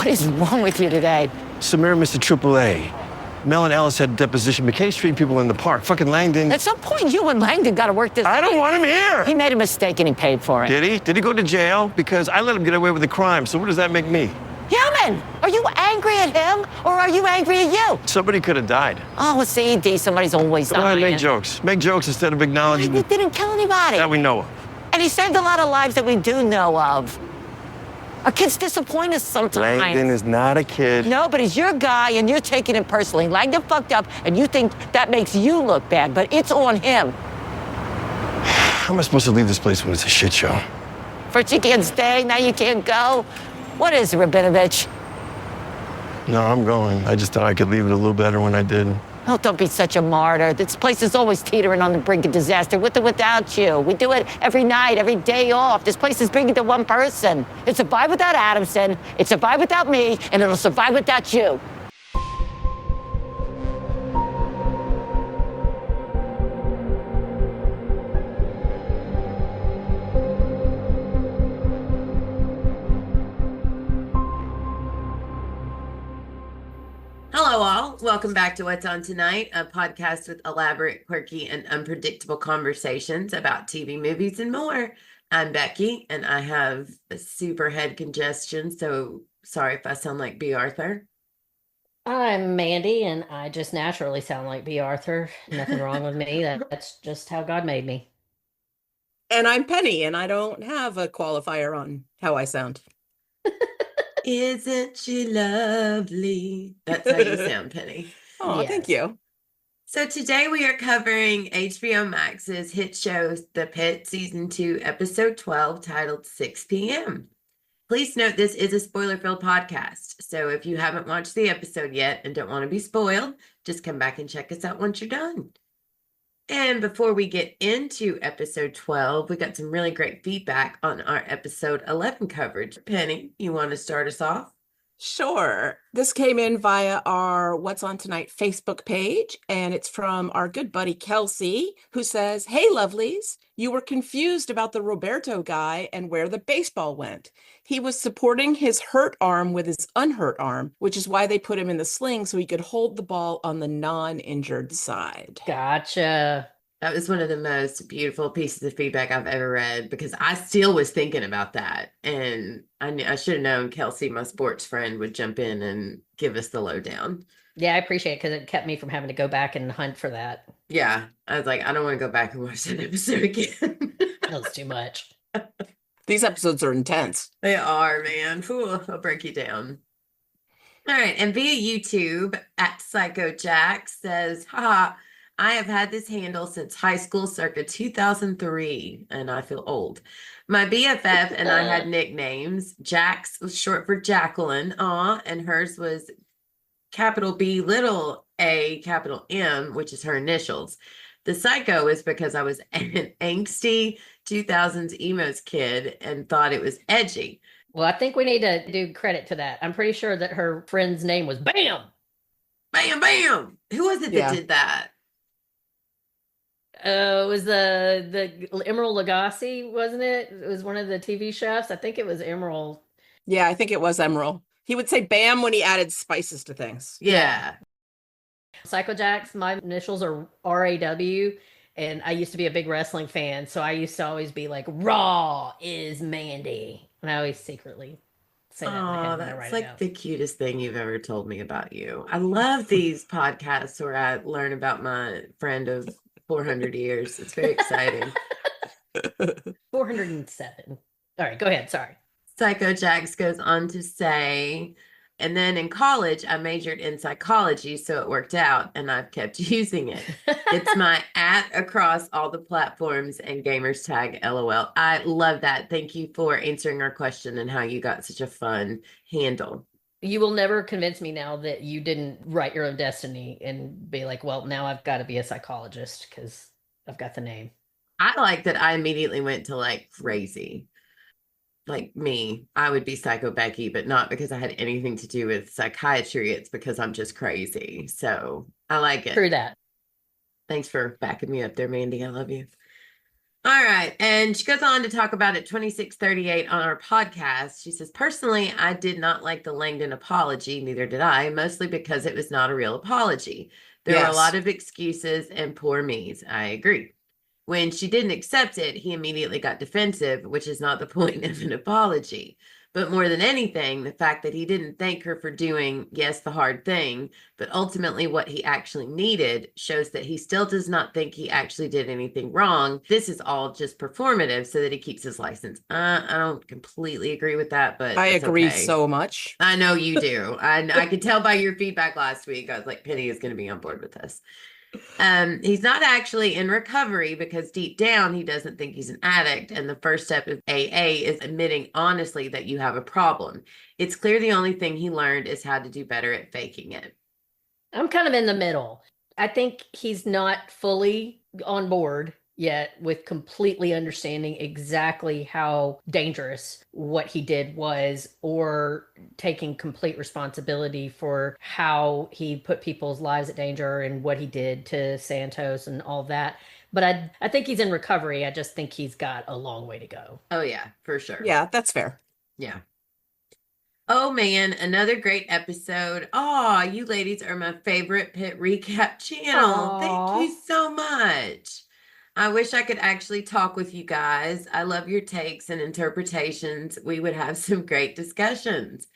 What is wrong with you today? Samir, Mr. AAA. Mel and Ellis had a deposition. McKay's treating people in the park. Fucking Langdon. At some point, you and Langdon got to work this. I don't want him here. He made a mistake and he paid for it. Did he? Did he go to jail? Because I let him get away with the crime. So what does that make me? Human! Are you angry at him or are you angry at you? Somebody could have died. Oh, it's the ED. Somebody's always Go ahead, dying. make jokes. Make jokes instead of acknowledging. He didn't kill anybody. That we know of. And he saved a lot of lives that we do know of. Our kids disappoint us sometimes. Langdon is not a kid. No, but he's your guy and you're taking it personally. Langdon fucked up and you think that makes you look bad, but it's on him. How am I supposed to leave this place when it's a shit show? First you can't stay, now you can't go. What is it, Rabinovich? No, I'm going. I just thought I could leave it a little better when I did. Oh, don't be such a martyr. This place is always teetering on the brink of disaster, with or without you. We do it every night, every day off. This place is bringing to one person. It survived without Adamson, it survived without me, and it'll survive without you. Hello, all. Welcome back to What's On Tonight, a podcast with elaborate, quirky, and unpredictable conversations about TV, movies, and more. I'm Becky, and I have a super head congestion, so sorry if I sound like B. Arthur. I'm Mandy, and I just naturally sound like B. Arthur. Nothing wrong with me. That's just how God made me. And I'm Penny, and I don't have a qualifier on how I sound. Isn't she lovely? That's how you sound, Penny. Oh, Yes. Thank you. So today we are covering HBO Max's hit show, The Pitt Season 2, Episode 12, titled 6 p.m. Please note this is a spoiler-filled podcast, so if you haven't watched the episode yet and don't want to be spoiled, just come back and check us out once you're done. And before we get into episode 12, we got some really great feedback on our episode 11 coverage. Penny, you want to start us off? Sure. This came in via our What's On Tonight Facebook page, and it's from our good buddy Kelsey, who says, "Hey, lovelies, you were confused about the Roberto guy and where the baseball went. He was supporting his hurt arm with his unhurt arm, which is why they put him in the sling so he could hold the ball on the non-injured side." Gotcha. That was one of the most beautiful pieces of feedback I've ever read because I still was thinking about that. And I should have known Kelsey, my sports friend, would jump in and give us the lowdown. Yeah, I appreciate it because it kept me from having to go back and hunt for that. Yeah, I was like, I don't want to go back and watch that episode again. That was too much. These episodes are intense. They are, man. Whew, I'll break you down. All right, and via YouTube, at Psycho Jack says, haha, I have had this handle since high school circa 2003, and I feel old. My BFF and I had nicknames. Jax was short for Jacqueline, and hers was capital B, little a, capital M, which is her initials. The Psycho is because I was an angsty 2000s emos kid and thought it was edgy. Well, I think we need to do credit to that. I'm pretty sure that her friend's name was Bam. Bam, bam. Who was it that Yeah. did that? It was the Emerald Lagasse, wasn't it? It was one of the TV chefs. I think it was Emerald. Yeah, I think it was Emerald. He would say "bam" when he added spices to things. Yeah. Psycho Jacks, my initials are RAW, and I used to be a big wrestling fan, so I used to always be like, Raw is Mandy. And I always secretly say that in my head Oh, when I that's write it like out. the cutest thing you've ever told me about you. I love these podcasts where I learn about my friend of 400 years. It's very exciting. 407. All right, go ahead. Sorry. Psycho Jax goes on to say, and then in college, I majored in psychology, so it worked out, and I've kept using it. It's my @ across all the platforms and gamers tag LOL. I love that. Thank you for answering our question and how you got such a fun handle. You will never convince me now that you didn't write your own destiny and be like, well, now I've got to be a psychologist because I've got the name. I like that I immediately went to like crazy. Like me, I would be Psycho Becky, but not because I had anything to do with psychiatry. It's because I'm just crazy. So I like it. True that. Thanks for backing me up there, Mandy. I love you. All right. And she goes on to talk about it 2638 on our podcast. She says, personally, I did not like the Langdon apology. Neither did I, mostly because it was not a real apology. There were a lot Yes. of excuses and poor me's. I agree. When she didn't accept it, he immediately got defensive, which is not the point of an apology. But more than anything, the fact that he didn't thank her for doing, yes, the hard thing, but ultimately what he actually needed shows that he still does not think he actually did anything wrong. This is all just performative so that he keeps his license. I don't completely agree with that, but I that's agree okay. so much. I know you do. I could tell by your feedback last week. I was like, Penny is going to be on board with this. He's not actually in recovery because deep down he doesn't think he's an addict. And the first step of AA is admitting honestly that you have a problem. It's clear the only thing he learned is how to do better at faking it. I'm kind of in the middle. I think he's not fully on board yet with completely understanding exactly how dangerous what he did was, or taking complete responsibility for how he put people's lives at danger and what he did to Santos and all that. But I think he's in recovery. I just think he's got a long way to go. Oh, yeah, for sure. Yeah, that's fair. Yeah. Oh man, another great episode. Oh, you ladies are my favorite Pitt recap channel. Thank Aw. you so much. I wish I could actually talk with you guys. I love your takes and interpretations. We would have some great discussions.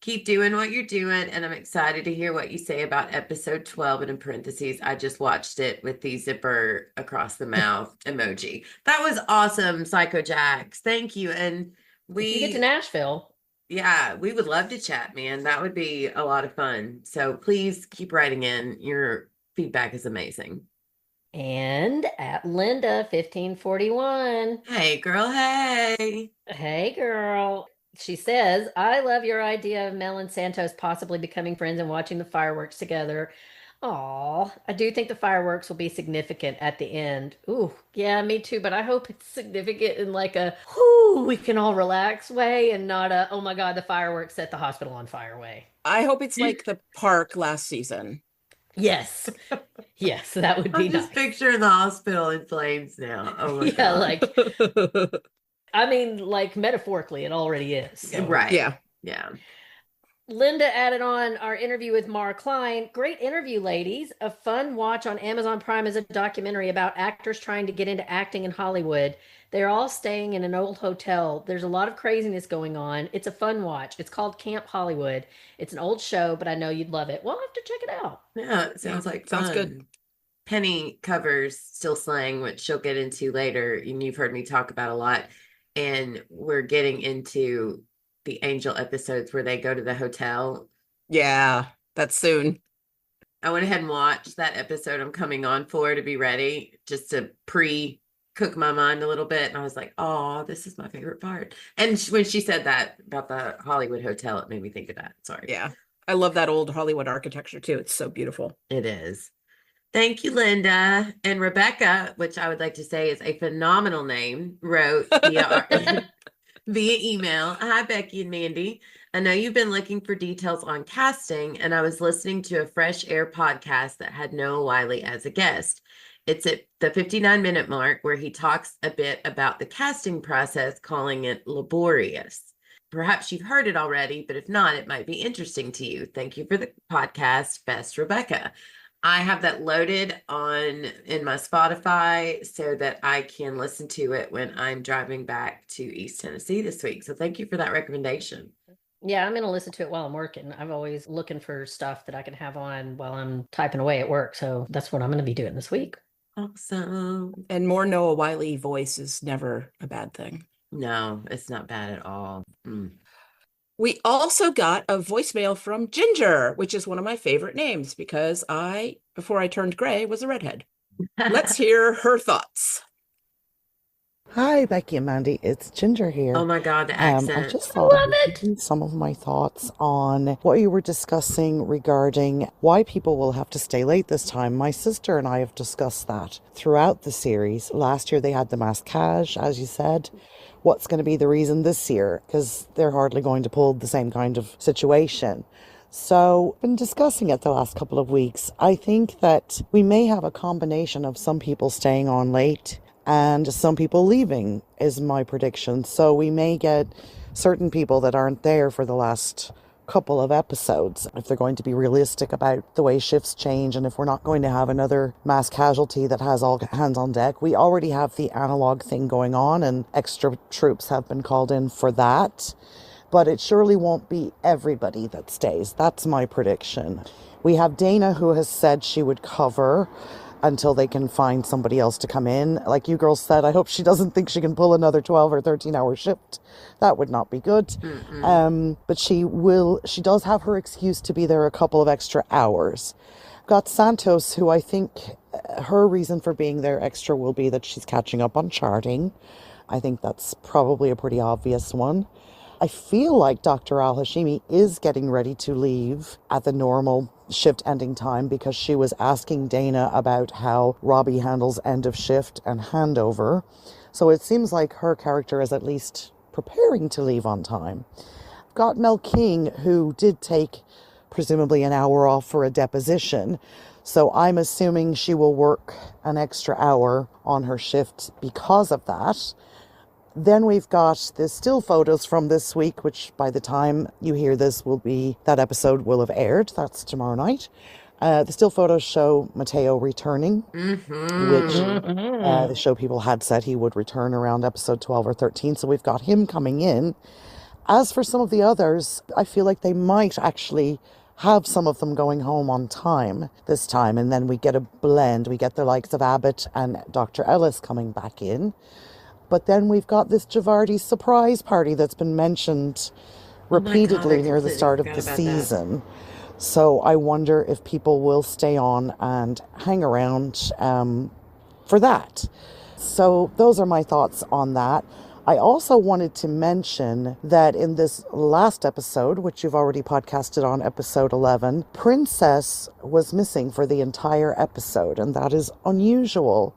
Keep doing what you're doing, and I'm excited to hear what you say about episode 12. And in parentheses, I just watched it with the zipper across the mouth emoji. That was awesome, Psycho Jax. Thank you. And If you get to Nashville, yeah, we would love to chat, man. That would be a lot of fun. So please keep writing in. Your feedback is amazing. and at Linda 1541. Hey, girl. Hey. Hey, girl. She says, I love your idea of Mel and Santos possibly becoming friends and watching the fireworks together. Aw, I do think the fireworks will be significant at the end. Ooh, yeah, me too, but I hope it's significant in like a, whoo, we can all relax way, and not a, oh my God, the fireworks set the hospital on fire way. I hope it's like the park last season. Yes. Yes, that would be I'm just nice. picturing the hospital in flames now. Oh my Yeah, God. like, I mean, like metaphorically, it already is. So. Right. Yeah. Yeah. Linda added on our interview with Mara Klein. Great interview, ladies. A fun watch on Amazon Prime is a documentary about actors trying to get into acting in Hollywood. They're all staying in an old hotel. There's a lot of craziness going on. It's a fun watch. It's called Camp Hollywood. It's an old show, but I know you'd love it. We'll have to check it out. Yeah, it sounds like sounds fun. good. Penny covers Still Slang, which she'll get into later, and you've heard me talk about a lot. And we're getting into the Angel episodes where they go to the hotel. Yeah, that's soon. I went ahead and watched that episode I'm coming on for to be ready, just to cook my mind a little bit. And I was like, oh, this is my favorite part. And when she said that about the Hollywood hotel, it made me think of that. Sorry. Yeah. I love that old Hollywood architecture too. It's so beautiful. It is. Thank you, Linda. And Rebecca, which I would like to say is a phenomenal name, wrote via email. Hi, Becky and Mandy. I know you've been looking for details on casting, and I was listening to a Fresh Air podcast that had Noah Wyle as a guest. It's at the 59-minute mark where he talks a bit about the casting process, calling it laborious. Perhaps you've heard it already, but if not, it might be interesting to you. Thank you for the podcast. Best, Rebecca. I have that loaded in my Spotify so that I can listen to it when I'm driving back to East Tennessee this week. So thank you for that recommendation. Yeah, I'm going to listen to it while I'm working. I'm always looking for stuff that I can have on while I'm typing away at work. So that's what I'm going to be doing this week. Awesome. And more Noah Wyle voice is never a bad thing. No, it's not bad at all. We also got a voicemail from Ginger, which is one of my favorite names because before I turned gray, was a redhead. Let's hear her thoughts. Hi, Becky and Mandy. It's Ginger here. Oh my God, the I accent. just thought I would give you some of my thoughts on what you were discussing regarding why people will have to stay late this time. My sister and I have discussed that throughout the series. Last year they had the masquerade, as you said. What's going to be the reason this year? Because they're hardly going to pull the same kind of situation. So, been discussing it the last couple of weeks. I think that we may have a combination of some people staying on late and some people leaving is my prediction. So we may get certain people that aren't there for the last couple of episodes, if they're going to be realistic about the way shifts change, and if we're not going to have another mass casualty that has all hands on deck. We already have the analog thing going on, and extra troops have been called in for that, but it surely won't be everybody that stays. That's my prediction. We have Dana, who has said she would cover until they can find somebody else to come in. Like you girls said, I hope she doesn't think she can pull another 12 or 13-hour shift. That would not be good. But she does have her excuse to be there a couple of extra hours. Got Santos, who I think her reason for being there extra will be that she's catching up on charting. I think that's probably a pretty obvious one. I feel like Dr. Al-Hashimi is getting ready to leave at the normal shift ending time, because she was asking Dana about how Robbie handles end of shift and handover. So it seems like her character is at least preparing to leave on time. Got Mel King, who did take presumably an hour off for a deposition. So I'm assuming she will work an extra hour on her shift because of that. Then we've got the still photos from this week, which by the time you hear this that episode will have aired. That's tomorrow night. The still photos show Mateo returning, which the show people had said he would return around episode 12 or 13. So we've got him coming in. As for some of the others, I feel like they might actually have some of them going home on time this time. And then we get a blend. We get the likes of Abbott and Dr. Ellis coming back in. But then we've got this Javardi surprise party that's been mentioned repeatedly near the start of the season. So I wonder if people will stay on and hang around for that. So those are my thoughts on that. I also wanted to mention that in this last episode, which you've already podcasted on, episode 11, Princess was missing for the entire episode, and that is unusual.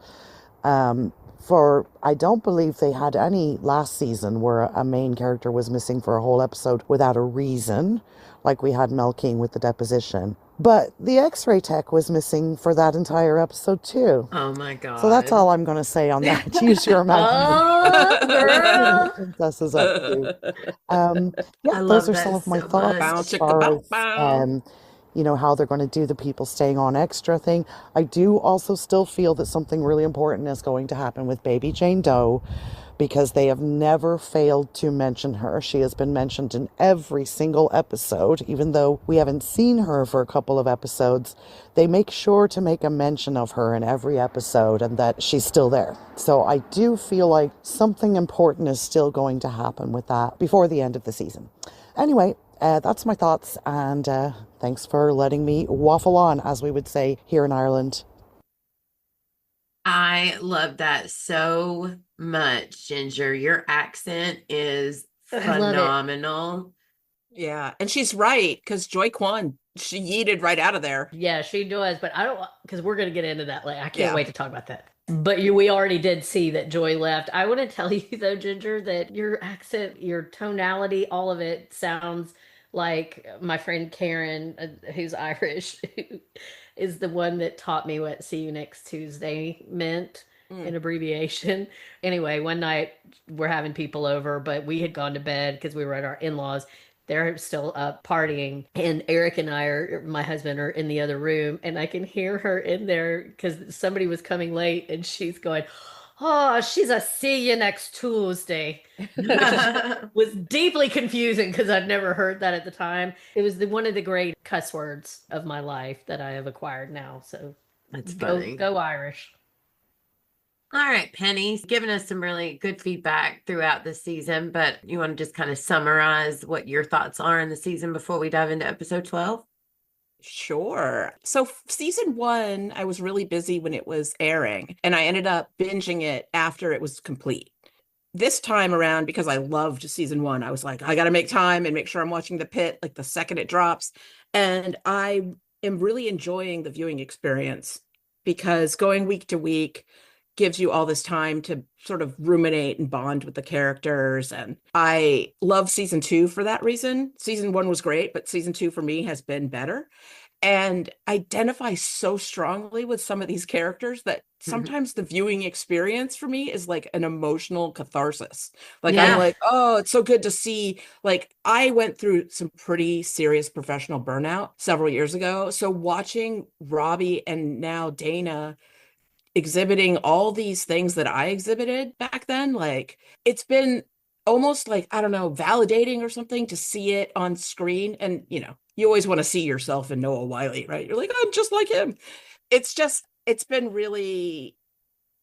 For I don't believe they had any last season where a main character was missing for a whole episode without a reason, like we had Mel King with the deposition. But the X-ray tech was missing for that entire episode too. Oh my God. So that's all I'm going to say on that. Use your imagination. Oh, girl. Princess is up too. Those are some of my thoughts as far as how they're going to do the people staying on extra thing. I do also still feel that something really important is going to happen with baby Jane Doe, because they have never failed to mention her. She has been mentioned in every single episode, even though we haven't seen her for a couple of episodes. They make sure to make a mention of her in every episode and that she's still there. So I do feel like something important is still going to happen with that before the end of the season. Anyway, that's my thoughts, and thanks for letting me waffle on, as we would say here in Ireland. I love that so much, Ginger. Your accent is phenomenal. Yeah, and she's right, because Joy Kwan, she yeeted right out of there. Yeah, she does, but I don't, because we're going to get into that later. I can't wait to talk about that. But we already did see that Joy left. I want to tell you, though, Ginger, that your accent, your tonality, all of it sounds like my friend Karen, who's Irish, who is the one that taught me what "see you next Tuesday" meant in abbreviation. Anyway, one night we're having people over, but we had gone to bed because we were at our in-laws. They're still up partying, and Eric and my husband, are in the other room, and I can hear her in there because somebody was coming late, and she's going, "Oh, she's a see you next Tuesday." Was deeply confusing because I'd never heard that at the time. It was one of the great cuss words of my life that I have acquired now. So That's funny. Go Irish. All right, Penny, giving us some really good feedback throughout the season, but you want to just kind of summarize what your thoughts are in the season before we dive into episode 12? Sure. So season 1, I was really busy when it was airing, and I ended up binging it after it was complete. This time around, because I loved season 1, I was like, I got to make time and make sure I'm watching the Pitt like the second it drops. And I am really enjoying the viewing experience, because going week to week gives you all this time to sort of ruminate and bond with the characters. And I love season 2 for that reason. Season 1 was great, but season 2 for me has been better. and identify so strongly with some of these characters that sometimes the viewing experience for me is like an emotional catharsis. Like I'm Yeah. like, oh, it's so good to see. Like I went through some pretty serious professional burnout several years ago. So watching Robbie and now Dana exhibiting all these things that I exhibited back then, like it's been almost like, I don't know, validating or something to see it on screen. And, you always want to see yourself in Noah Wyle, right? You're like, I'm just like him. It's been really,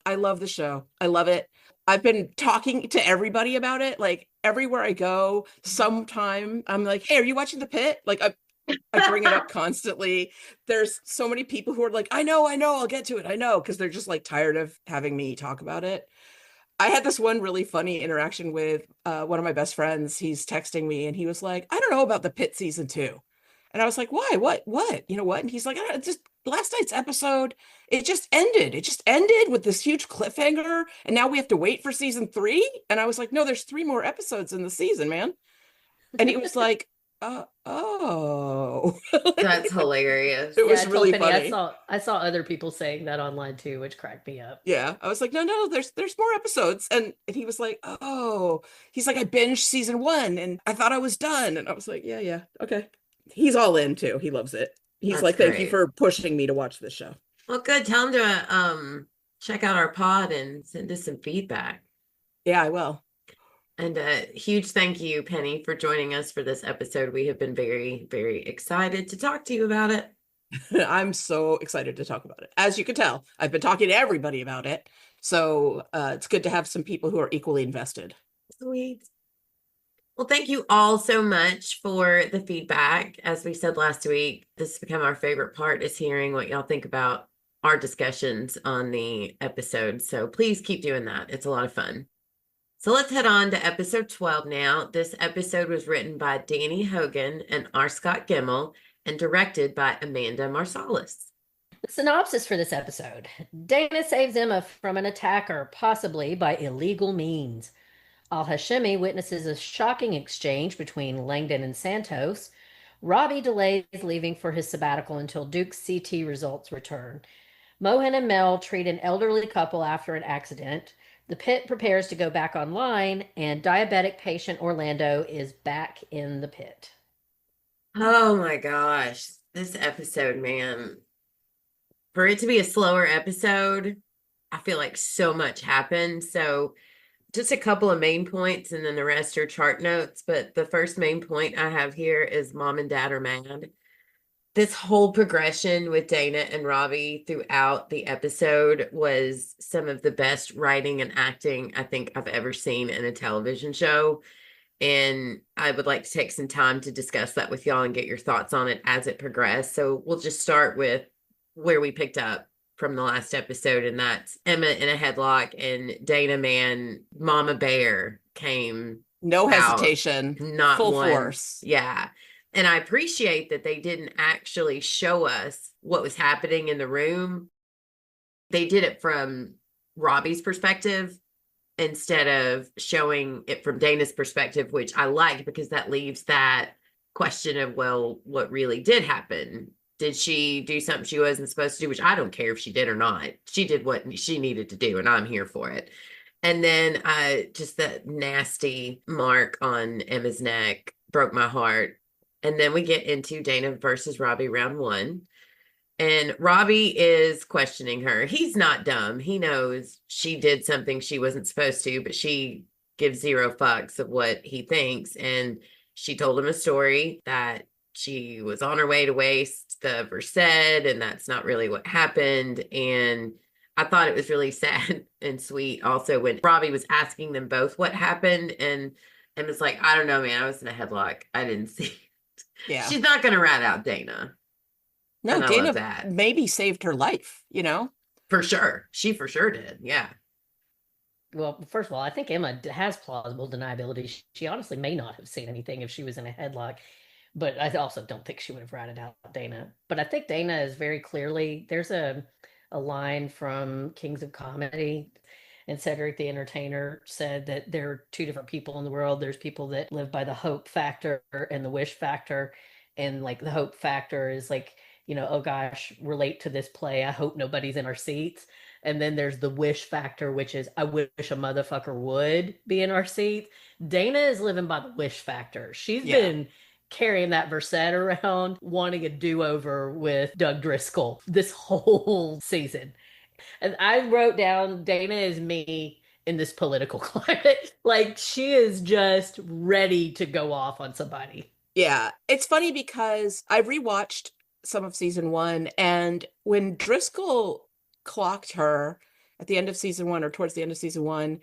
I love the show. I love it. I've been talking to everybody about it. Like everywhere I go, sometime I'm like, hey, are you watching The Pitt? Like I bring it up constantly. There's so many people who are like, I know, I'll get to it. I know, because they're just like tired of having me talk about it. I had this one really funny interaction with one of my best friends. He's texting me and he was like, I don't know about The Pit season 2. And I was like, why? What? You know what? And he's like, I don't, just last night's episode, it just ended. It just ended with this huge cliffhanger. And now we have to wait for season 3. And I was like, no, there's 3 more episodes in the season, man. And he was like, oh. That's hilarious. It was I told really Penny funny. I saw other people saying that online too, which cracked me up. Yeah, I was like, no, there's more episodes, and he was like, oh, he's like, I binged season 1, and I thought I was done, and I was like, yeah, okay. He's all in too. He loves it. He's That's like, thank you great. for pushing me to watch this show. Well, good. Tell him to check out our pod and send us some feedback. Yeah, I will. And a huge thank you, Penny, for joining us for this episode. We have been very, very excited to talk to you about it. I'm so excited to talk about it. As you can tell, I've been talking to everybody about it. So it's good to have some people who are equally invested. Sweet. Well, thank you all so much for the feedback. As we said last week, this has become our favorite part, is hearing what y'all think about our discussions on the episode. So please keep doing that. It's a lot of fun. So let's head on to episode 12 now. This episode was written by Danny Hogan and R. Scott Gemmell and directed by Amanda Marsalis. The synopsis for this episode: Dana saves Emma from an attacker, possibly by illegal means. Al-Hashemi witnesses a shocking exchange between Langdon and Santos. Robbie delays leaving for his sabbatical until Duke's CT results return. Mohan and Mel treat an elderly couple after an accident. The Pit prepares to go back online, and diabetic patient Orlando is back in the pit. Oh my gosh. This episode, man. For it to be a slower episode, I feel like so much happened. So just a couple of main points and then the rest are chart notes. But the first main point I have here is Mom and Dad are mad. This whole progression with Dana and Robbie throughout the episode was some of the best writing and acting I think I've ever seen in a television show. And I would like to take some time to discuss that with y'all and get your thoughts on it as it progressed. So we'll just start with where we picked up from the last episode, and that's Emma in a headlock, and Dana, man, Mama Bear came No out, hesitation, not full one. force. Yeah. And I appreciate that they didn't actually show us what was happening in the room. They did it from Robbie's perspective instead of showing it from Dana's perspective, which I liked, because that leaves that question of, well, what really did happen? Did she do something she wasn't supposed to do? Which I don't care if she did or not. She did what she needed to do, and I'm here for it. And then just that nasty mark on Emma's neck broke my heart. And then we get into Dana versus Robbie round 1. And Robbie is questioning her. He's not dumb. He knows she did something she wasn't supposed to, but she gives 0 fucks of what he thinks. And she told him a story that she was on her way to waste the Versed, and that's not really what happened. And I thought it was really sad and sweet also when Robbie was asking them both what happened. And it's like, I don't know, man, I was in a headlock. I didn't see. Yeah. She's not going to rat out Dana. No, And I Dana love that. maybe saved her life, For sure. She for sure did. Yeah. Well, first of all, I think Emma has plausible deniability. She honestly may not have seen anything if she was in a headlock, but I also don't think she would have ratted out Dana. But I think Dana is very clearly, there's a line from Kings of Comedy, and Cedric the Entertainer said that there are 2 different people in the world. There's people that live by the hope factor and the wish factor. And like the hope factor is like, oh gosh, relate to this play. I hope nobody's in our seats. And then there's the wish factor, which is I wish a motherfucker would be in our seats. Dana is living by the wish factor. She's been carrying that Versette around, wanting a do-over with Doug Driscoll this whole season. And I wrote down Dana is me in this political climate. Like she is just ready to go off on somebody. Yeah, it's funny because I rewatched some of season 1, and when Driscoll clocked her at the end of season 1 or towards the end of season 1,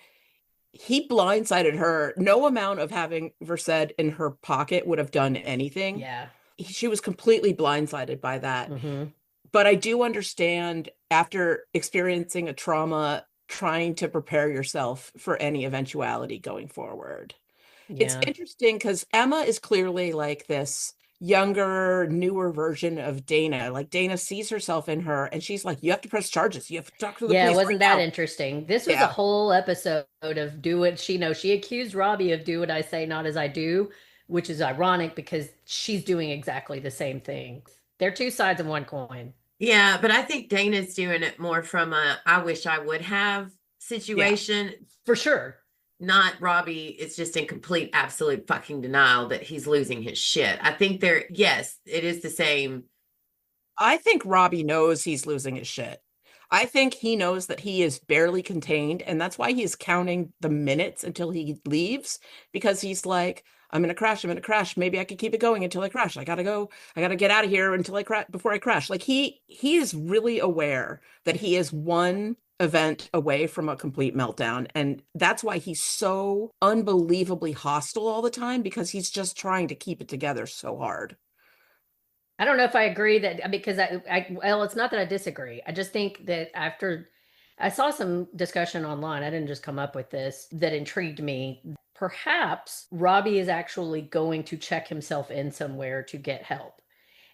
he blindsided her. No amount of having Versed in her pocket would have done anything. Yeah. She was completely blindsided by that. Mm-hmm. But I do understand after experiencing a trauma, trying to prepare yourself for any eventuality going forward. It's Yeah. interesting because Emma is clearly like this younger, newer version of Dana. Like Dana sees herself in her and she's like, you have to press charges. You have to talk to the Yeah, police wasn't right that now. interesting? This was a Yeah. whole episode of do what she knows. She accused Robbie of do what I say, not as I do, which is ironic because she's doing exactly the same thing. They're two sides of one coin. Yeah, but I think Dana's doing it more from a I wish I would have situation. For sure. Not Robbie is just in complete, absolute fucking denial that he's losing his shit. I think yes, it is the same. I think Robbie knows he's losing his shit. I think he knows that he is barely contained, and that's why he's counting the minutes until he leaves, because he's like, I'm gonna crash. Maybe I could keep it going until I crash. I gotta go. I gotta get out of here until I crash before I crash. Like he is really aware that he is one event away from a complete meltdown, and that's why he's so unbelievably hostile all the time, because he's just trying to keep it together so hard. I don't know if I agree that because well, it's not that I disagree. I just think that after I saw some discussion online, I didn't just come up with this, that intrigued me. Perhaps Robbie is actually going to check himself in somewhere to get help.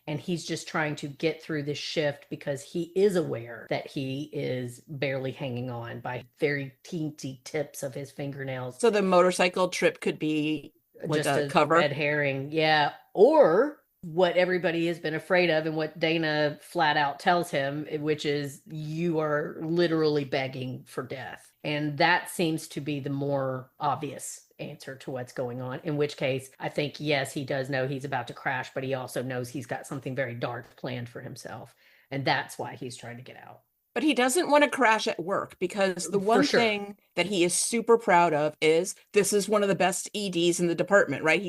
And he's just trying to get through this shift because he is aware that he is barely hanging on by very teensy tips of his fingernails. So the motorcycle trip could be like just a cover. Red herring. Yeah. Or what everybody has been afraid of and what Dana flat out tells him, which is you are literally begging for death. And that seems to be the more obvious answer to what's going on, in which case I think, yes, he does know he's about to crash, but he also knows he's got something very dark planned for himself. And that's why he's trying to get out. But he doesn't want to crash at work, because the one thing that he is super proud of is this is one of the best EDs in the department, right?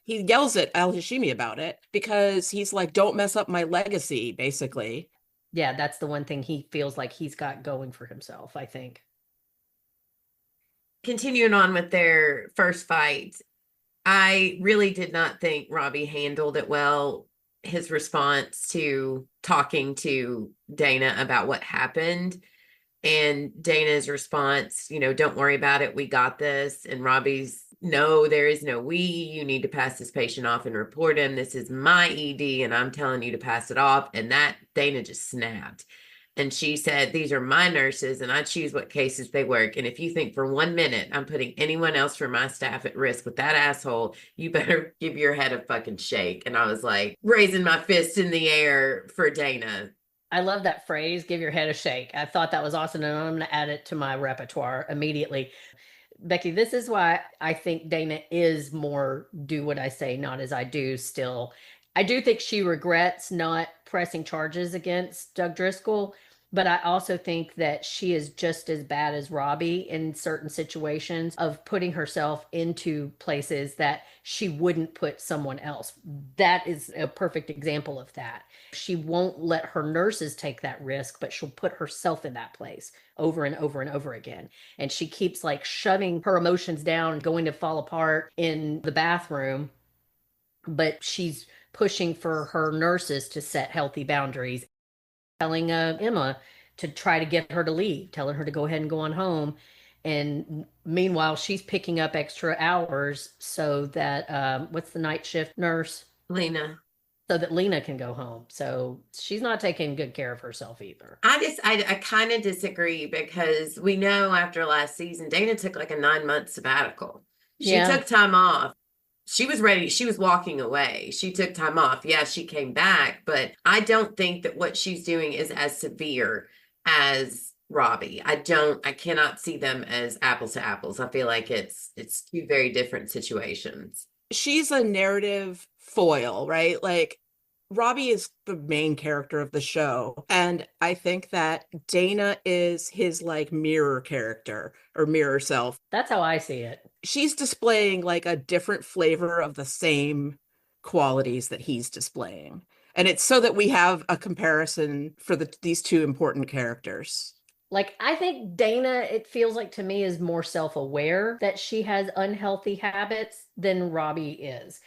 He yells at Al Hashimi about it because he's like, don't mess up my legacy, basically. Yeah, that's the one thing he feels like he's got going for himself, I think. Continuing on with their first fight, I really did not think Robbie handled it well. His response to talking to Dana about what happened, and Dana's response, don't worry about it, we got this. And Robbie's, no, there is no we, you need to pass this patient off and report him. This is my ED and I'm telling you to pass it off. And that Dana just snapped. And she said, these are my nurses and I choose what cases they work. And if you think for 1 minute I'm putting anyone else from my staff at risk with that asshole, you better give your head a fucking shake. And I was like raising my fist in the air for Dana. I love that phrase, give your head a shake. I thought that was awesome. And I'm going to add it to my repertoire immediately. Becky, this is why I think Dana is more do what I say, not as I do still. I do think she regrets not pressing charges against Doug Driscoll, but I also think that she is just as bad as Robbie in certain situations of putting herself into places that she wouldn't put someone else. That is a perfect example of that. She won't let her nurses take that risk, but she'll put herself in that place over and over and over again. And she keeps like shoving her emotions down, going to fall apart in the bathroom, but she's pushing for her nurses to set healthy boundaries, telling Emma to try to get her to leave, telling her to go ahead and go on home. And meanwhile, she's picking up extra hours so that, what's the night shift nurse? Lena. So that Lena can go home. So she's not taking good care of herself either. I kind of disagree, because we know after last season, Dana took like a 9-month sabbatical. She took time off. she was ready. She was walking away. She took time off. Yeah, she came back, but I don't think that what she's doing is as severe as Robbie. I cannot see them as apples to apples. I feel like it's two very different situations. She's a narrative foil, right? Like Robbie is the main character of the show. And I think that Dana is his like mirror character or mirror self. That's how I see it. She's displaying like a different flavor of the same qualities that he's displaying. And it's so that we have a comparison for these two important characters. Like, I think Dana, it feels like to me, is more self-aware that she has unhealthy habits than Robbie is.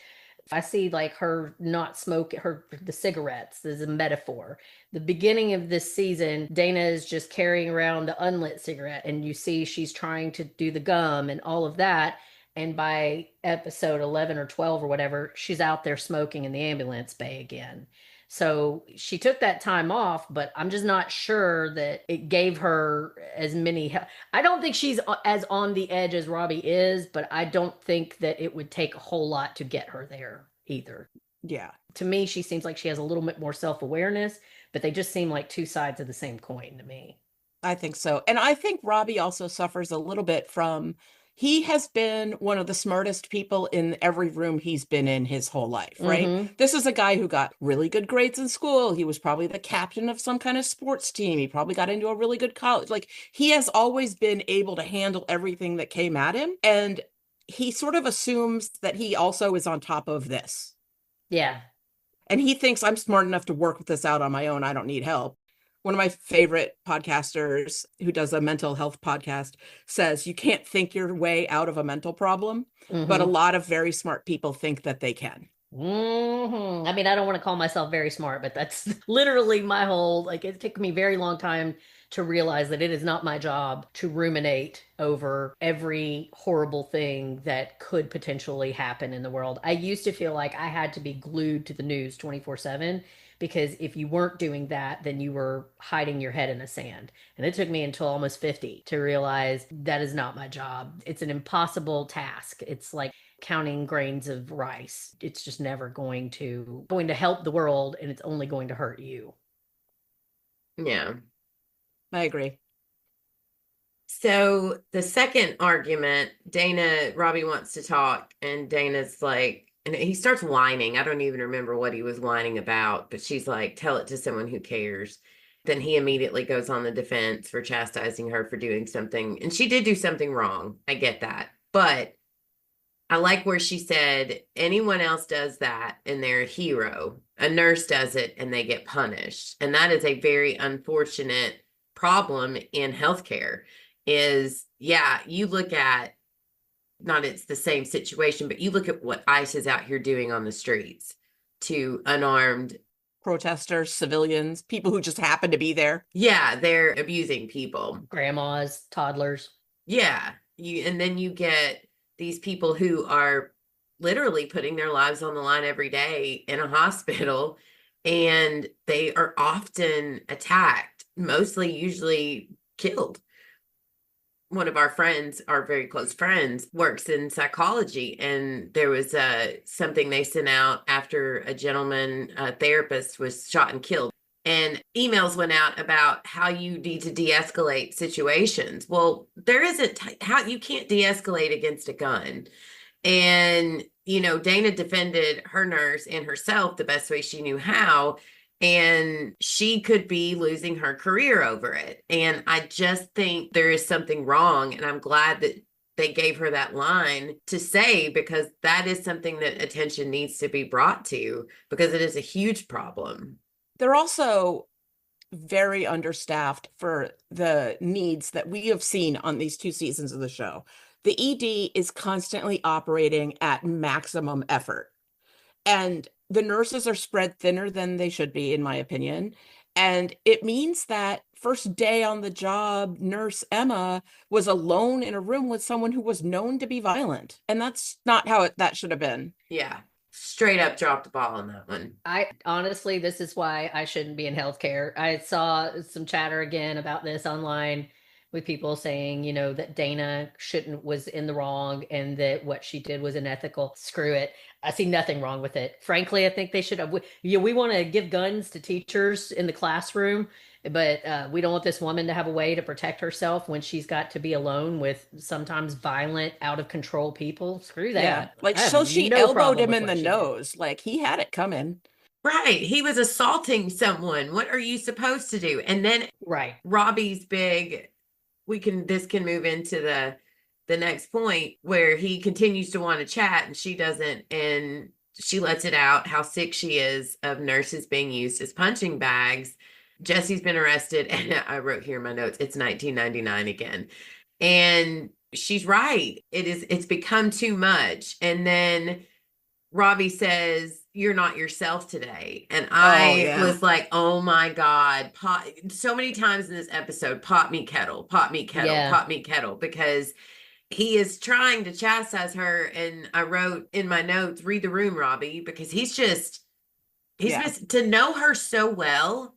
I see like her not smoking the cigarettes as a metaphor. The beginning of this season, Dana is just carrying around the unlit cigarette, and you see she's trying to do the gum and all of that. And by episode 11 or 12 or whatever, she's out there smoking in the ambulance bay again. So she took that time off, but I'm just not sure that it gave her as many. I don't think she's as on the edge as Robbie is, but I don't think that it would take a whole lot to get her there either. Yeah. To me, she seems like she has a little bit more self-awareness, but they just seem like two sides of the same coin to me. I think so. And I think Robbie also suffers a little bit from he has been one of the smartest people in every room he's been in his whole life, right? Mm-hmm. This is a guy who got really good grades in school. He was probably the captain of some kind of sports team. He probably got into a really good college. Like he has always been able to handle everything that came at him. And he sort of assumes that he also is on top of this. Yeah. And he thinks I'm smart enough to work this out on my own. I don't need help. One of my favorite podcasters who does a mental health podcast says you can't think your way out of a mental problem, but a lot of very smart people think that they can. I mean, I don't want to call myself very smart, but that's literally my whole, like, it took me a very long time to realize that it is not my job to ruminate over every horrible thing that could potentially happen in the world. I used to feel like I had to be glued to the news 24/7, because if you weren't doing that, then you were hiding your head in the sand. And it took me until almost 50 to realize that is not my job. It's an impossible task. It's like counting grains of rice. It's just never going to help the world, and it's only going to hurt you. Yeah. I agree. So the second argument, Robbie wants to talk, and Dana's like, and he starts whining. I don't even remember what he was whining about, but she's like, tell it to someone who cares. Then he immediately goes on the defense for chastising her for doing something. And she did do something wrong. I get that. But I like where she said, anyone else does that and they're a hero. A nurse does it and they get punished. And that is a very unfortunate problem in healthcare is, yeah, you look at, not it's the same situation, but you look at what ICE is out here doing on the streets to unarmed protesters, civilians, people who just happen to be there. Yeah, they're abusing people. Grandmas, toddlers. Yeah. And then you get these people who are literally putting their lives on the line every day in a hospital, and they are often attacked, usually killed. One of our friends, our very close friends, works in psychology, and there was something they sent out after a gentleman, a therapist, was shot and killed. And emails went out about how you need to de-escalate situations. Well, there isn't how you can't de-escalate against a gun. And, Dana defended her nurse and herself the best way she knew how. And she could be losing her career over it. And I just think there is something wrong. And I'm glad that they gave her that line to say, because that is something that attention needs to be brought to, because it is a huge problem. They're also very understaffed for the needs that we have seen on these 2 seasons of the show. The ED is constantly operating at maximum effort. And the nurses are spread thinner than they should be, in my opinion. And it means that first day on the job, Nurse Emma was alone in a room with someone who was known to be violent. And that's not how that should have been. Yeah. Straight up dropped the ball on that one. I honestly, this is why I shouldn't be in healthcare. I saw some chatter again about this online with people saying, that Dana was in the wrong and that what she did was unethical. Screw it. I see nothing wrong with it. Frankly, I think they should have. We want to give guns to teachers in the classroom, but we don't want this woman to have a way to protect herself when she's got to be alone with sometimes violent, out of control people. Screw that. Yeah. Like, I have so she no elbowed problem him with in what the she did. nose. Like, he had it coming. Right. He was assaulting someone. What are you supposed to do? And then Right. Robbie's big, this can move into the next point where he continues to want to chat and she doesn't, and she lets it out how sick she is of nurses being used as punching bags. Jesse's been arrested, and I wrote here in my notes, it's 1999 again. And she's right. It's become too much. And then Robbie says, "You're not yourself today." And I was like, oh my God, so many times in this episode, pot me kettle, pot me kettle, Yeah. pot me kettle, because he is trying to chastise her. And I wrote in my notes, read the room, Robbie, because he's to know her so well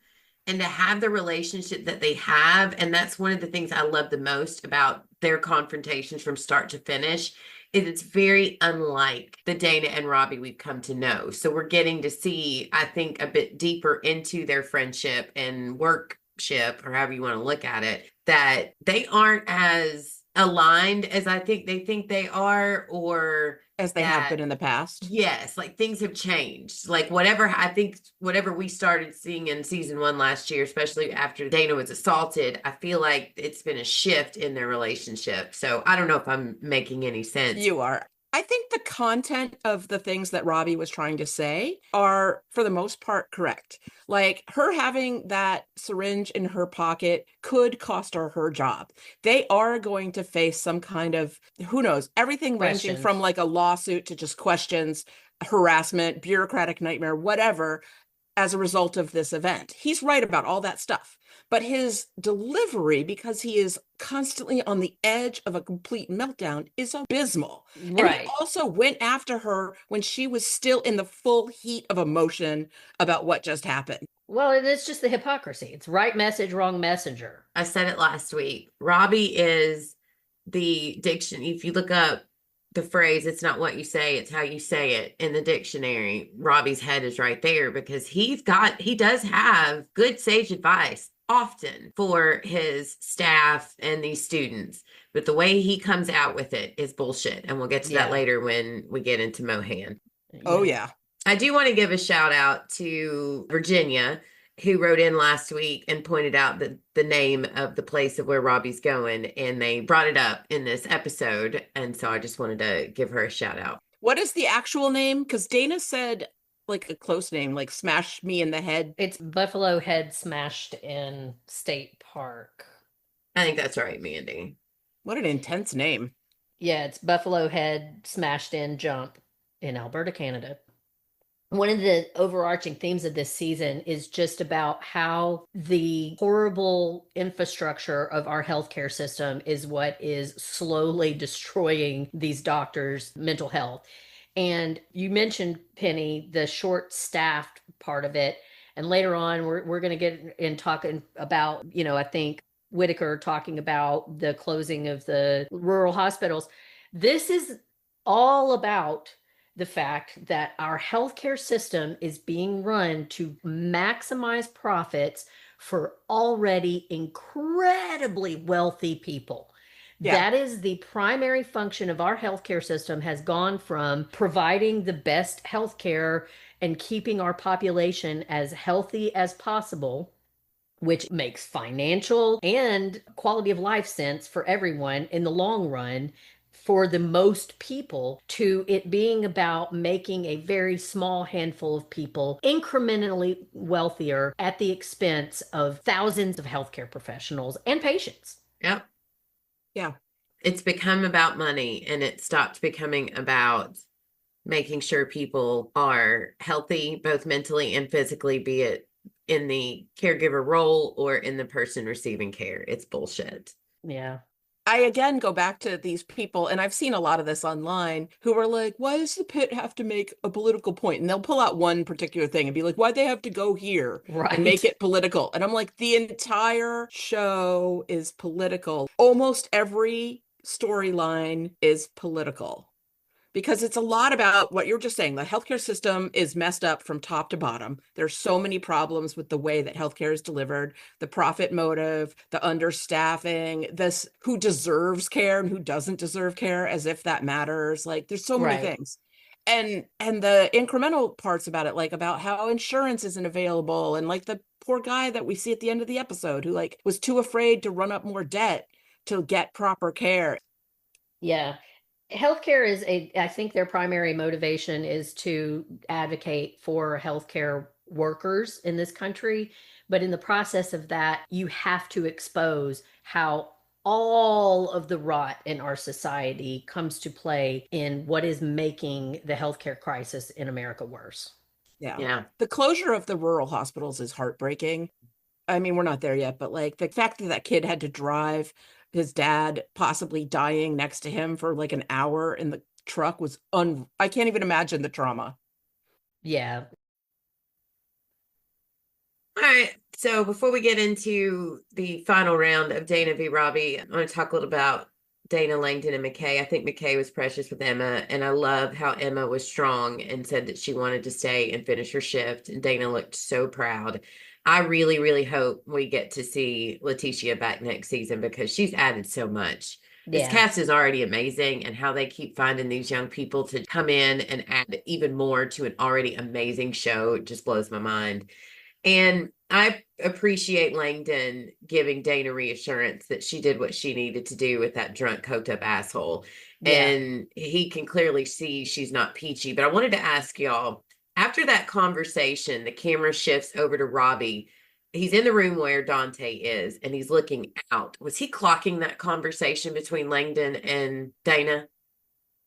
and to have the relationship that they have. And that's one of the things I love the most about their confrontations from start to finish, is it's very unlike the Dana and Robbie we've come to know. So we're getting to see, I think, a bit deeper into their friendship and workship, or however you want to look at it, that they aren't as aligned as I think they are, or As they have been in the past. Yes, like things have changed. Like whatever we started seeing in season 1 last year, especially after Dana was assaulted, I feel like it's been a shift in their relationship. So I don't know if I'm making any sense. You are. I think the content of the things that Robbie was trying to say are, for the most part, correct. Like, her having that syringe in her pocket could cost her job. They are going to face some kind of, who knows, everything ranging Questions. from like a lawsuit to just questions, harassment, bureaucratic nightmare, whatever, as a result of this event. He's right about all that stuff. But his delivery, because he is constantly on the edge of a complete meltdown, is abysmal. And Right. he also went after her when she was still in the full heat of emotion about what just happened. Well, it's just the hypocrisy. It's right message, wrong messenger. I said it last week. Robbie is the diction. If you look up the phrase, "it's not what you say, it's how you say it," in the dictionary, Robbie's head is right there, because he does have good sage advice often for his staff and these students, but the way he comes out with it is bullshit. And we'll get to that later when we get into Mohan. Oh, yeah. I do want to give a shout out to Virginia, who wrote in last week and pointed out the name of the place of where Robbie's going, and they brought it up in this episode. And so I just wanted to give her a shout out. What is the actual name? Because Dana said like a close name, like Smash Me in the Head. It's Buffalo Head Smashed in State Park. I think that's right, Mandy. What an intense name. Yeah, it's Buffalo Head Smashed in Jump in Alberta, Canada. One of the overarching themes of this season is just about how the horrible infrastructure of our healthcare system is what is slowly destroying these doctors' mental health. And you mentioned, Penny, the short-staffed part of it. And later on, we're going to get in talking about, I think Whitaker talking about the closing of the rural hospitals. This is all about the fact that our healthcare system is being run to maximize profits for already incredibly wealthy people. Yeah. That is the primary function of our healthcare system, has gone from providing the best healthcare and keeping our population as healthy as possible, which makes financial and quality of life sense for everyone in the long run, for the most people, to it being about making a very small handful of people incrementally wealthier at the expense of thousands of healthcare professionals and patients. Yep. Yeah. It's become about money, and it stopped becoming about making sure people are healthy, both mentally and physically, be it in the caregiver role or in the person receiving care. It's bullshit. Yeah. I again go back to these people, and I've seen a lot of this online, who are like, why does the Pitt have to make a political point? And they'll pull out one particular thing and be like, why'd they have to go here and make Right. it political? And I'm like, the entire show is political. Almost every storyline is political. Because it's a lot about what you're just saying. The healthcare system is messed up from top to bottom. There's so many problems with the way that healthcare is delivered, the profit motive, the understaffing, this who deserves care and who doesn't deserve care, as if that matters. Like, there's so many Right. things. And the incremental parts about it, like about how insurance isn't available, and like the poor guy that we see at the end of the episode who like was too afraid to run up more debt to get proper care. Yeah. Healthcare is I think their primary motivation is to advocate for healthcare workers in this country. But in the process of that, you have to expose how all of the rot in our society comes to play in what is making the healthcare crisis in America worse. Yeah. Yeah. The closure of the rural hospitals is heartbreaking. I mean, we're not there yet, but like the fact that that kid had to drive his dad possibly dying next to him for like an hour in the truck was I can't even imagine the trauma. Yeah. All right. So before we get into the final round of Dana v. Robbie, I want to talk a little about Dana, Langdon, and McKay. I think McKay was precious with Emma, and I love how Emma was strong and said that she wanted to stay and finish her shift. And Dana looked so proud. I really, really hope we get to see Letitia back next season because she's added so much. This Yeah. cast is already amazing, and how they keep finding these young people to come in and add even more to an already amazing show just blows my mind. And I appreciate Langdon giving Dana reassurance that she did what she needed to do with that drunk, coked up asshole. Yeah. And he can clearly see she's not peachy. But I wanted to ask y'all, after that conversation, the camera shifts over to Robbie. He's in the room where Dante is, and he's looking out. Was he clocking that conversation between Langdon and Dana?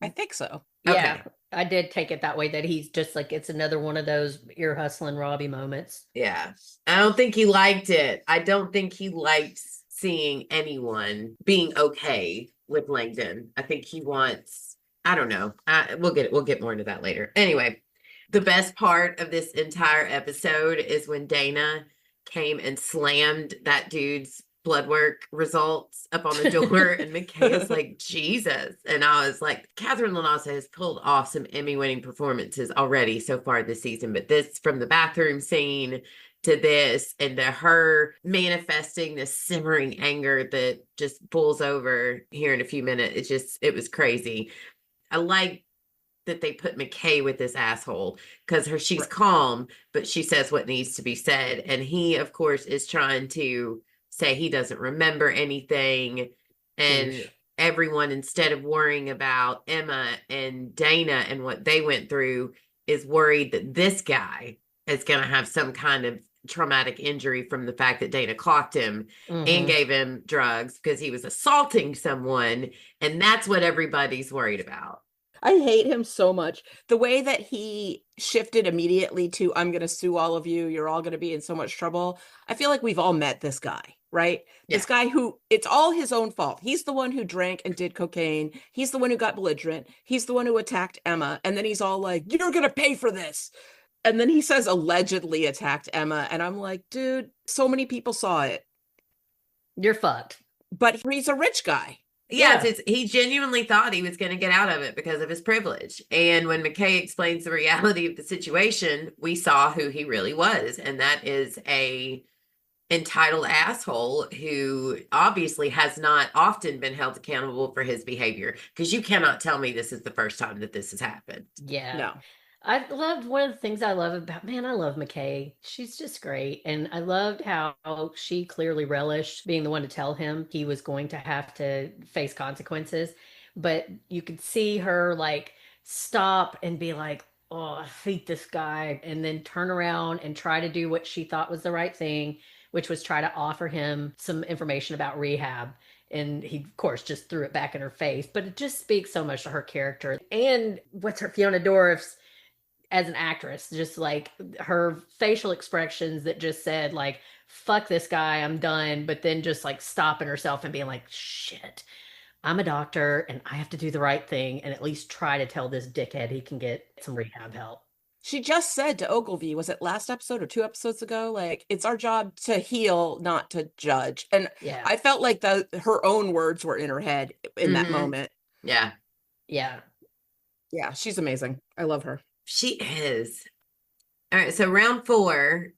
I think so. Yeah. Okay. I did take it that way, that he's just like, it's another one of those ear hustling Robbie moments. Yeah. I don't think he liked it. I don't think he liked seeing anyone being okay with Langdon. I think he wants, I don't know. We'll get more into that later. Anyway, the best part of this entire episode is when Dana came and slammed that dude's blood work results up on the door, and McKay is like, Jesus. And I was like, Catherine Lanasa has pulled off some Emmy-winning performances already so far this season, but this, from the bathroom scene to this, and to her manifesting this simmering anger that just pulls over here in a few minutes, it was crazy. I like that they put McKay with this asshole because she's Right. calm, but she says what needs to be said. And he, of course, is trying to say he doesn't remember anything. And Douche. everyone, instead of worrying about Emma and Dana and what they went through, is worried that this guy is going to have some kind of traumatic injury from the fact that Dana clocked him and Mhm. gave him drugs because he was assaulting someone. And that's what everybody's worried about. I hate him so much. The way that he shifted immediately to, I'm going to sue all of you. You're all going to be in so much trouble. I feel like we've all met this guy, right? Yeah. This guy who, it's all his own fault. He's the one who drank and did cocaine. He's the one who got belligerent. He's the one who attacked Emma. And then he's all like, you're going to pay for this. And then he says allegedly attacked Emma. And I'm like, dude, so many people saw it. You're fucked. But he's a rich guy. Yes, he genuinely thought he was going to get out of it because of his privilege. And when McKay explains the reality of the situation, we saw who he really was. And that is a entitled asshole who obviously has not often been held accountable for his behavior. Because you cannot tell me this is the first time that this has happened. Yeah. No. I loved one of the things I love about, man, I love McKay. She's just great. And I loved how she clearly relished being the one to tell him he was going to have to face consequences. But you could see her like stop and be like, oh, I hate this guy. And then turn around and try to do what she thought was the right thing, which was try to offer him some information about rehab. And he, of course, just threw it back in her face. But it just speaks so much to her character. And what's her, Fiona Dorff's, as an actress, just like her facial expressions that just said like, fuck this guy, I'm done. But then just like stopping herself and being like, shit. I'm a doctor and I have to do the right thing and at least try to tell this dickhead he can get some rehab help. She just said to Ogilvy, was it last episode or 2 episodes ago? Like, it's our job to heal, not to judge. And Yeah. I felt like her own words were in her head in that moment. Yeah. Yeah. Yeah, she's amazing. I love her. She is. All right, so round 4,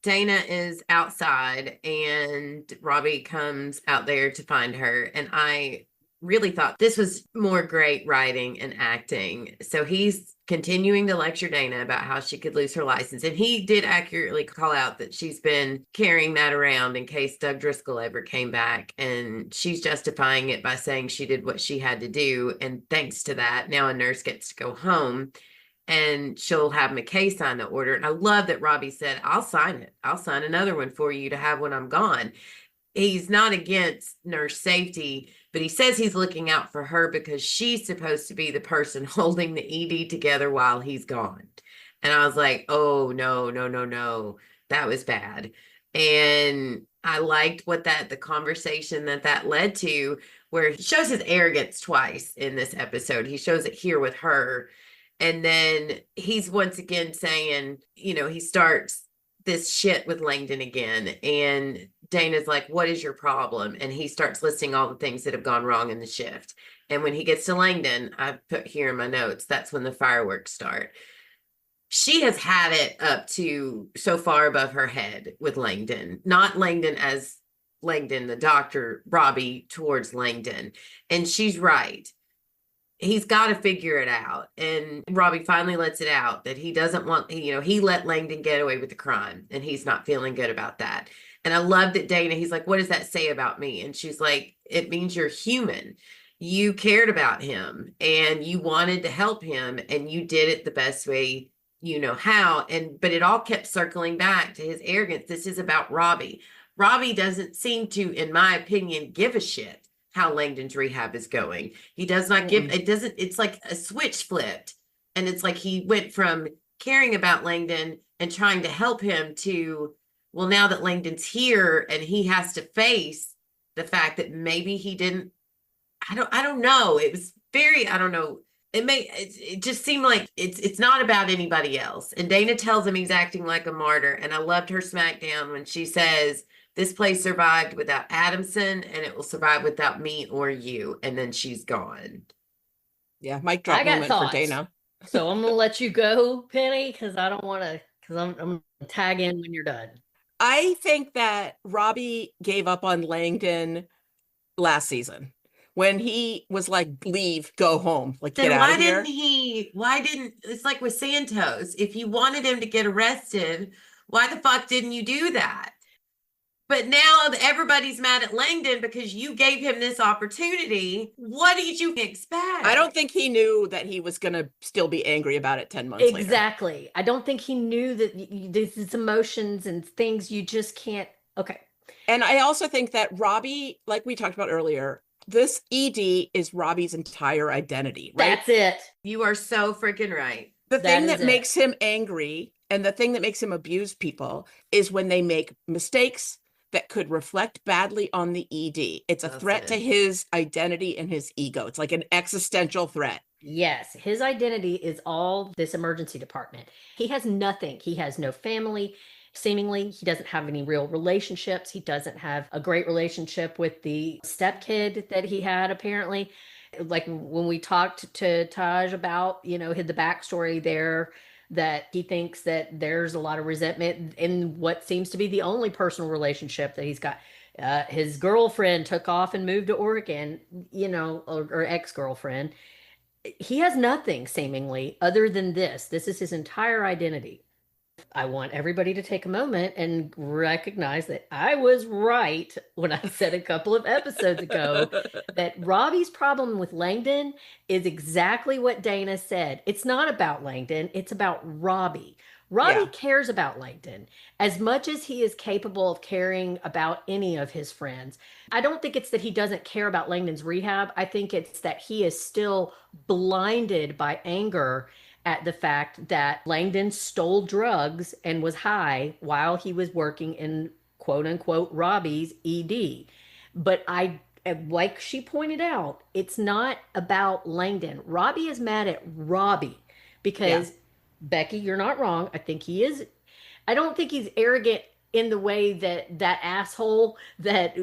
Dana is outside and Robbie comes out there to find her. And I really thought this was more great writing and acting. So he's continuing to lecture Dana about how she could lose her license. And he did accurately call out that she's been carrying that around in case Doug Driscoll ever came back. And she's justifying it by saying she did what she had to do. And thanks to that, now a nurse gets to go home. And she'll have McKay sign the order. And I love that Robbie said, I'll sign it. I'll sign another one for you to have when I'm gone. He's not against nurse safety, but he says he's looking out for her because she's supposed to be the person holding the ED together while he's gone. And I was like, oh, no, no, no, no. That was bad. And I liked the conversation that led to, where he shows his arrogance twice in this episode. He shows it here with her. And then he's once again saying, he starts this shit with Langdon again. And Dana's like, what is your problem? And he starts listing all the things that have gone wrong in the shift. And when he gets to Langdon, I put here in my notes, that's when the fireworks start. She has had it up to so far above her head with Langdon, not Langdon as Langdon, the doctor, Robbie towards Langdon. And she's right. He's got to figure it out. And Robbie finally lets it out that he doesn't want, he let Langdon get away with the crime and he's not feeling good about that. And I love that Dana, he's like, what does that say about me? And she's like, it means you're human. You cared about him and you wanted to help him and you did it the best way you know how. But it all kept circling back to his arrogance. This is about Robbie. Robbie doesn't seem to, in my opinion, give a shit how Langdon's rehab is going. He does not give, it's like a switch flipped. And it's like he went from caring about Langdon and trying to help him to, well, now that Langdon's here and he has to face the fact that maybe he didn't, I don't know. It was very, I don't know. It just seemed like it's not about anybody else. And Dana tells him he's acting like a martyr. And I loved her smackdown when she says, this place survived without Adamson and it will survive without me or you. And then she's gone. Yeah, mic drop moment for Dana. So I'm going to let you go, Penny, because I don't want to, because I'm going to tag in when you're done. I think that Robbie gave up on Langdon last season when he was like, leave, go home, like then get out of here. It's like with Santos, if you wanted him to get arrested, why the fuck didn't you do that? But now everybody's mad at Langdon because you gave him this opportunity. What did you expect? I don't think he knew that he was going to still be angry about it 10 months later. Exactly. I don't think he knew that these emotions and things you just can't. Okay. And I also think that Robbie, like we talked about earlier, this ED is Robbie's entire identity, right? That's it. You are so freaking right. The thing that makes him angry and the thing that makes him abuse people is when they make mistakes that could reflect badly on the ED. It's a threat to his identity and his ego. It's like an existential threat. Yes, his identity is all this emergency department. He has nothing. He has no family. Seemingly, he doesn't have any real relationships. He doesn't have a great relationship with the stepkid that he had, apparently. Like when we talked to Taj about, the backstory there, that he thinks that there's a lot of resentment in what seems to be the only personal relationship that he's got. His girlfriend took off and moved to Oregon, or ex-girlfriend. He has nothing seemingly other than this. This is his entire identity. I want everybody to take a moment and recognize that I was right when I said a couple of episodes ago that Robbie's problem with Langdon is exactly what Dana said. It's not about Langdon. It's about Robbie. Robbie cares about Langdon as much as he is capable of caring about any of his friends. I don't think it's that he doesn't care about Langdon's rehab. I think it's that he is still blinded by anger at the fact that Langdon stole drugs and was high while he was working in quote unquote Robbie's ED. But I And like she pointed out, it's not about Langdon. Robbie is mad at Robbie Yeah. because Becky, you're not wrong. I think he is. I don't think he's arrogant in the way that that asshole that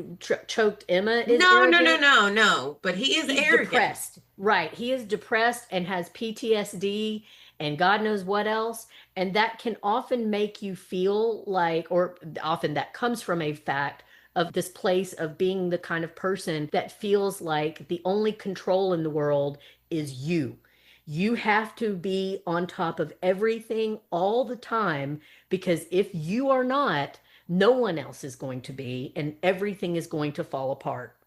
choked Emma is No, no, no, arrogant. no, no. But he is He's arrogant. depressed. Right. He is depressed and has PTSD and God knows what else. And that can often make you feel like, or often that comes from a fact of this place of being the kind of person that feels like the only control in the world is you. You have to be on top of everything all the time because if you are not, no one else is going to be, and everything is going to fall apart.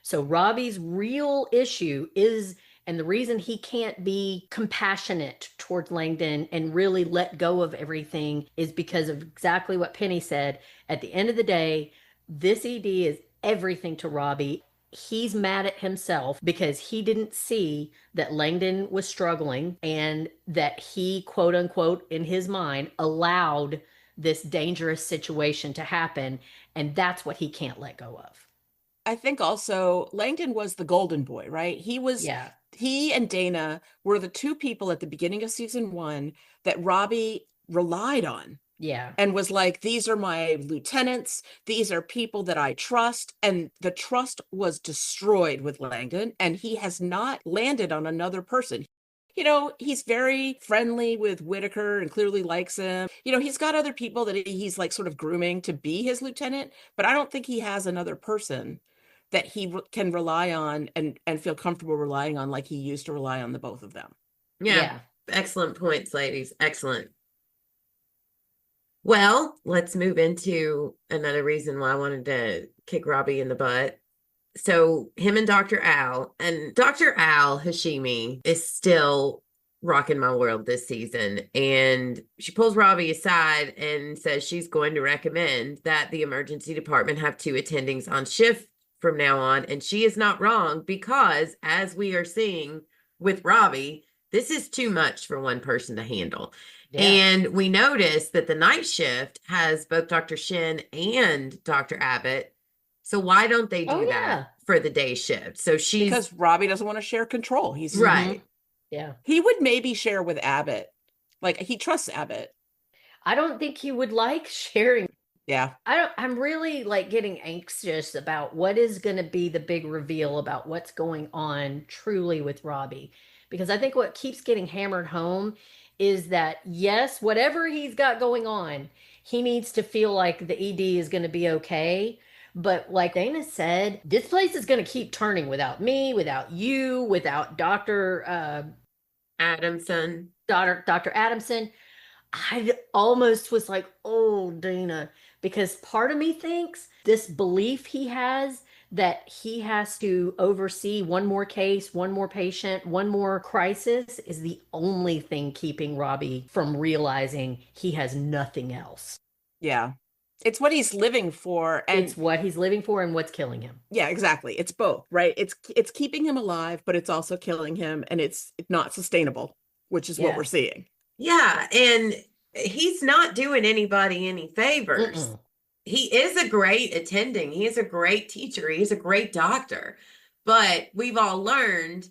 So Robbie's real issue is, and the reason he can't be compassionate towards Langdon and really let go of everything is because of exactly what Penny said. At the end of the day, this ED is everything to Robbie. He's mad at himself because he didn't see that Langdon was struggling and that he, quote unquote, in his mind, allowed this dangerous situation to happen. And that's what he can't let go of. I think also Langdon was the golden boy, right? Yeah. He and Dana were the two people at the beginning of season 1 that Robbie relied on Yeah. and was like, these are my lieutenants. These are people that I trust. And the trust was destroyed with Langdon, and he has not landed on another person. You know, he's very friendly with Whitaker and clearly likes him. You know, he's got other people that he's like sort of grooming to be his lieutenant, but I don't think he has another person that he can rely on and feel comfortable relying on like he used to rely on the both of them. Yeah. Yeah. Excellent points, ladies. Excellent. Well, let's move into another reason why I wanted to kick Robbie in the butt. So him and Dr. Al Hashimi is still rocking my world this season. And she pulls Robbie aside and says she's going to recommend that the emergency department have 2 attendings on shift from now on. And she is not wrong because, as we are seeing with Robbie, this is too much for one person to handle. Yeah. And we notice that the night shift has both Dr. Shin and Dr. Abbott. So why don't they do that for the day shift? So she's because Robbie doesn't want to share control. He's right. Yeah. He would maybe share with Abbott. Like he trusts Abbott. I don't think he would like sharing. Yeah. I'm really like getting anxious about what is going to be the big reveal about what's going on truly with Robbie. Because I think what keeps getting hammered home is that, yes, whatever he's got going on, he needs to feel like the ED is going to be okay. But like Dana said, this place is going to keep turning without me, without you, without Dr. Adamson. Dr. Adamson. I almost was like, oh, Dana, because part of me thinks this belief he has that he has to oversee one more case, one more patient, one more crisis is the only thing keeping Robbie from realizing he has nothing else. Yeah. It's what he's living for. And it's what he's living for and what's killing him. Yeah, exactly. It's both, right? It's keeping him alive, but it's also killing him, and it's not sustainable, which is what we're seeing. Yeah, and he's not doing anybody any favors. Mm-mm. He is a great attending. He is a great teacher. He's a great doctor. But we've all learned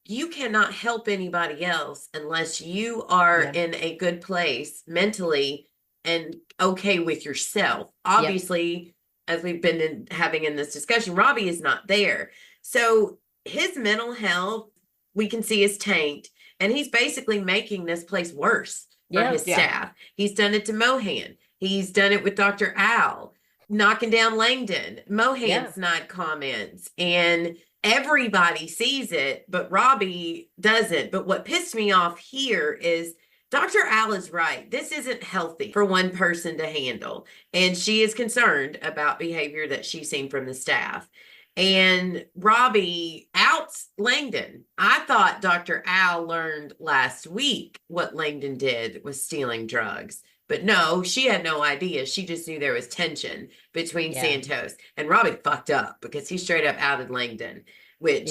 you cannot help anybody else unless you are in a good place mentally and okay with yourself. Obviously, as we've been having in this discussion, Robbie is not there. So his mental health, we can see, is tanked. And he's basically making this place worse for his staff. He's done it to Mohan. He's done it with Dr. Al, knocking down Langdon. Mohan's snide comments. And everybody sees it, but Robbie doesn't. But what pissed me off here is Dr. Al is right. This isn't healthy for one person to handle. And she is concerned about behavior that she's seen from the staff. And Robbie outs Langdon. I thought Dr. Al learned last week what Langdon did was stealing drugs. But no, she had no idea. She just knew there was tension between Santos. And Robbie fucked up because he straight up outed Langdon, which,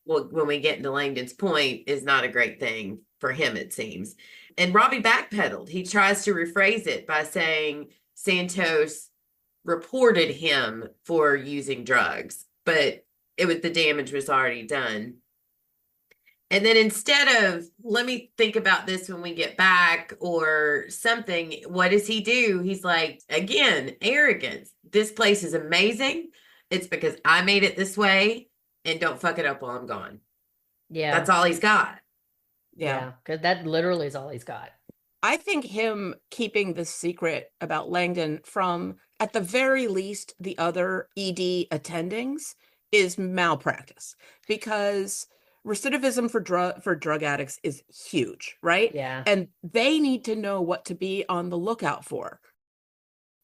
well, when we get into Langdon's point, is not a great thing for him, it seems. And Robbie backpedaled. He tries to rephrase it by saying Santos reported him for using drugs. but the damage was already done. And then instead of, let me think about this when we get back or something, what does he do? He's like, again, arrogance. This place is amazing. It's because I made it this way, and don't fuck it up while I'm gone. Yeah. That's all he's got. Yeah. Because that literally is all he's got. I think him keeping the secret about Langdon from, at the very least, the other ED attendings is malpractice, because recidivism for drug addicts is huge, right? Yeah. And they need to know what to be on the lookout for.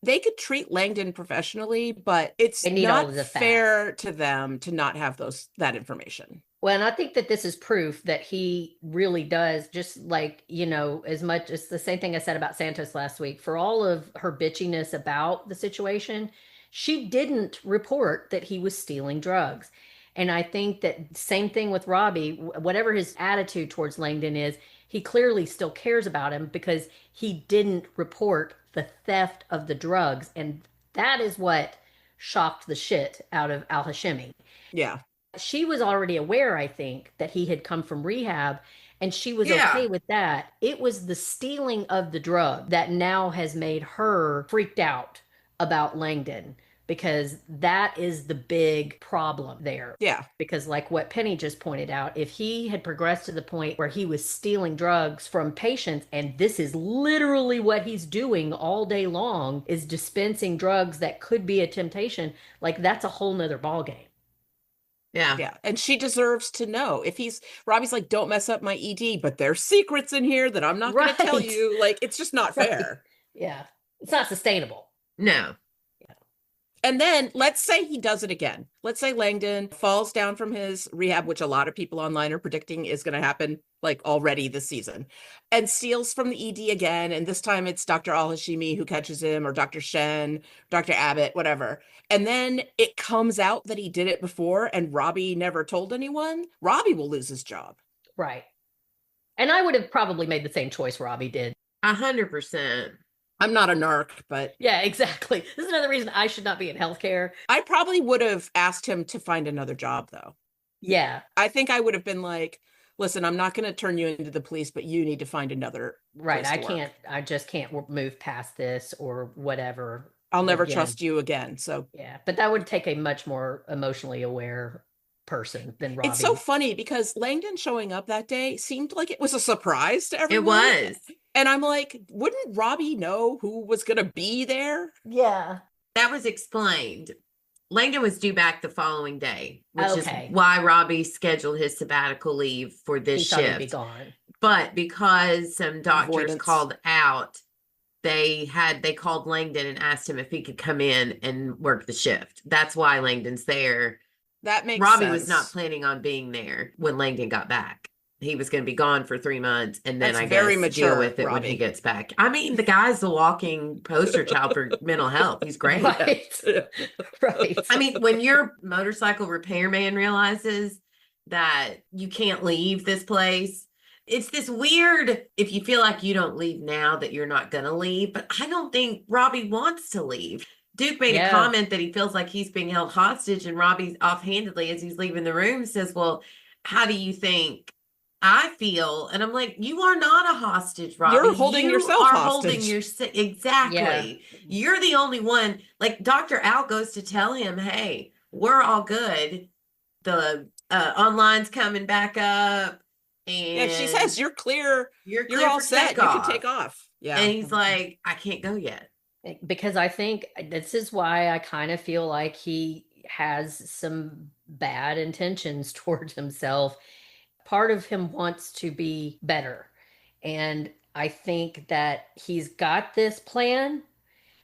They could treat Langdon professionally, but it's not fair to them to not have that information. Well, and I think that this is proof that he really does, just like, as much as the same thing I said about Santos last week, for all of her bitchiness about the situation, she didn't report that he was stealing drugs. And I think that same thing with Robbie, whatever his attitude towards Langdon is, he clearly still cares about him because he didn't report the theft of the drugs. And that is what shocked the shit out of Al-Hashimi. Yeah. She was already aware, I think, that he had come from rehab, and she was okay with that. It was the stealing of the drug that now has made her freaked out about Langdon, because that is the big problem there. Yeah. Because like what Penny just pointed out, if he had progressed to the point where he was stealing drugs from patients, and this is literally what he's doing all day long, is dispensing drugs that could be a temptation, like that's a whole nother ballgame. Yeah. And she deserves to know. If Robbie's like, don't mess up my ED, but there's secrets in here that I'm not going to tell you. Like, it's just not fair. Yeah. It's not sustainable. No. Yeah. And then let's say he does it again. Let's say Langdon falls down from his rehab, which a lot of people online are predicting is going to happen like already this season, and steals from the ED again. And this time it's Dr. Al-Hashimi who catches him, or Dr. Shen, Dr. Abbott, whatever. And then it comes out that he did it before and Robbie never told anyone. Robbie will lose his job. Right. And I would have probably made the same choice Robbie did. 100%. I'm not a narc, but... Yeah, exactly. This is another reason I should not be in healthcare. I probably would have asked him to find another job, though. Yeah. I think I would have been like, listen, I'm not going to turn you into the police, but you need to find another. Right. I just can't move past this or whatever. I'll never trust you again. So yeah, but that would take a much more emotionally aware person than Robbie. It's so funny because Langdon showing up that day seemed like it was a surprise to everyone. It was. And I'm like, wouldn't Robbie know who was going to be there? Yeah. That was explained. Langdon was due back the following day, which is Okay. why Robbie scheduled his sabbatical leave for this He thought he'd shift. be gone. But because some doctors Avoidance. called out, they called Langdon and asked him if he could come in and work the shift. That's why Langdon's there. That makes Robbie sense. was not planning on being there when Langdon got back. He was going to be gone for 3 months, and then That's I very guess mature, deal with it when Robbie. he gets back. I mean, the guy's the walking poster child for mental health. He's great. Right. Right. I mean, when your motorcycle repairman realizes that you can't leave this place, it's this weird, if you feel like you don't leave now, that you're not going to leave. But I don't think Robbie wants to leave. Duke made a comment that he feels like he's being held hostage, and Robbie's offhandedly, as he's leaving the room, says, well, how do you think I feel? And I'm like, you are not a hostage, Robbie. You're holding yourself hostage. Exactly. Yeah. You're the only one. Like Dr. Al goes to tell him, hey, we're all good. The online's coming back up. And Yeah, she says, you're clear. you're All for set. You takeoff." can take off. Yeah. And he's like, I can't go yet. Because I think this is why I kind of feel like he has some bad intentions towards himself. Part of him wants to be better. And I think that he's got this plan,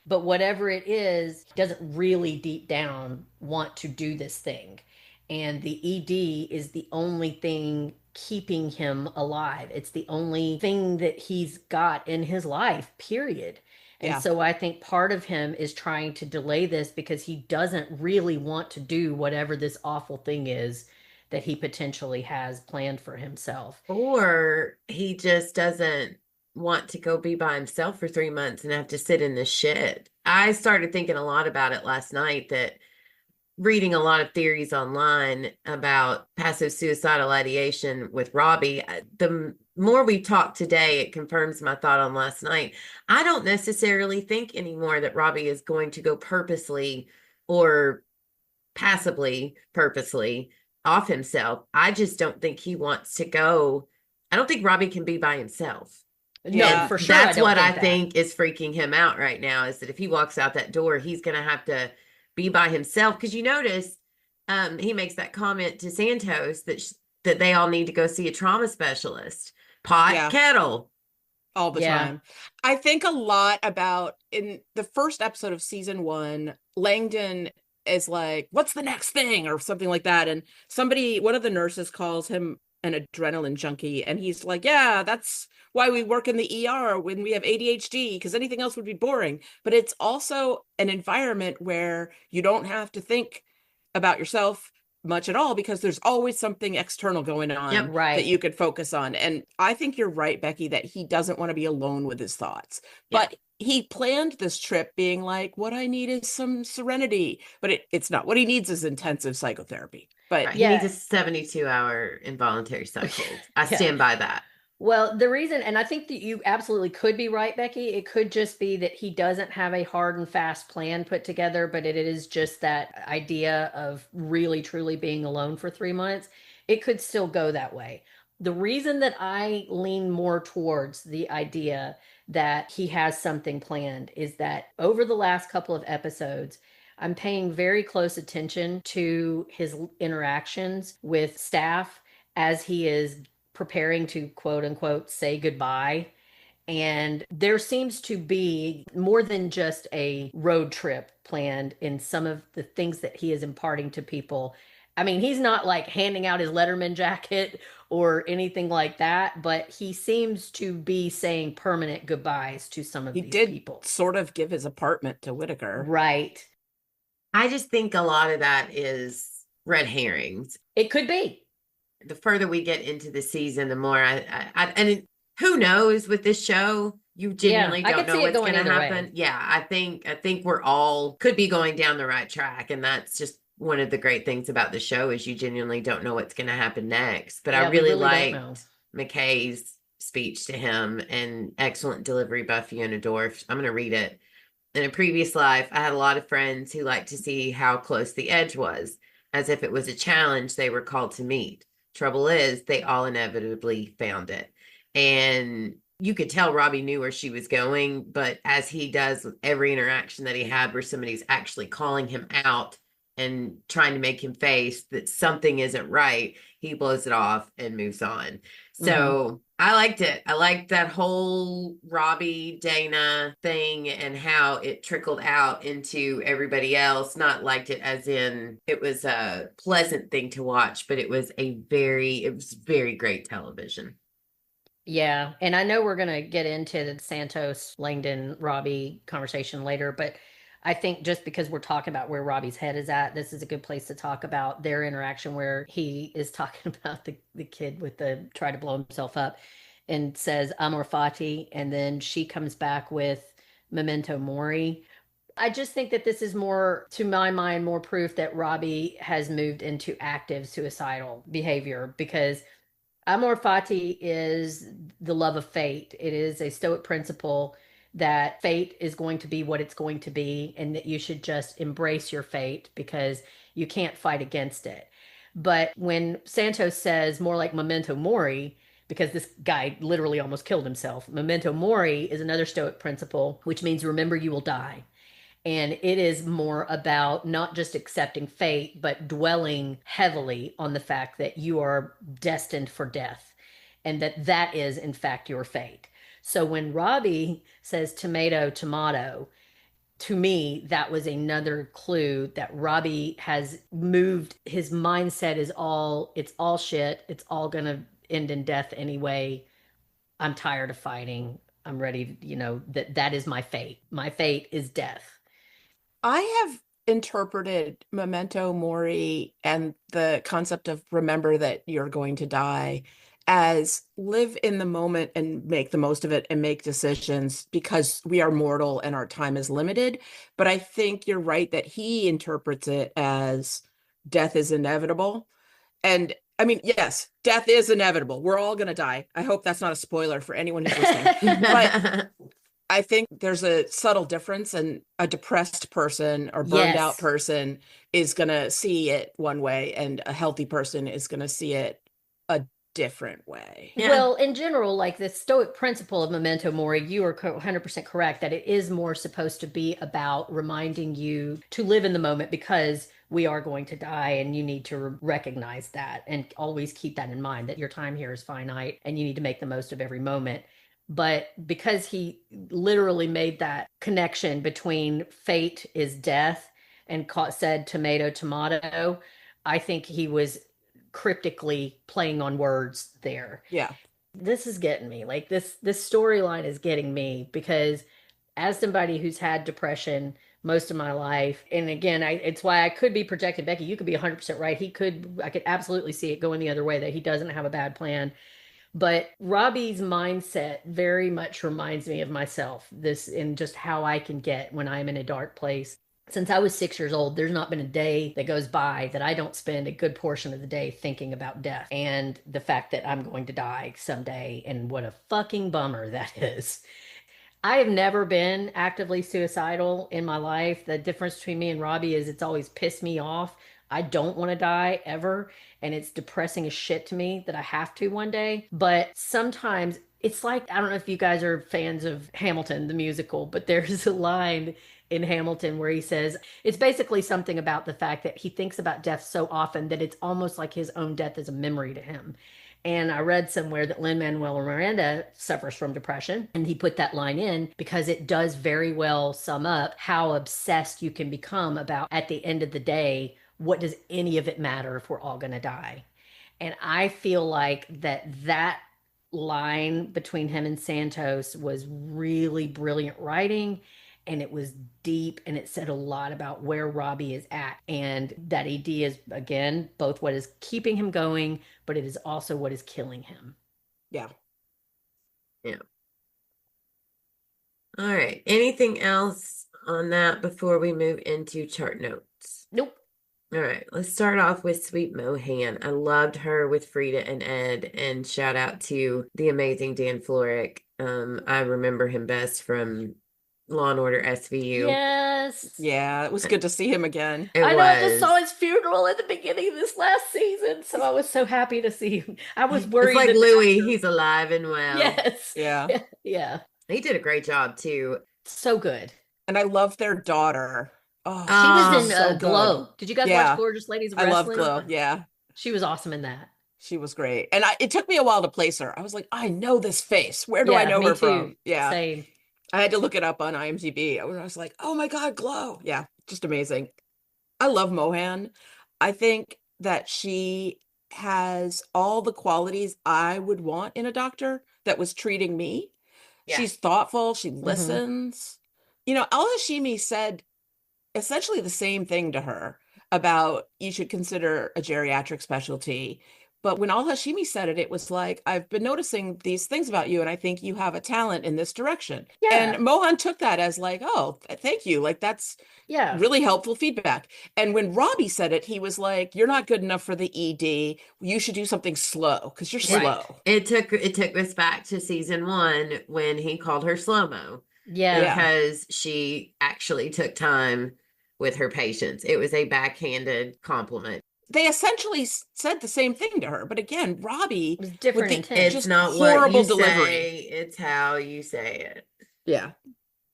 but whatever it is, he doesn't really deep down want to do this thing. And the ED is the only thing keeping him alive. It's the only thing that he's got in his life, period. And Yeah. so I think part of him is trying to delay this because he doesn't really want to do whatever this awful thing is that he potentially has planned for himself. Or he just doesn't want to go be by himself for 3 months and have to sit in this shit. I started thinking a lot about it last night, that reading a lot of theories online about passive suicidal ideation with Robbie. The more we talk today, it confirms my thought on last night. I don't necessarily think anymore that Robbie is going to go purposely or passively, purposely off himself. I just don't think he wants to go. I don't think Robbie can be by himself. No, Yeah, for sure. That's I don't what I that. think is freaking him out right now, is that if he walks out that door, he's going to have to be by himself. Because you notice he makes that comment to Santos that they all need to go see a trauma specialist. Pot, Yeah. kettle. all the Yeah. time. I think a lot about in the first episode of season 1, Langdon is like, what's the next thing? Or something like that. And one of the nurses calls him an adrenaline junkie. And he's like, yeah, that's why we work in the ER when we have ADHD, because anything else would be boring. But it's also an environment where you don't have to think about yourself much at all, because there's always something external going on Yep. Right. that you could focus on. And I think you're right, Becky, that he doesn't want to be alone with his thoughts. Yeah. But he planned this trip being like, what I need is some serenity. But it's not. What he needs is intensive psychotherapy. But Right. Yeah. He needs a 72-hour involuntary cycle. I Yeah. stand by that. Well, the reason, and I think that you absolutely could be right, Becky, it could just be that he doesn't have a hard and fast plan put together, but it is just that idea of really truly being alone for 3 months. It could still go that way. The reason that I lean more towards the idea that he has something planned is that over the last couple of episodes, I'm paying very close attention to his interactions with staff as he is preparing to quote unquote say goodbye. And there seems to be more than just a road trip planned in some of the things that he is imparting to people. I mean, he's not like handing out his Letterman jacket or anything like that, but he seems to be saying permanent goodbyes to some of he these did people. sort of give his apartment to Whitaker. Right. I just think a lot of that is red herrings. It could be. The further we get into the season, the more who knows with this show, you genuinely I don't could know see it what's going going to either way. happen. Yeah, I think we're all could be going down the right track, and that's just one of the great things about the show is you genuinely don't know what's going to happen next. But I Yeah, we really really don't know. liked McKay's speech to him, and excellent delivery by Fiona Dorff. I'm going to read it. In a previous life, I had a lot of friends who liked to see how close the edge was, as if it was a challenge they were called to meet. Trouble is, they all inevitably found it. And you could tell Robbie knew where she was going, but as he does with every interaction that he had where somebody's actually calling him out and trying to make him face that something isn't right, he blows it off and moves on. So I liked it. I liked that whole Robbie Dana thing and how it trickled out into everybody else. Not liked it as in it was a pleasant thing to watch, but it was very great television. Yeah, and I know we're going to get into the Santos, Langdon, Robbie conversation later, but I think just because we're talking about where Robbie's head is at, this is a good place to talk about their interaction where he is talking about the kid with the try to blow himself up and says Amor Fati, and then she comes back with Memento Mori. I just think that this is more, to my mind, more proof that Robbie has moved into active suicidal behavior, because Amor Fati is the love of fate. It is a Stoic principle that fate is going to be what it's going to be, and that you should just embrace your fate because you can't fight against it. But when Santos says more like memento mori, because this guy literally almost killed himself, memento mori is another Stoic principle, which means remember you will die. And it is more about not just accepting fate, but dwelling heavily on the fact that you are destined for death and that that is, in fact, your fate. So when Robbie says tomato, tomato, to me, that was another clue that Robbie has moved. His mindset is it's all shit. It's all going to end in death anyway. I'm tired of fighting. I'm ready, that is my fate. My fate is death. I have interpreted memento mori and the concept of remember that you're going to die as live in the moment and make the most of it and make decisions because we are mortal and our time is limited. But I think you're right that he interprets it as death is inevitable. And I mean, yes, death is inevitable. We're all going to die. I hope that's not a spoiler for anyone who's listening. But I think there's a subtle difference, and a depressed person or burned out Yes. person is going to see it one way, and a healthy person is going to see it a different way. Yeah. Well, in general, like the Stoic principle of memento mori, you are 100% correct that it is more supposed to be about reminding you to live in the moment because we are going to die and you need to recognize that and always keep that in mind that your time here is finite and you need to make the most of every moment. But because he literally made that connection between fate is death and said tomato, tomato, I think he was cryptically playing on words there. Yeah. This is getting me. Like this storyline is getting me because as somebody who's had depression most of my life, and again, it's why I could be projected. Becky, you could be 100% right. I could absolutely see it going the other way that he doesn't have a bad plan. But Robbie's mindset very much reminds me of myself, this in just how I can get when I'm in a dark place. Since I was 6 years old, there's not been a day that goes by that I don't spend a good portion of the day thinking about death and the fact that I'm going to die someday and what a fucking bummer that is. I have never been actively suicidal in my life. The difference between me and Robbie is it's always pissed me off. I don't want to die ever. And it's depressing as shit to me that I have to one day. But sometimes it's like, I don't know if you guys are fans of Hamilton, the musical, but there's a line in Hamilton where he says, it's basically something about the fact that he thinks about death so often that it's almost like his own death is a memory to him. And I read somewhere that Lin-Manuel Miranda suffers from depression. And he put that line in because it does very well sum up how obsessed you can become about, at the end of the day, what does any of it matter if we're all going to die? And I feel like that line between him and Santos was really brilliant writing, and it was deep, and it said a lot about where Robbie is at. And that ED is, again, both what is keeping him going, but it is also what is killing him. Yeah. Yeah. All right. Anything else on that before we move into chart notes? Nope. All right. Let's start off with Sweet Mohan. I loved her with Frida and Ed, and shout out to the amazing Dan Florek. I remember him best from Law and Order SVU. Yes. Yeah, it was good to see him again. I know, I just saw his funeral at the beginning of this last season, so I was so happy to see him. I was worried. It's like Louis, he's alive and well. Yes. Yeah. Yeah. He did a great job too. So good. And I love their daughter. Oh, she was in so good. Glow. Did you guys watch Gorgeous Ladies of I Wrestling? love Glow. Yeah. She was awesome in that. She was great. And it took me a while to place her. I was like, I know this face. Where do I know me her too. from? Yeah. Same. I had to look it up on IMDb. I was like, oh my God, Glow. Yeah, just amazing. I love Mohan. I think that she has all the qualities I would want in a doctor that was treating me. Yeah. She's thoughtful. She listens. You know, Al Hashimi said essentially the same thing to her about you should consider a geriatric specialty. But when Al Hashimi said it, it was like, I've been noticing these things about you, and I think you have a talent in this direction. Yeah. And Mohan took that as like, oh, thank you. Like, that's really helpful feedback. And when Robbie said it, he was like, you're not good enough for the ED. You should do something slow because you're slow. It took us back to season 1 when he called her slow-mo. Yeah. Because she actually took time with her patients. It was a backhanded compliment. They essentially said the same thing to her, but again, Robbie, it was different intent. It's just not horrible what you delivery. say, it's how you say it. Yeah.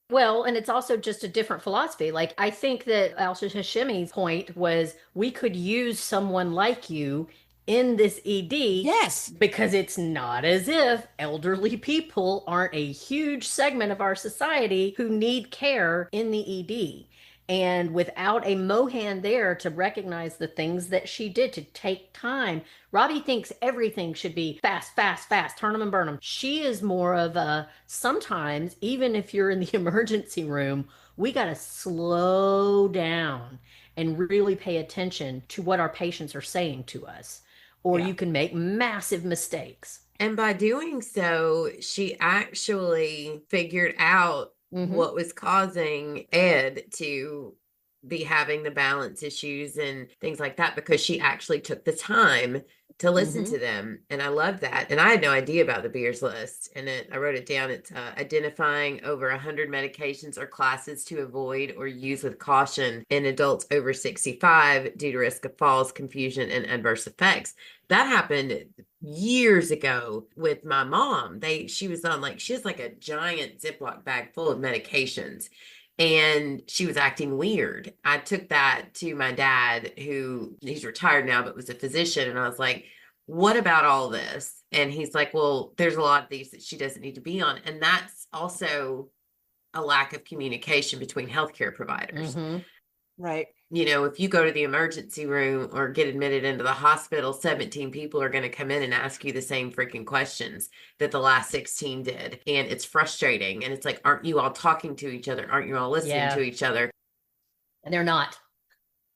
Well, and it's also just a different philosophy. Like, I think that Al Hashimi's point was we could use someone like you in this ED. Yes. Because it's not as if elderly people aren't a huge segment of our society who need care in the ED. And without a Mohan there to recognize the things that she did, to take time, Robbie thinks everything should be fast, fast, fast, turn them and burn them. She is more of a, sometimes, even if you're in the emergency room, we got to slow down and really pay attention to what our patients are saying to us. or Yeah. you can make massive mistakes. And by doing so, she actually figured out Mhm. what was causing Ed to be having the balance issues and things like that, because she actually took the time to listen Mhm. to them. And I love that. And I had no idea about the Beers list. And I wrote it down. It's identifying over 100 medications or classes to avoid or use with caution in adults over 65 due to risk of falls, confusion, and adverse effects. That happened years ago with my mom. She was she has like a giant Ziploc bag full of medications, and she was acting weird. I took that to my dad, who he's retired now, but was a physician. And I was like, what about all this? And he's like, well, there's a lot of these that she doesn't need to be on. And that's also a lack of communication between healthcare providers. Mhm. Right. You know, if you go to the emergency room or get admitted into the hospital, 17 people are going to come in and ask you the same freaking questions that the last 16 did. And it's frustrating. And it's like, aren't you all talking to each other? Aren't you all listening Yeah. to each other? And they're not.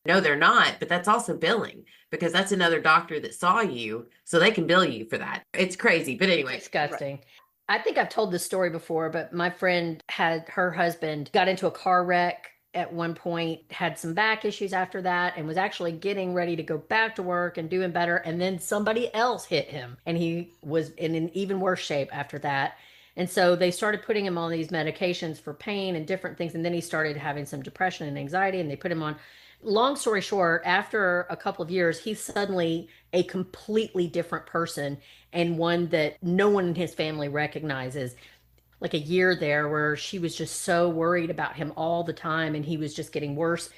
No, they're not. But that's also billing, because that's another doctor that saw you. So they can bill you for that. It's crazy. But anyway. Disgusting. I think I've told this story before, but my friend had her husband got into a car wreck at one point, had some back issues after that, and was actually getting ready to go back to work and doing better. And then somebody else hit him, and he was in an even worse shape after that. And so they started putting him on these medications for pain and different things. And then he started having some depression and anxiety, and they put him on. Long story short, after a couple of years, he's suddenly a completely different person, and one that no one in his family recognizes. Like a year there where she was just so worried about him all the time, and he was just getting worse.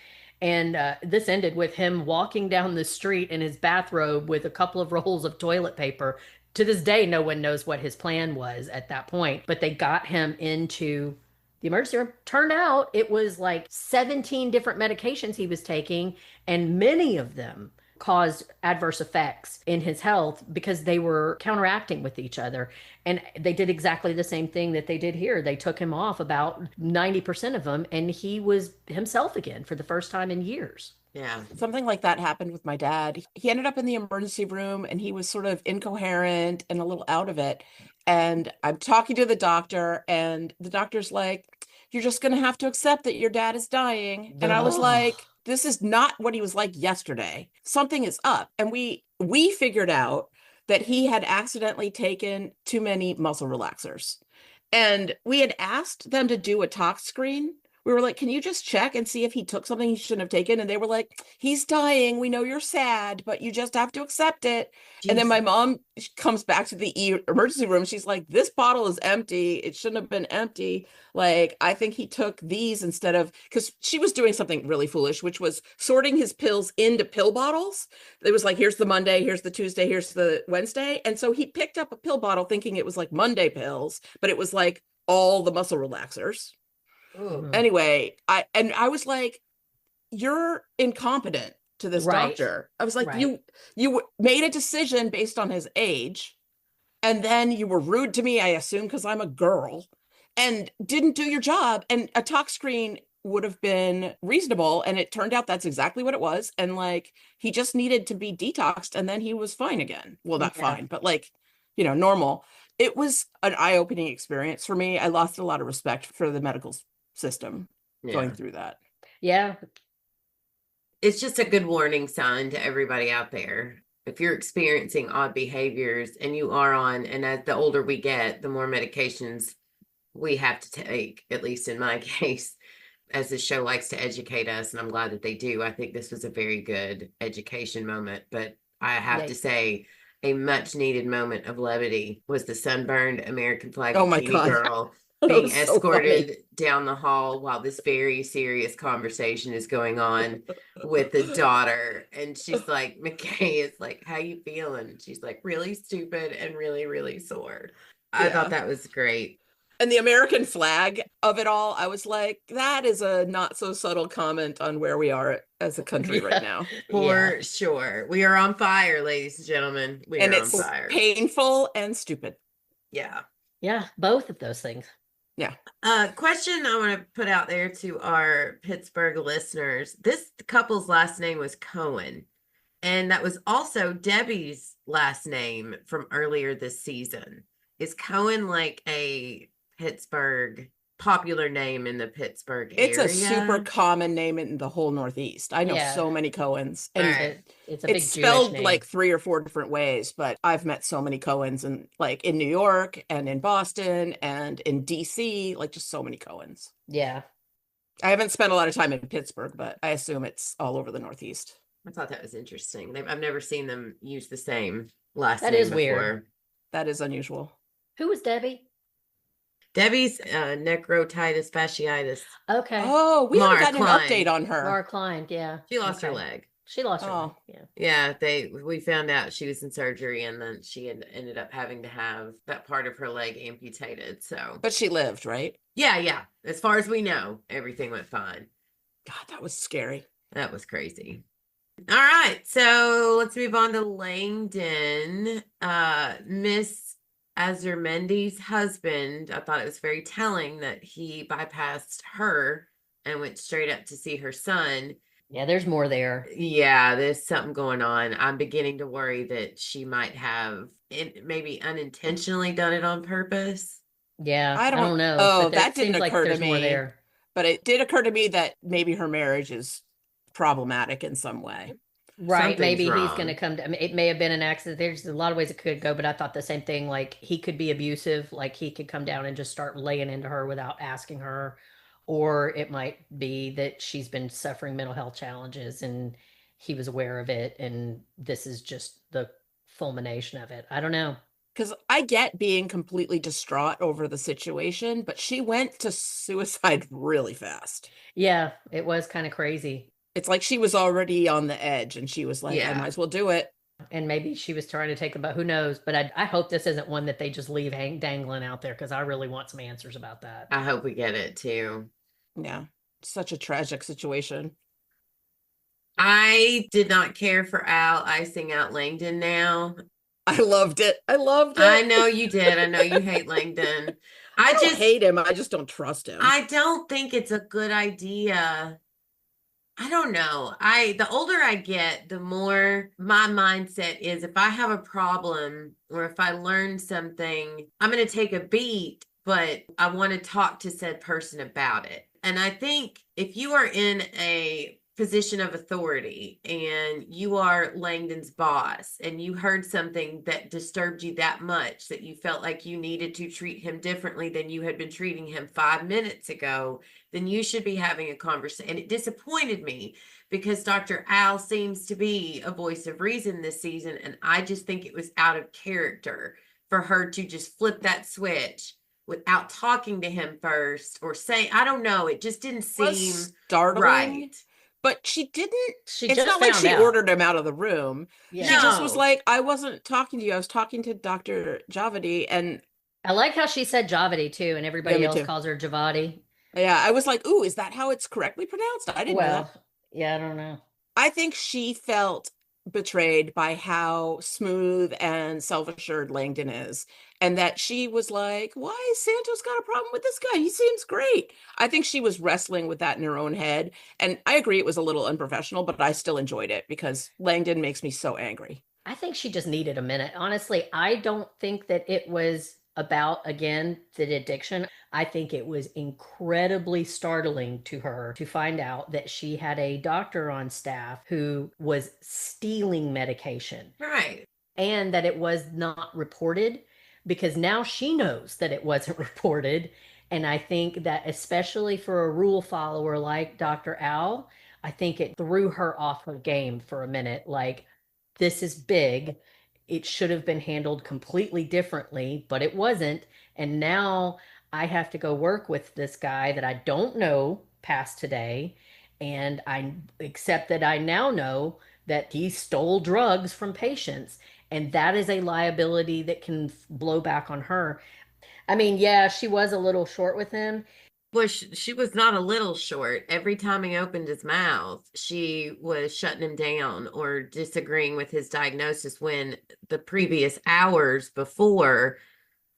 And this ended with him walking down the street in his bathrobe with a couple of rolls of toilet paper. To this day, no one knows what his plan was at that point, but they got him into the emergency room. Turned out it was like 17 different medications he was taking, and many of them caused adverse effects in his health because they were counteracting with each other. And they did exactly the same thing that they did here. They took him off about 90% of them, and he was himself again for the first time in years. Yeah. Something like that happened with my dad. He ended up in the emergency room and he was sort of incoherent and a little out of it. And I'm talking to the doctor, and the doctor's like, you're just going to have to accept that your dad is dying. And I was Ugh. like, this is not what he was like yesterday. Something is up. And we figured out that he had accidentally taken too many muscle relaxers. And we had asked them to do a tox screen. We were like, can you just check and see if he took something he shouldn't have taken? And they were like, he's dying. We know you're sad, but you just have to accept it. And then my mom comes back to the emergency room. She's like, this bottle is empty. It shouldn't have been empty. Like, I think he took these instead of, because she was doing something really foolish, which was sorting his pills into pill bottles. It was like, here's the Monday, here's the Tuesday, here's the Wednesday. And so he picked up a pill bottle thinking it was like Monday pills, but it was like all the muscle relaxers. Ooh. Anyway, I was like, you're incompetent to this Right. doctor. I was like, Right. you made a decision based on his age, and then you were rude to me, I assume, because I'm a girl, and didn't do your job. And a tox screen would have been reasonable, and it turned out that's exactly what it was. And like, he just needed to be detoxed, and then he was fine again. Well, not Yeah. fine, but like, normal. It was an eye-opening experience for me. I lost a lot of respect for the medical system going through that. Yeah. It's just a good warning sign to everybody out there. If you're experiencing odd behaviors and you are on, and as the older we get, the more medications we have to take, at least in my case, as this show likes to educate us, and I'm glad that they do. I think this was a very good education moment, but I have Yeah. to say, a much needed moment of levity was the sunburned American flag Oh my bikini God. girl That being was so escorted funny. down the hall while this very serious conversation is going on with the daughter. And she's like, McKay is like, how you feeling? And she's like, really stupid and really, really sore. I Yeah. thought that was great. And the American flag of it all, I was like, that is a not so subtle comment on where we are as a country right now. For sure. We are on fire, ladies and gentlemen. We And are it's on fire. painful and stupid. Yeah. Yeah. Both of those things. Question I want to put out there to our Pittsburgh listeners. This couple's last name was Cohen. And that was also Debbie's last name from earlier this season. Is Cohen like a Pittsburgh popular name in the Pittsburgh It's area? a super common name in the whole Northeast. I know Yeah. so many Cohens. All And right. It's a big it's Jewish spelled name. like 3 or 4 different ways, but I've met so many Cohens and like in New York and in Boston and in DC, like just so many Cohens. Yeah. I haven't spent a lot of time in Pittsburgh, but I assume it's all over the Northeast. I thought that was interesting. I've never seen them use the same last That name is weird. before. That is unusual. Who was Debbie? Debbie's necrotitis fasciitis. Okay. Oh, we haven't Mara gotten an Klein. update on her. Laura Klein, yeah. She lost her Okay. leg. She lost her leg, Oh. yeah. Yeah, we found out she was in surgery, and then she ended up having to have that part of her leg amputated. So, But she lived, right? yeah. As far as we know, everything went fine. God, that was scary. That was crazy. All right, so let's move on to Langdon. Miss Azurmendi's husband, I thought it was very telling that he bypassed her and went straight up to see her son. Yeah, there's more there. Yeah, there's something going on. I'm beginning to worry that she might have maybe unintentionally done it on purpose. Yeah, I I don't don't- know. oh, but that didn't seems like occur to there's more me. there. But it did occur to me that maybe her marriage is problematic in some way. Right. Something's Maybe he's wrong. going to come to, I mean, it may have been an accident. There's a lot of ways it could go, but I thought the same thing. Like he could be abusive, like he could come down and just start laying into her without asking her. Or it might be that she's been suffering mental health challenges and he was aware of it. And this is just the fulmination of it. I don't know. Because I get being completely distraught over the situation, but she went to suicide really fast. Yeah, it was kind of crazy. It's like she was already on the edge and she was like, I Yeah. might as well do it. And maybe she was trying to take the boat. Who knows? But I hope this isn't one that they just leave dangling out there because I really want some answers about that. I hope we get it too. Yeah. Such a tragic situation. I did not care for Al icing out Langdon now. I loved it. I loved it. I know you did. I know you hate Langdon. I I don't just hate him. I just don't trust him. I don't think it's a good idea. I don't know. The older I get, the more my mindset is if I have a problem or if I learn something, I'm going to take a beat, but I want to talk to said person about it. And I think if you are in a position of authority and you are Langdon's boss and you heard something that disturbed you that much that you felt like you needed to treat him differently than you had been treating him 5 minutes ago, then you should be having a conversation. And it disappointed me because Dr. Al seems to be a voice of reason this season. And I just think it was out of character for her to just flip that switch without talking to him first or saying, I don't know. It just didn't It was seem startling, right. but she didn't. She It's just not like found she out. ordered him out of the room. Yeah. She just was No. like, I wasn't talking to you. I was talking to Dr. Javadi. And I like how she said Javadi too, and everybody Yeah, me else too. calls her Javadi. yeah, I was like, ooh, is that how it's correctly pronounced? I didn't know that. Well, yeah, I don't know. I think she felt betrayed by how smooth and self-assured Langdon is. And that she was like, why is Santos got a problem with this guy? He seems great. I think she was wrestling with that in her own head. And I agree it was a little unprofessional, but I still enjoyed it because Langdon makes me so angry. I think she just needed a minute. Honestly, I don't think that it was about, again, the addiction. I think it was incredibly startling to her to find out that she had a doctor on staff who was stealing medication Right. and that it was not reported because now she knows that it wasn't reported. And I think that especially for a rule follower like Dr. Al, I think it threw her off her game for a minute. Like, this is big. It should have been handled completely differently, but it wasn't. And now I have to go work with this guy that I don't know past today. And I accept that I now know that he stole drugs from patients. And that is a liability that can blow back on her. I mean, yeah, she was a little short with him. Well, she was not a little short. Every time he opened his mouth, she was shutting him down or disagreeing with his diagnosis when the previous hours before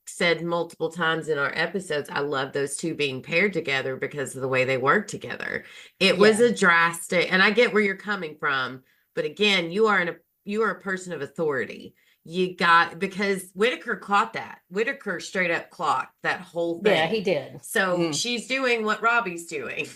said multiple times in our episodes, I love those two being paired together because of the way they work together. It was Yeah. a drastic, and I get where you're coming from, But again, you are a person of authority. Because Whitaker caught that. Whitaker straight up clocked that whole thing. Yeah, he did. So she's doing what Robbie's doing.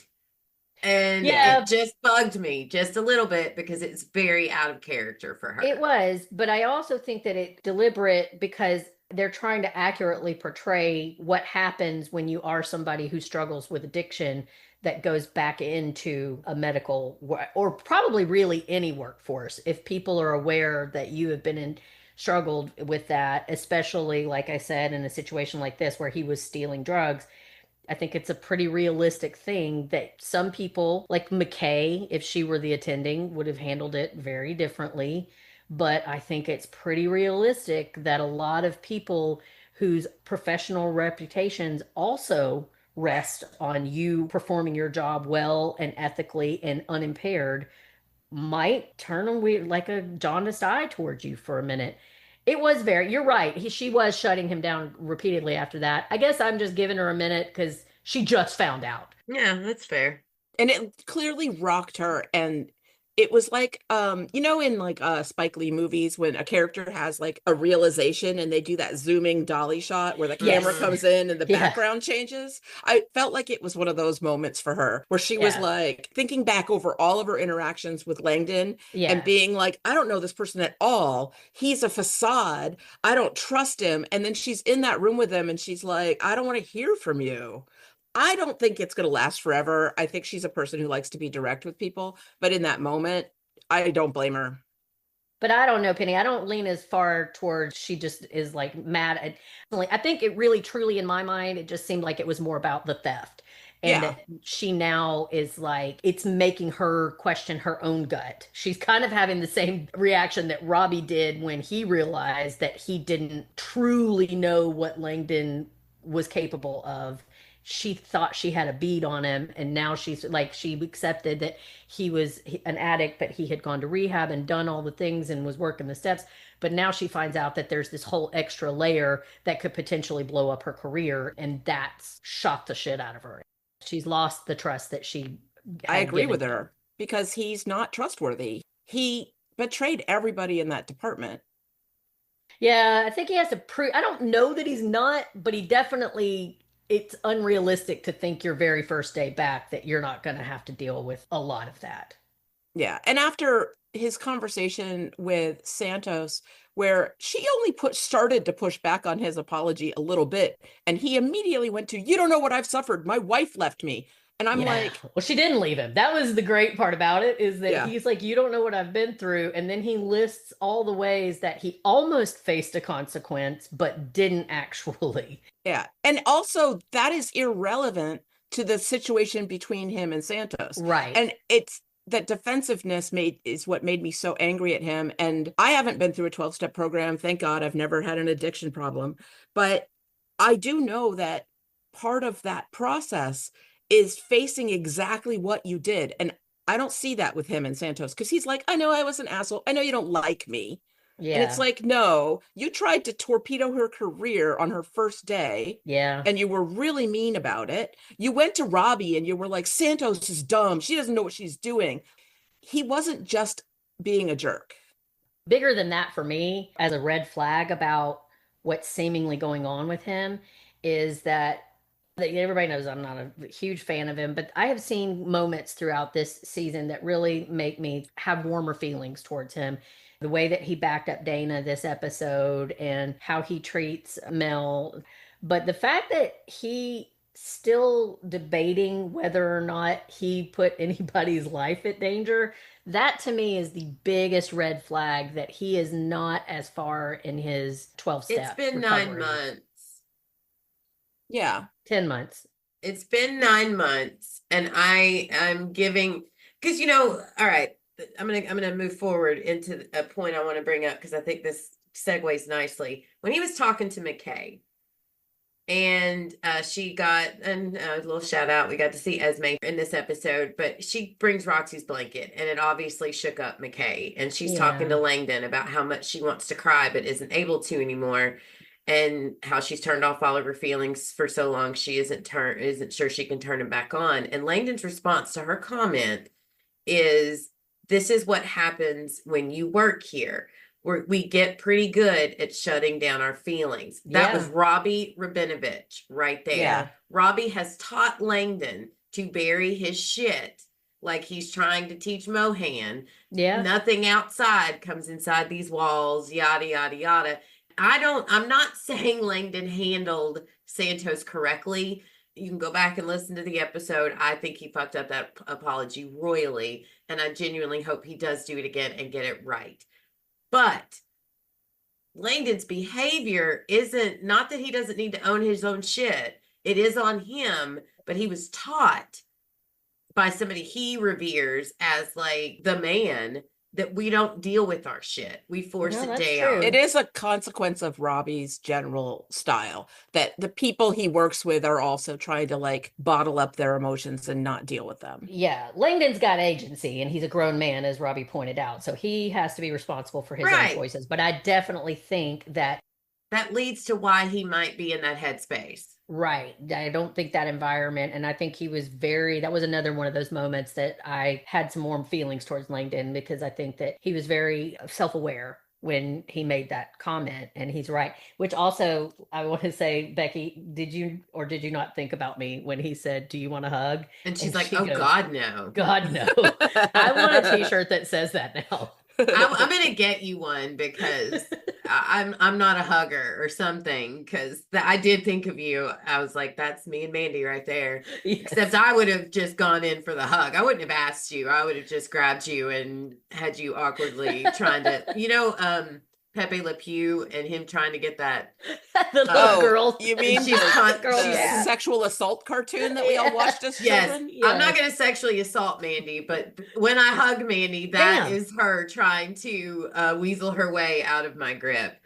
And Yeah. it just bugged me just a little bit because it's very out of character for her. It was, but I also think that it's deliberate because they're trying to accurately portray what happens when you are somebody who struggles with addiction that goes back into a medical or probably really any workforce. If people are aware that you have been in struggled with that, especially like I said, in a situation like this where he was stealing drugs, I think it's a pretty realistic thing that some people, like McKay, if she were the attending, would have handled it very differently. But I think it's pretty realistic that a lot of people whose professional reputations also rest on you performing your job well and ethically and unimpaired might turn a weird, like a jaundiced eye towards you for a minute. It was you're right. She was shutting him down repeatedly after that. I guess I'm just giving her a minute because she just found out. Yeah, that's fair. And it clearly rocked her. And it was like, in like Spike Lee movies when a character has like a realization and they do that zooming dolly shot where the camera comes in and the background changes. I felt like it was one of those moments for her where she was like thinking back over all of her interactions with Langdon and being like, I don't know this person at all. He's a facade. I don't trust him. And then she's in that room with him and she's like, I don't want to hear from you. I don't think it's going to last forever. I think she's a person who likes to be direct with people. But in that moment, I don't blame her. But I don't know, Penny. I don't lean as far towards she just is like mad at. I think it really, truly, in my mind, it just seemed like it was more about the theft. And she now is like, it's making her question her own gut. She's kind of having the same reaction that Robbie did when he realized that he didn't truly know what Langdon was capable of. She thought she had a bead on him, and now she's like, she accepted that he was an addict, but he had gone to rehab and done all the things and was working the steps. But now she finds out that there's this whole extra layer that could potentially blow up her career, and that's shocked the shit out of her. She's lost the trust that she I agree with her because he's not trustworthy. He betrayed everybody in that department. Yeah, I think he has to prove. I don't know that he's not, but he definitely. It's unrealistic to think your very first day back that you're not going to have to deal with a lot of that. Yeah. And after his conversation with Santos, where she only started to push back on his apology a little bit, and he immediately went to, you don't know what I've suffered. My wife left me. And I'm like, well, she didn't leave him. That was the great part about it, is that he's like, you don't know what I've been through. And then he lists all the ways that he almost faced a consequence, but didn't actually. Yeah. And also that is irrelevant to the situation between him and Santos. Right. And it's that defensiveness is what made me so angry at him. And I haven't been through a 12-step program. Thank God I've never had an addiction problem. But I do know that part of that process is facing exactly what you did. And I don't see that with him and Santos because he's like, I know I was an asshole. I know you don't like me. Yeah. And it's like, no, you tried to torpedo her career on her first day. Yeah. And you were really mean about it. You went to Robbie and you were like, Santos is dumb. She doesn't know what she's doing. He wasn't just being a jerk. Bigger than that for me, as a red flag about what's seemingly going on with him, is that everybody knows I'm not a huge fan of him, but I have seen moments throughout this season that really make me have warmer feelings towards him. The way that he backed up Dana this episode and how he treats Mel. But the fact that he still debating whether or not he put anybody's life at danger, that to me is the biggest red flag that he is not as far in his 12-step It's been recovery. 9 months. Yeah. 10 months. It's been 9 months, and I'm giving, because all right, I'm gonna move forward into a point I want to bring up because I think this segues nicely. When he was talking to McKay, and she got a little shout out. We got to see Esme in this episode, but she brings Roxy's blanket, and it obviously shook up McKay. And she's talking to Langdon about how much she wants to cry but isn't able to anymore. And how she's turned off all of her feelings for so long she isn't sure she can turn them back on. And Langdon's response to her comment is this is what happens when you work here. We get pretty good at shutting down our feelings. That was Robbie Rabinovich right there. Yeah. Robbie has taught Langdon to bury his shit like he's trying to teach Mohan. Yeah. Nothing outside comes inside these walls, yada, yada, yada. I'm not saying Langdon handled Santos correctly. You can go back and listen to the episode. I think he fucked up that apology royally, and I genuinely hope he does do it again and get it right. But Langdon's behavior isn't, not that he doesn't need to own his own shit. It is on him, but he was taught by somebody he reveres as like the man that we don't deal with our shit. We force it down. It is a consequence of Robbie's general style that the people he works with are also trying to like bottle up their emotions and not deal with them. Yeah, Langdon's got agency and he's a grown man, as Robbie pointed out. So he has to be responsible for his own choices. But I definitely think that leads to why he might be in that headspace. Right. I don't think that environment, and I think he was that was another one of those moments that I had some warm feelings towards Langdon, because I think that he was very self-aware when he made that comment, and he's right. Which also, I want to say, Becky, did you not think about me when he said, "Do you want a hug?" And she's like, "Oh, goes, God, no. God, no." I want a t-shirt that says that now. I'm gonna get you one, because I'm not a hugger or something, because I did think of you. I was like, that's me and Mandy right there. Yes. Except I would have just gone in for the hug. I wouldn't have asked you. I would have just grabbed you and had you awkwardly trying to, Pepe Le Pew and him trying to get that the little girl. You mean she's the sexual assault cartoon that we all watched as children? Yes. I'm not going to sexually assault Mandy, but when I hug Mandy, that is her trying to weasel her way out of my grip.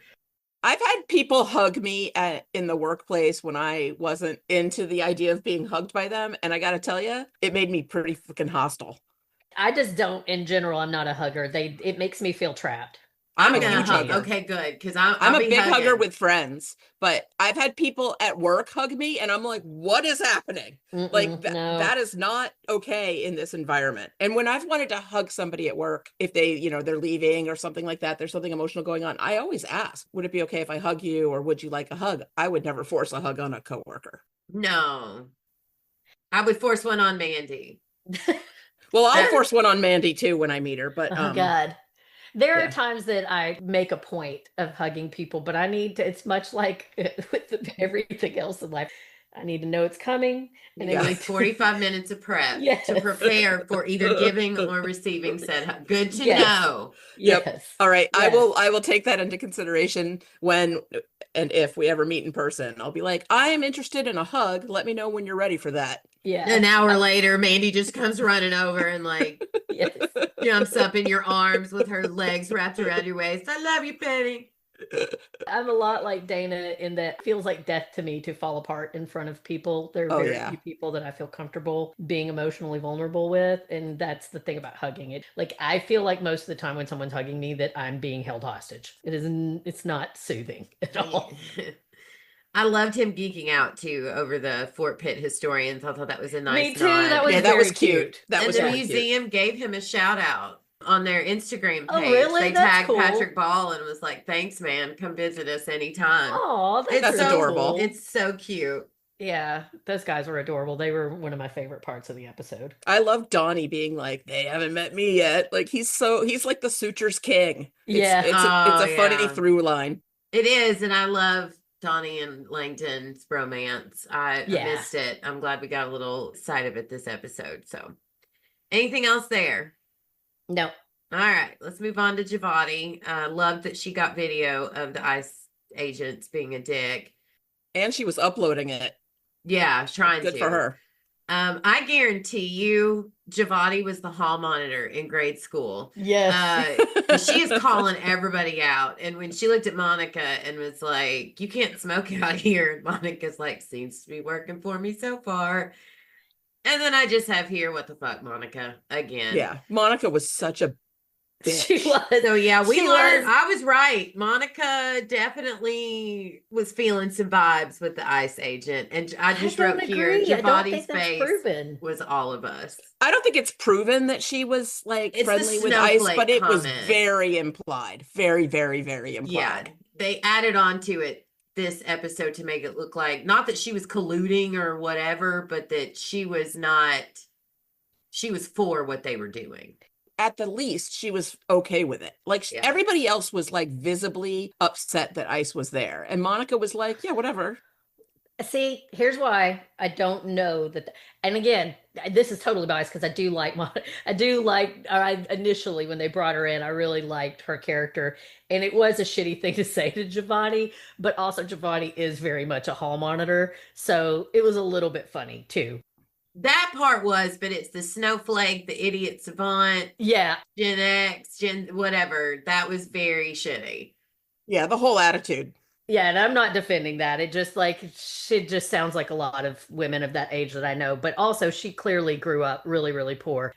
I've had people hug me in the workplace when I wasn't into the idea of being hugged by them, and I got to tell you, it made me pretty freaking hostile. I just don't, in general, I'm not a hugger. It makes me feel trapped. I'm a huge hugger. Okay, good. Because I'm a big hugger with friends, but I've had people at work hug me and I'm like, what is happening? Like that is not okay in this environment. And when I've wanted to hug somebody at work, if they, they're leaving or something like that, there's something emotional going on, I always ask, would it be okay if I hug you, or would you like a hug? I would never force a hug on a coworker. No. I would force one on Mandy. Well, I'll force one on Mandy too when I meet her, but oh God. There are times that I make a point of hugging people, but I need to, it's much like with everything else in life. I need to know it's coming. And you need 45 minutes of prep to prepare for either giving or receiving said hug. Good to know. Yep. Yes. All right. Yes. I will take that into consideration when and if we ever meet in person. I'll be like, I am interested in a hug. Let me know when you're ready for that. Yeah. An hour later, Mandy just comes running over and like jumps up in your arms with her legs wrapped around your waist. I love you, Penny. I'm a lot like Dana in that it feels like death to me to fall apart in front of people. There are very few people that I feel comfortable being emotionally vulnerable with. And that's the thing about hugging it. Like, I feel like most of the time when someone's hugging me that I'm being held hostage. It's not soothing at all. I loved him geeking out too over the Fort Pitt historians. I thought that was a nice Me too. nod. That was cute. And the museum gave him a shout out on their Instagram page. Oh, really? They That's tagged cool. Patrick Ball and was like, "Thanks, man. Come visit us anytime." Oh, that's so adorable. Cool. It's so cute. Yeah, those guys were adorable. They were one of my favorite parts of the episode. I love Donnie being like, they haven't met me yet. Like he's like the sutures king. It's a funny through line. It is, and I love Donnie and Langdon's romance. I missed it. I'm glad we got a little sight of it this episode. So, anything else there? No. All right, let's move on to Javati. Love that she got video of the ICE agents being a dick. And she was uploading it. Yeah, trying to. Good for her. I guarantee you Javati was the hall monitor in grade school. Yes. She is calling everybody out. And when she looked at Monica and was like, "You can't smoke out here," Monica's like, "Seems to be working for me so far." And then I just have here, what the fuck, Monica, again. Yeah. Monica was such a She bitch. was. So yeah, we She learned. was. I was right. Monica definitely was feeling some vibes with the ICE agent, and I I just don't wrote here, agree. I don't think Javati's that's face proven. was all of us. I don't think it's proven that she was like It's the friendly with ICE, but snowflake it was comment. very implied. Very, very, very Yeah, implied. they added on to it this episode to make it look like not that she was colluding or whatever, but that she was not. She was for what they were doing. At the least, she was okay with it. Like Yeah. everybody else was like visibly upset that ICE was there. And Monica was like, yeah, whatever. See, here's why I don't know that. And again, this is totally biased because I do like I do like. I initially when they brought her in, I really liked her character, and it was a shitty thing to say to Giovanni, but also Giovanni is very much a hall monitor, so it was a little bit funny too. That part was, but it's the snowflake, the idiot savant, Yeah, Gen X, Gen whatever. That was very shitty. Yeah, the whole attitude. yeah, and I'm not defending that. It just like she just sounds like a lot of women of that age that I know, but also she clearly grew up really, really poor.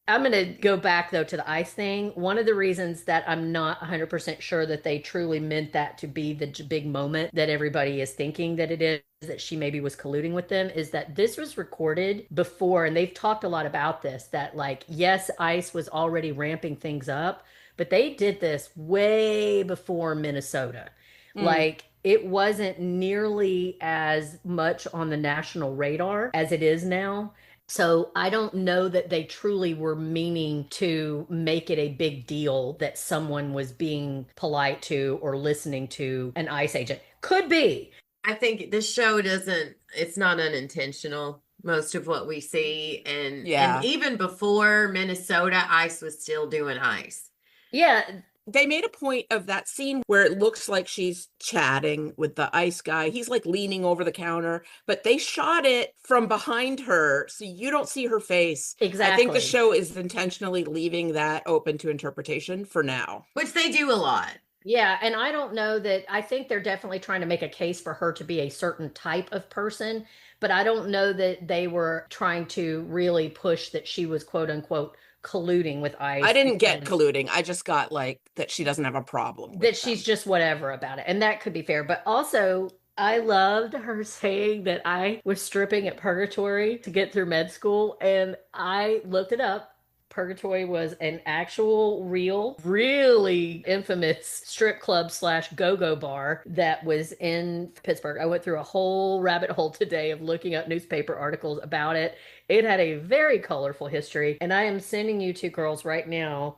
I'm going to go back though to the ICE thing. One of the reasons that I'm not 100% sure that they truly meant that to be the big moment that everybody is thinking that it is, that she maybe was colluding with them, is that this was recorded before, and they've talked a lot about this, that like, yes, ICE was already ramping things up, but they did this way before Minnesota. Like, it wasn't nearly as much on the national radar as it is now. So I don't know that they truly were meaning to make it a big deal that someone was being polite to or listening to an ICE agent. Could be. I think this show doesn't, it's not unintentional, most of what we see. And Yeah. and even before Minnesota, ICE was still doing ICE. Yeah, They made a point of that scene where it looks like she's chatting with the ICE guy. He's like leaning over the counter, but they shot it from behind her, so you don't see her face. I think the exactly. show is intentionally leaving that open to interpretation for now. Which they do a lot. Yeah, and I don't know that. I think they're definitely trying to make a case for her to be a certain type of person, but I don't know that they were trying to really push that she was quote unquote colluding with ICE. I didn't get because colluding. I just got like that she doesn't have a problem with that she's them. just whatever about it. And that could be fair. But also, I loved her saying that I was stripping at Purgatory to get through med school. And I looked it up. Purgatory was an actual, real, really infamous strip club slash go-go bar that was in Pittsburgh. I went through a whole rabbit hole today of looking up newspaper articles about it. It had a very colorful history, and I am sending you two girls right now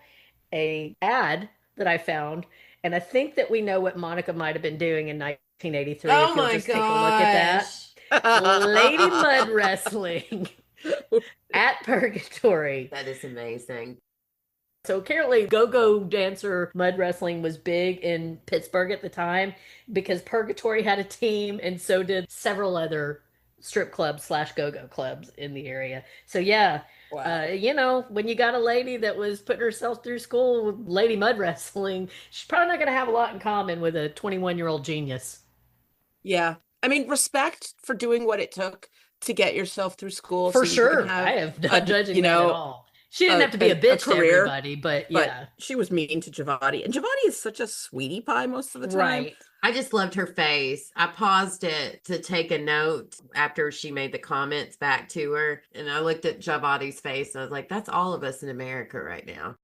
a ad that I found, and I think that we know what Monica might have been doing in 1983. Oh if you'll my just take a look at that. Lady Mud Wrestling at Purgatory. That is amazing. So apparently go-go dancer mud wrestling was big in Pittsburgh at the time because Purgatory had a team and so did several other strip clubs slash go-go clubs in the area. So yeah, Wow. you know, when you got a lady that was putting herself through school with Lady Mud Wrestling, she's probably not going to have a lot in common with a 21-year-old genius. Yeah. I mean, respect for doing what it took to get yourself through school. For so you sure. can have I am not judging you that know, at all. She didn't have to be a bitch to career, everybody, but yeah. she was mean to Giovanni. And Giovanni is such a sweetie pie most of the time. Right. I just loved her face. I paused it to take a note after she made the comments back to her. And I looked at Javati's face and I was like, that's all of us in America right now.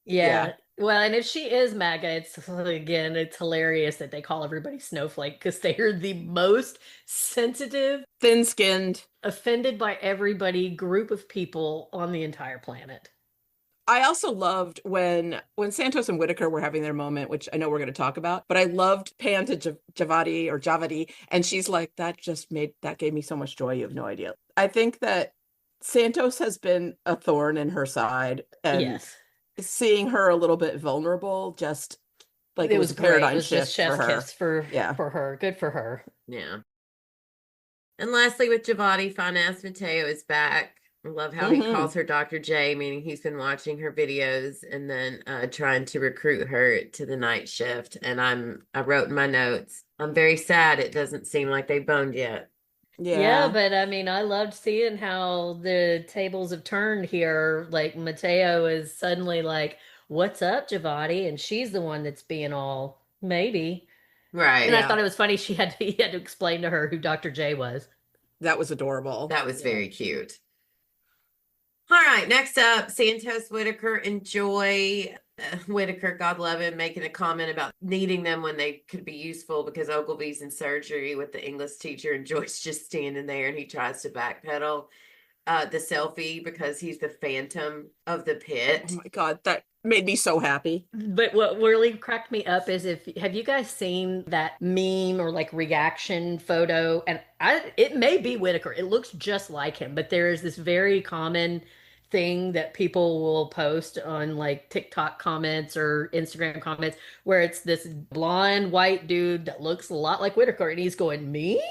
Yeah. Yeah. Well, and if she is MAGA, it's again, it's hilarious that they call everybody snowflake because they are the most sensitive, Thin-skinned. offended by everybody group of people on the entire planet. I also loved when Santos and Whitaker were having their moment, which I know we're going to talk about, but I loved Pan to Javati, and she's like, that gave me so much joy. You have no idea. I think that Santos has been a thorn in her side, and Yes. seeing her a little bit vulnerable, just like it was a great. paradigm It was shift just chef's for her. kiss for Yeah. for her. Good for her. Yeah. And lastly, with Javati, Finance Mateo is back. I love how he calls her Dr. J, meaning he's been watching her videos and then trying to recruit her to the night shift. And I wrote in my notes, I'm very sad it doesn't seem like they boned yet. Yeah, but I mean, I loved seeing how the tables have turned here. Like Mateo is suddenly like, what's up, Javati? And she's the one that's being all, maybe. Right. And I Yeah. thought it was funny he had to explain to her who Dr. J was. That was adorable. That was Yeah. very cute. All right, next up, Santos Whitaker and Joy. Whitaker, God love him, making a comment about needing them when they could be useful because Ogilvy's in surgery with the English teacher and Joy's just standing there and he tries to backpedal the selfie because he's the phantom of the pit. Oh my God, that made me so happy. But what really cracked me up is have you guys seen that meme or like reaction photo? And it may be Whitaker. It looks just like him, but there is this very common thing that people will post on like TikTok comments or Instagram comments where it's this blonde white dude that looks a lot like Whitaker and he's going, me?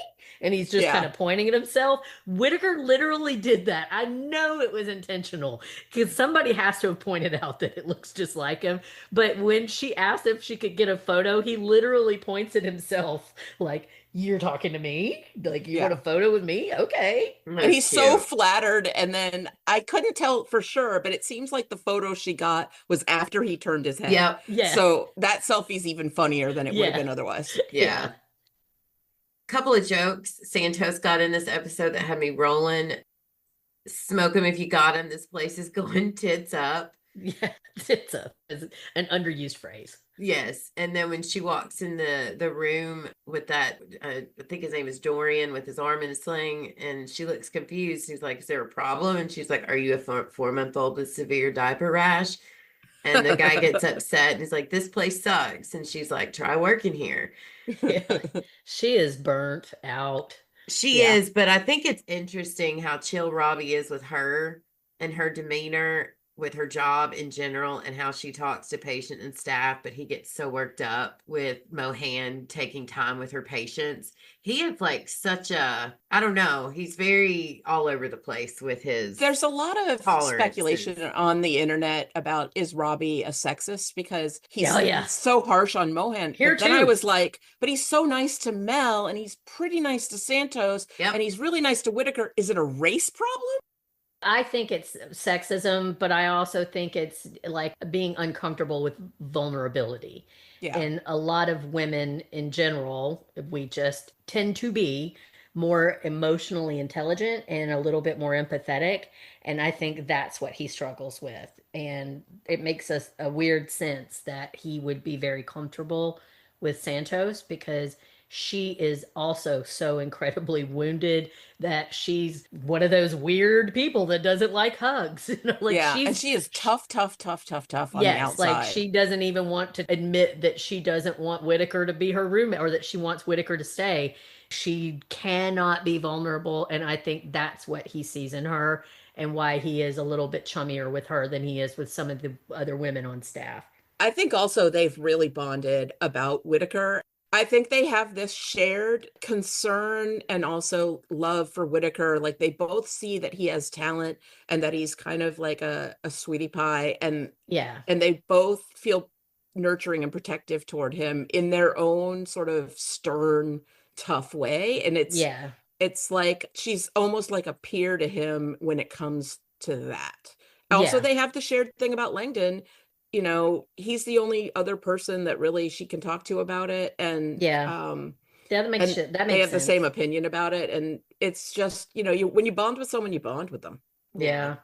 And he's just Yeah. kind of pointing at himself. Whitaker literally did that. I know it was intentional because somebody has to have pointed out that it looks just like him. But when she asked if she could get a photo, he literally points at himself like, you're talking to me? Like, you want a photo with me? Okay. And he's so flattered. And then I couldn't tell for sure, but it seems like the photo she got was after he turned his head. Yep. Yeah. So that selfie's even funnier than it would have Yeah. been otherwise. Yeah. Couple of jokes Santos got in this episode that had me rolling. Smoke him if you got him. This place is going tits up. Yeah. It's an underused phrase. Yes. And then when she walks in the room with that, I think his name is Dorian with his arm in a sling, and she looks confused. He's like, is there a problem? And she's like, are you a 4-month-old with severe diaper rash? And the guy gets upset and he's like, this place sucks. And she's like, try working here. Yeah. She is burnt out. She is, but I think it's interesting how chill Robbie is with her and her demeanor with her job in general and how she talks to patient and staff, but he gets so worked up with Mohan taking time with her patients. He is like such a, I don't know, he's very all over the place with his There's a lot of tolerances. speculation on the internet about, is Robbie a sexist because he's yeah. so harsh on Mohan. Here But then I too. was like, but he's so nice to Mel and he's pretty nice to Santos and he's really nice to Whitaker. Is it a race problem? I think it's sexism, but I also think it's like being uncomfortable with vulnerability. Yeah. And a lot of women in general, we just tend to be more emotionally intelligent and a little bit more empathetic. And I think that's what he struggles with. And it makes us a weird sense that he would be very comfortable with Santos because she is also so incredibly wounded that she's one of those weird people that doesn't like hugs. Like and she is tough on the outside. Like she doesn't even want to admit that she doesn't want Whitaker to be her roommate or that she wants Whitaker to stay. She cannot be vulnerable, and I think that's what he sees in her and why he is a little bit chummier with her than he is with some of the other women on staff. I think also they've really bonded about Whitaker. I think they have this shared concern and also love for Whitaker. Like they both see that he has talent and that he's kind of like a sweetie pie. And they both feel nurturing and protective toward him in their own sort of stern, tough way. And it's like she's almost like a peer to him when it comes to that. Also, they have the shared thing about Langdon. You know, he's the only other person that really she can talk to about it. And that makes they have the same opinion about it. And it's just, you know, when you bond with someone, you bond with them. Yeah.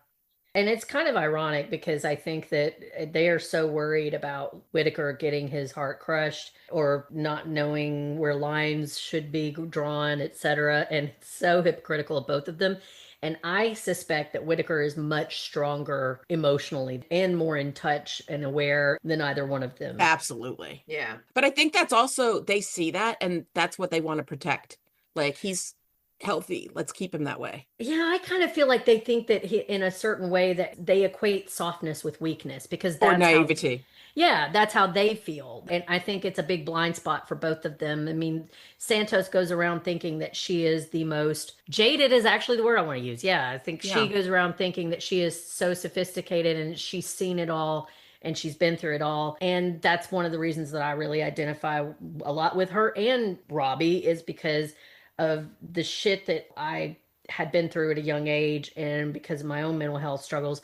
And it's kind of ironic because I think that they are so worried about Whitaker getting his heart crushed or not knowing where lines should be drawn, etc. And it's so hypocritical of both of them. And I suspect that Whitaker is much stronger emotionally and more in touch and aware than either one of them. Absolutely. Yeah. But I think that's also, they see that and that's what they want to protect. Like he's healthy. Let's keep him that way. Yeah, I kind of feel like they think that in a certain way that they equate softness with weakness because that's or naivety. That's how they feel. And I think it's a big blind spot for both of them. I mean, Santos goes around thinking that she is the most jaded is actually the word I want to use. Yeah, I think she goes around thinking that she is so sophisticated and she's seen it all and she's been through it all. And that's one of the reasons that I really identify a lot with her and Robbie is because of the shit that I had been through at a young age and because of my own mental health struggles.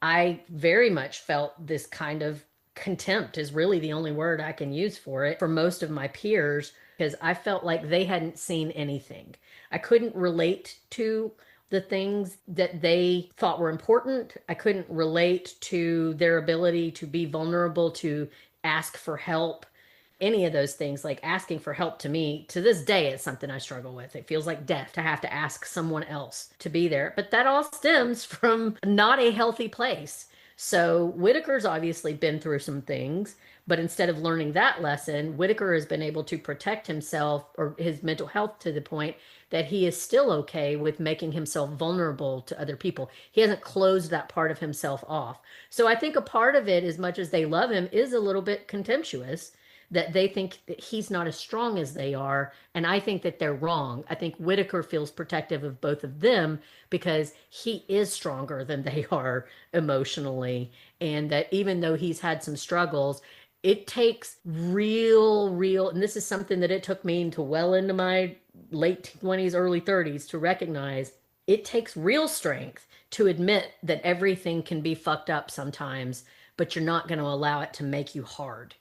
I very much felt this kind of contempt is really the only word I can use for it for most of my peers, because I felt like they hadn't seen anything. I couldn't relate to the things that they thought were important. I couldn't relate to their ability to be vulnerable, to ask for help, any of those things. Like asking for help to me to this day is something I struggle with. It feels like death to have to ask someone else to be there, but that all stems from not a healthy place. So Whitaker's obviously been through some things, but instead of learning that lesson, Whitaker has been able to protect himself or his mental health to the point that he is still okay with making himself vulnerable to other people. He hasn't closed that part of himself off. So I think a part of it, as much as they love him, is a little bit contemptuous, that they think that he's not as strong as they are. And I think that they're wrong. I think Whitaker feels protective of both of them because he is stronger than they are emotionally. And that even though he's had some struggles, it takes real, and this is something that it took me into well into my late 20s, early 30s to recognize. It takes real strength to admit that everything can be fucked up sometimes, but you're not going to allow it to make you hard.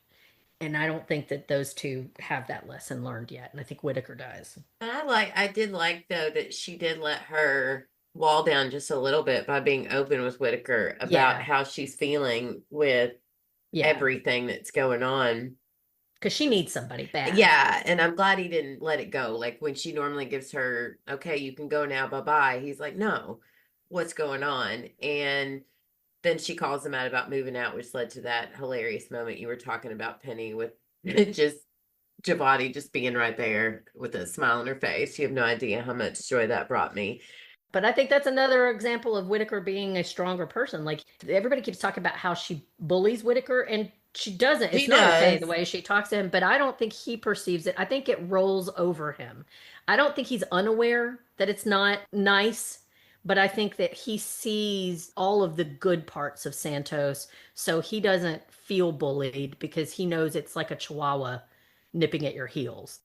And I don't think that those two have that lesson learned yet. And I think Whitaker does. And I did like though that she did let her wall down just a little bit by being open with Whitaker about Yeah. how she's feeling with Yeah. everything that's going on. Because she needs somebody bad. Yeah, and I'm glad he didn't let it go. Like when she normally gives her, okay, you can go now, bye-bye. He's like, no, what's going on? And then she calls him out about moving out, which led to that hilarious moment you were talking about, Penny, with just Javati just being right there with a smile on her face. You have no idea how much joy that brought me. But I think that's another example of Whitaker being a stronger person. Like everybody keeps talking about how she bullies Whitaker, and she doesn't. It's She not okay does. the way she talks to him, but I don't think he perceives it. I think it rolls over him. I don't think he's unaware that it's not nice, but I think that he sees all of the good parts of Santos, so he doesn't feel bullied because he knows it's like a chihuahua nipping at your heels.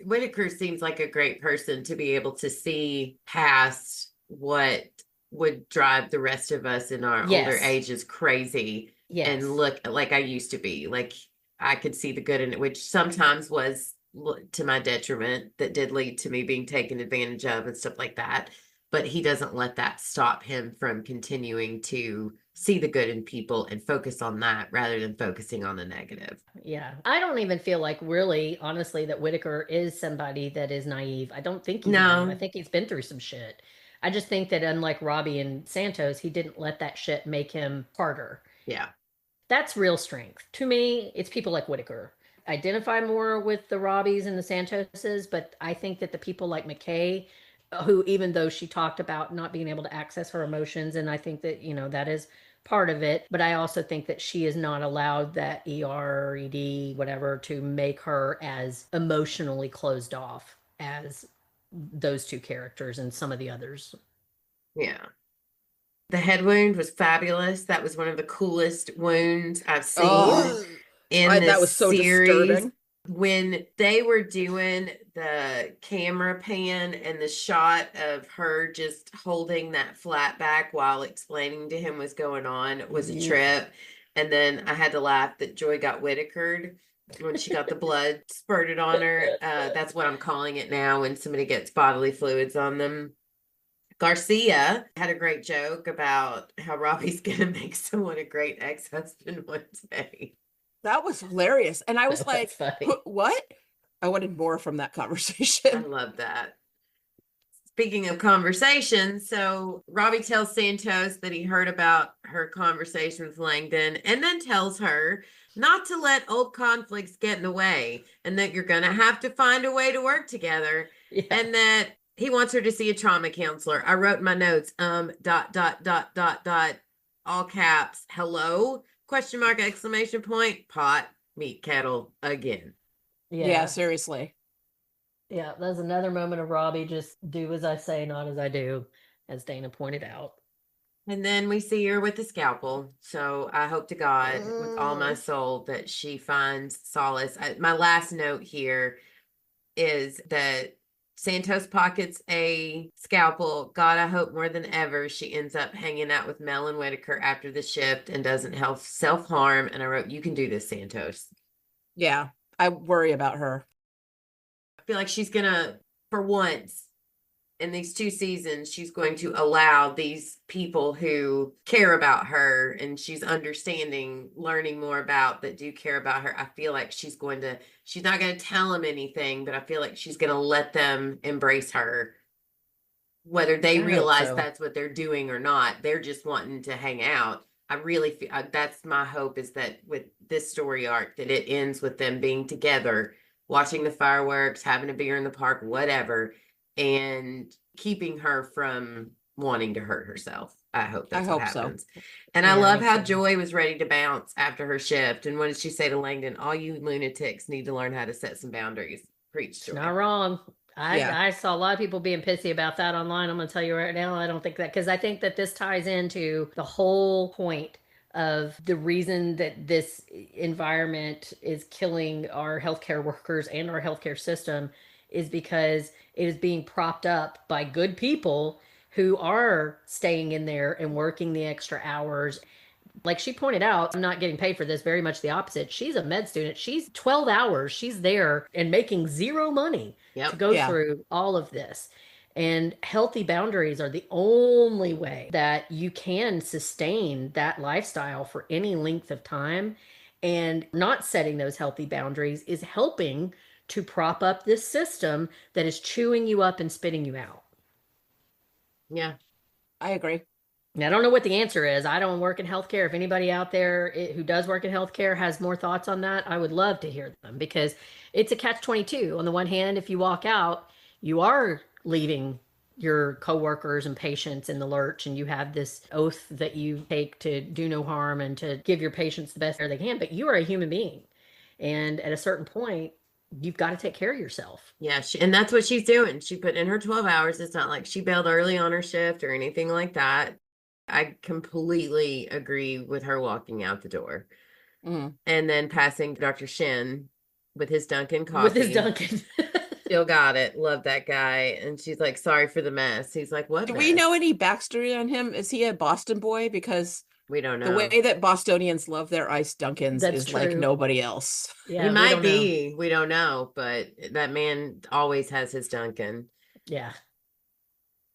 Whitaker seems like a great person to be able to see past what would drive the rest of us in our older Yes. ages crazy Yes. and look like I used to be. Like I could see the good in it, which sometimes was to my detriment, that did lead to me being taken advantage of and stuff like that. But he doesn't let that stop him from continuing to see the good in people and focus on that rather than focusing on the negative. Yeah. I don't even feel like really, honestly, that Whitaker is somebody that is naive. I don't think he's No. naive. I think he's been through some shit. I just think that unlike Robbie and Santos, he didn't let that shit make him harder. Yeah. That's real strength. To me, it's people like Whitaker. Identify more with the Robbies and the Santoses, but I think that the people like McKay, who, even though she talked about not being able to access her emotions, and I think that, that is part of it, but I also think that she is not allowed that ED, whatever, to make her as emotionally closed off as those two characters and some of the others. Yeah. The head wound was fabulous. That was one of the coolest wounds I've seen in this that was so series. disturbing. When they were doing the camera pan and the shot of her just holding that flat back while explaining to him what's going on was a trip. And then I had to laugh that Joy got Whitakered when she got the blood spurted on her. That's what I'm calling it now when somebody gets bodily fluids on them. Garcia had a great joke about how Robbie's going to make someone a great ex-husband one day. That was hilarious. And I was like, funny. what? I wanted more from that I conversation. love that. Speaking of conversation, so Robbie tells Santos that he heard about her conversation with Langdon and then tells her not to let old conflicts get in the way and that you're going to have to find a way to work together. Yeah. And that he wants her to see a trauma counselor. I wrote in my notes, ... all caps, hello, ? Pot, meat kettle again. Yeah, seriously. Yeah, there's another moment of Robbie just do as I say, not as I do, as Dana pointed out. And then we see her with the scalpel. So I hope to God with all my soul that she finds solace. My last note here is that Santos pockets a scalpel. God, I hope more than ever she ends up hanging out with Mel and Whitaker after the shift and doesn't help self-harm. And I wrote, you can do this, Santos. Yeah, I worry about her. I feel like she's gonna, for once in these 2 seasons, she's going to allow these people who care about her and she's understanding, learning more about, that do care about her. I feel like she's not going to tell them anything, but I feel like she's going to let them embrace her. Whether they I hope realize so. that's what they're doing or not, they're just wanting to hang out. I really feel that's my hope, is that with this story arc, that it ends with them being together, watching the fireworks, having a beer in the park, whatever, and keeping her from wanting to hurt herself. I hope that's what hope so. happens. And I Yeah, love me how too. Joy was ready to bounce after her shift. And what did she say to Langdon? All you lunatics need to learn how to set some boundaries. Preach, Joy. Not wrong. Yeah. I saw a lot of people being pissy about that online. I'm going to tell you right now, I don't think that, because I think that this ties into the whole point of the reason that this environment is killing our healthcare workers and our healthcare system is because it is being propped up by good people who are staying in there and working the extra hours. Like she pointed out, I'm not getting paid for this, very much the opposite. She's a med student. She's 12 hours. She's there and making zero money Yep. to go Yeah. through all of this. And healthy boundaries are the only way that you can sustain that lifestyle for any length of time. And not setting those healthy boundaries is helping to prop up this system that is chewing you up and spitting you out. Yeah. I agree. Now, I don't know what the answer is. I don't work in healthcare. If anybody out there who does work in healthcare has more thoughts on that, I would love to hear them, because it's a catch-22. On the one hand, if you walk out, you are leaving your coworkers and patients in the lurch, and you have this oath that you take to do no harm and to give your patients the best care they can, but you are a human being. And at a certain point, you've got to take care of yourself. Yeah, and that's what she's doing. She put in her 12 hours. It's not like she bailed early on her shift or anything like that. I completely agree with her walking out the door Mhm. and then passing Dr. Shin with his Dunkin' coffee. With his Dunkin'. Still got it. Love that guy. And she's like, sorry for the mess. He's like, what Do mess? we know any backstory on him? Is he a Boston boy? Because We don't know. the way that Bostonians love their iced Dunkins That's is like true. nobody else. Yeah, He we might don't know. be. We don't know. But that man always has his Dunkin'. Yeah.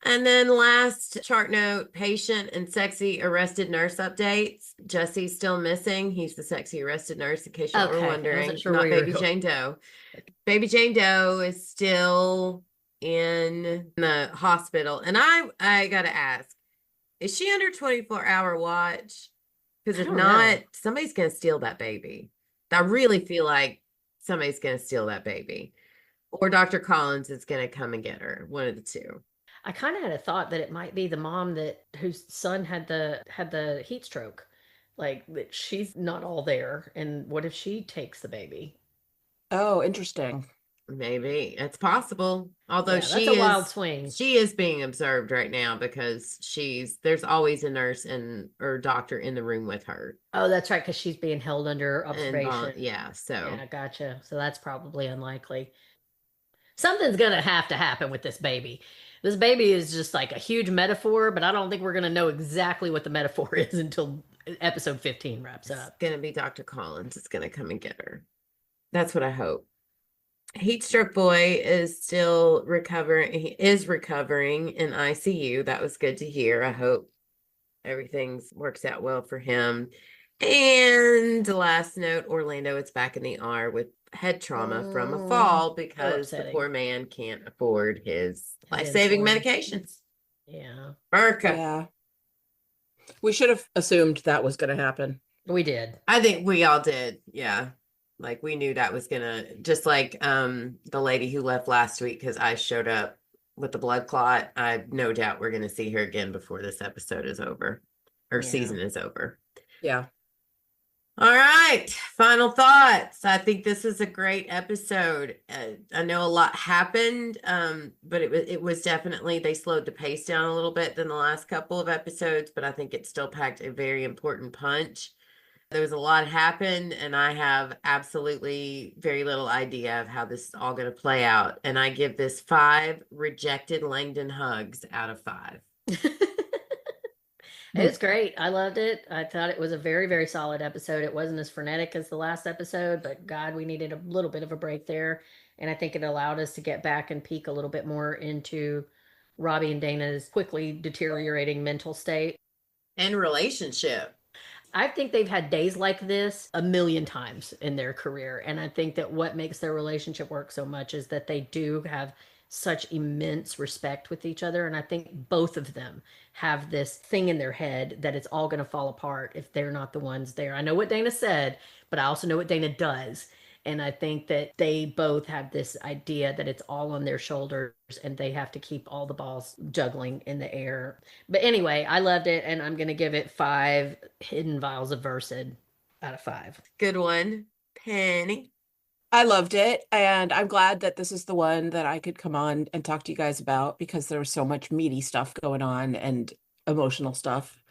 And then last chart note, patient and sexy arrested nurse updates. Jesse's still missing. He's the sexy arrested nurse, in case y'all Okay, were I wondering. wasn't sure Not where you were Baby going. Jane Doe. Baby Jane Doe is still in the hospital. And I gotta ask, is she under 24-hour watch? Because I if don't not, know. somebody's gonna steal that baby. I really feel like somebody's gonna steal that baby. Or Dr. Collins is gonna come and get her. One of the two. I kind of had a thought that it might be the mom that whose son had the heat stroke, like that she's not all there. And what if she takes the baby? Oh, interesting. Maybe it's possible. Although Yeah, that's a wild swing. she is being observed right now because there's always a nurse or doctor in the room with her. Oh, that's right, because she's being held under And observation. yeah, so Yeah, gotcha. So that's probably unlikely. Something's gonna have to happen with this baby. This baby is just like a huge metaphor, but I don't think we're gonna know exactly what the metaphor is until episode 15 wraps it's up. gonna be Dr. Collins. It's gonna come and get her. That's what I hope. Heat stroke boy is still recovering. He is recovering in ICU. That was good to hear. I hope everything works out well for him. And the last note, Orlando is back in the ER with head trauma from a fall because the upsetting. poor man can't afford his life-saving insulin. medications. Yeah, Burka. Yeah. We should have assumed that was going to happen. we did. I think we all did. Yeah. Like we knew that was gonna, just like the lady who left last week because I showed up with the blood clot. I have no doubt we're gonna see her again before this episode is over or Yeah. season is over. Yeah. All right, final thoughts. I think this is a great episode. I know a lot happened, but it was definitely, they slowed the pace down a little bit than the last couple of episodes, but I think it still packed a very important punch. There was a lot happened, and I have absolutely very little idea of how this is all going to play out. And I give this 5 rejected Langdon hugs out of 5. It was great. I loved it. I thought it was a very, very solid episode. It wasn't as frenetic as the last episode, but God, we needed a little bit of a break there. And I think it allowed us to get back and peek a little bit more into Robbie and Dana's quickly deteriorating mental state. And relationship. I think they've had days like this a million times in their career. And I think that what makes their relationship work so much is that they do have such immense respect with each other. And I think both of them have this thing in their head that it's all going to fall apart if they're not the ones there. I know what Dana said, but I also know what Dana does. And I think that they both have this idea that it's all on their shoulders and they have to keep all the balls juggling in the air. But anyway, I loved it, and I'm going to give it 5 hidden vials of Versed out of 5. Good one. Penny. I loved it, and I'm glad that this is the one that I could come on and talk to you guys about because there was so much meaty stuff going on and emotional stuff.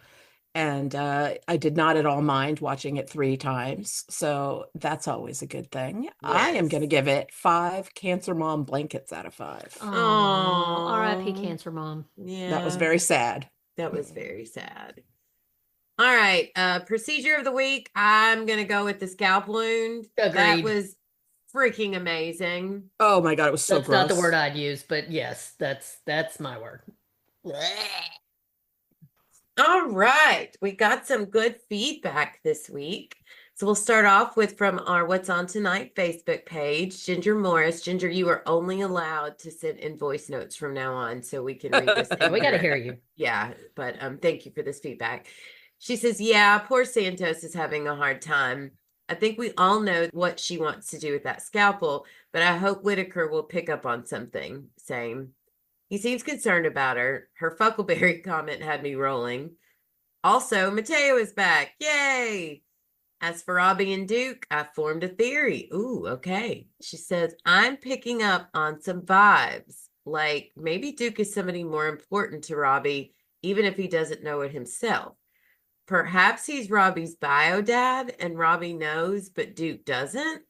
And I did not at all mind watching it 3 times. So that's always a good thing. I am going to Yes. give it 5 cancer mom blankets out of 5. Oh, R.I.P. Aw. Cancer Mom. Yeah. That was very sad. That was very sad. All right. Procedure of the week. I'm going to go with the scalp wound. That Agreed. was freaking amazing. Oh my God, it was so That's gross. not the word I'd use, but yes, that's my word. All right. We got some good feedback this week. So we'll start off with from our What's On Tonight Facebook page, Ginger Morris. Ginger, you are only allowed to send in voice notes from now on so we can read this. We got to hear you. Yeah, but thank you for this feedback. She says, yeah, poor Santos is having a hard time. I think we all know what she wants to do with that scalpel, but I hope Whitaker will pick up on something. Same. He seems concerned about her. Her Fuckleberry comment had me rolling. Also, Mateo is back. Yay! As for Robbie and Duke, I formed a theory. Ooh, okay. She says, I'm picking up on some vibes. Like maybe Duke is somebody more important to Robbie, even if he doesn't know it himself. Perhaps he's Robbie's bio dad and Robbie knows, but Duke doesn't.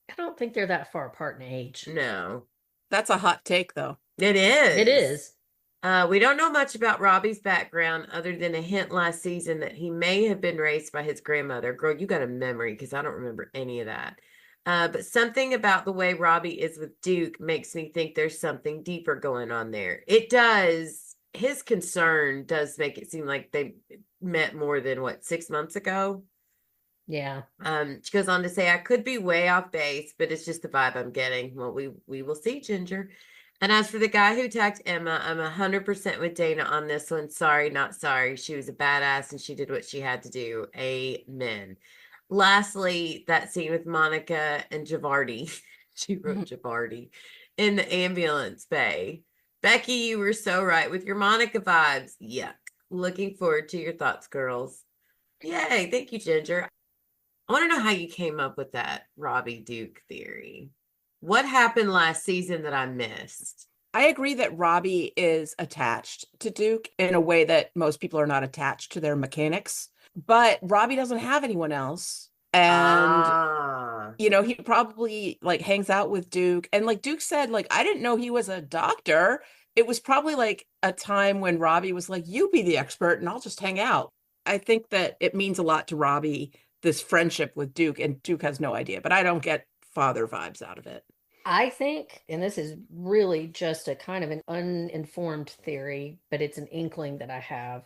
I don't think they're that far apart in age. No, That's a hot take, though. it is. It is. We don't know much about Robbie's background other than a hint last season that he may have been raised by his grandmother. Girl, you got a memory because I don't remember any of that. But something about the way Robbie is with Duke makes me think there's something deeper going on there. It does. His concern does make it seem like they met more than 6 months ago. Yeah. She goes on to say, I could be way off base, but it's just the vibe I'm getting. Well, we will see, Ginger. And as for the guy who attacked Emma, I'm 100% with Dana on this one. Sorry, not sorry. She was a badass and she did what she had to do. Amen. Lastly, that scene with Monica and Javardi. She wrote Javardi in the ambulance bay. Becky, you were so right with your Monica vibes. Yuck. Looking forward to your thoughts, girls. Yay. Thank you, Ginger. I want to know how you came up with that Robbie Duke theory. What happened last season that I missed? I agree that Robbie is attached to Duke in a way that most people are not attached to their mechanics. But Robbie doesn't have anyone else. And he probably hangs out with Duke. And like Duke said, I didn't know he was a doctor. It was probably a time when Robbie was like, you be the expert and I'll just hang out. I think that it means a lot to Robbie, this friendship with Duke, and Duke has no idea, but I don't get father vibes out of it. I think, and this is really just a kind of an uninformed theory, but it's an inkling that I have.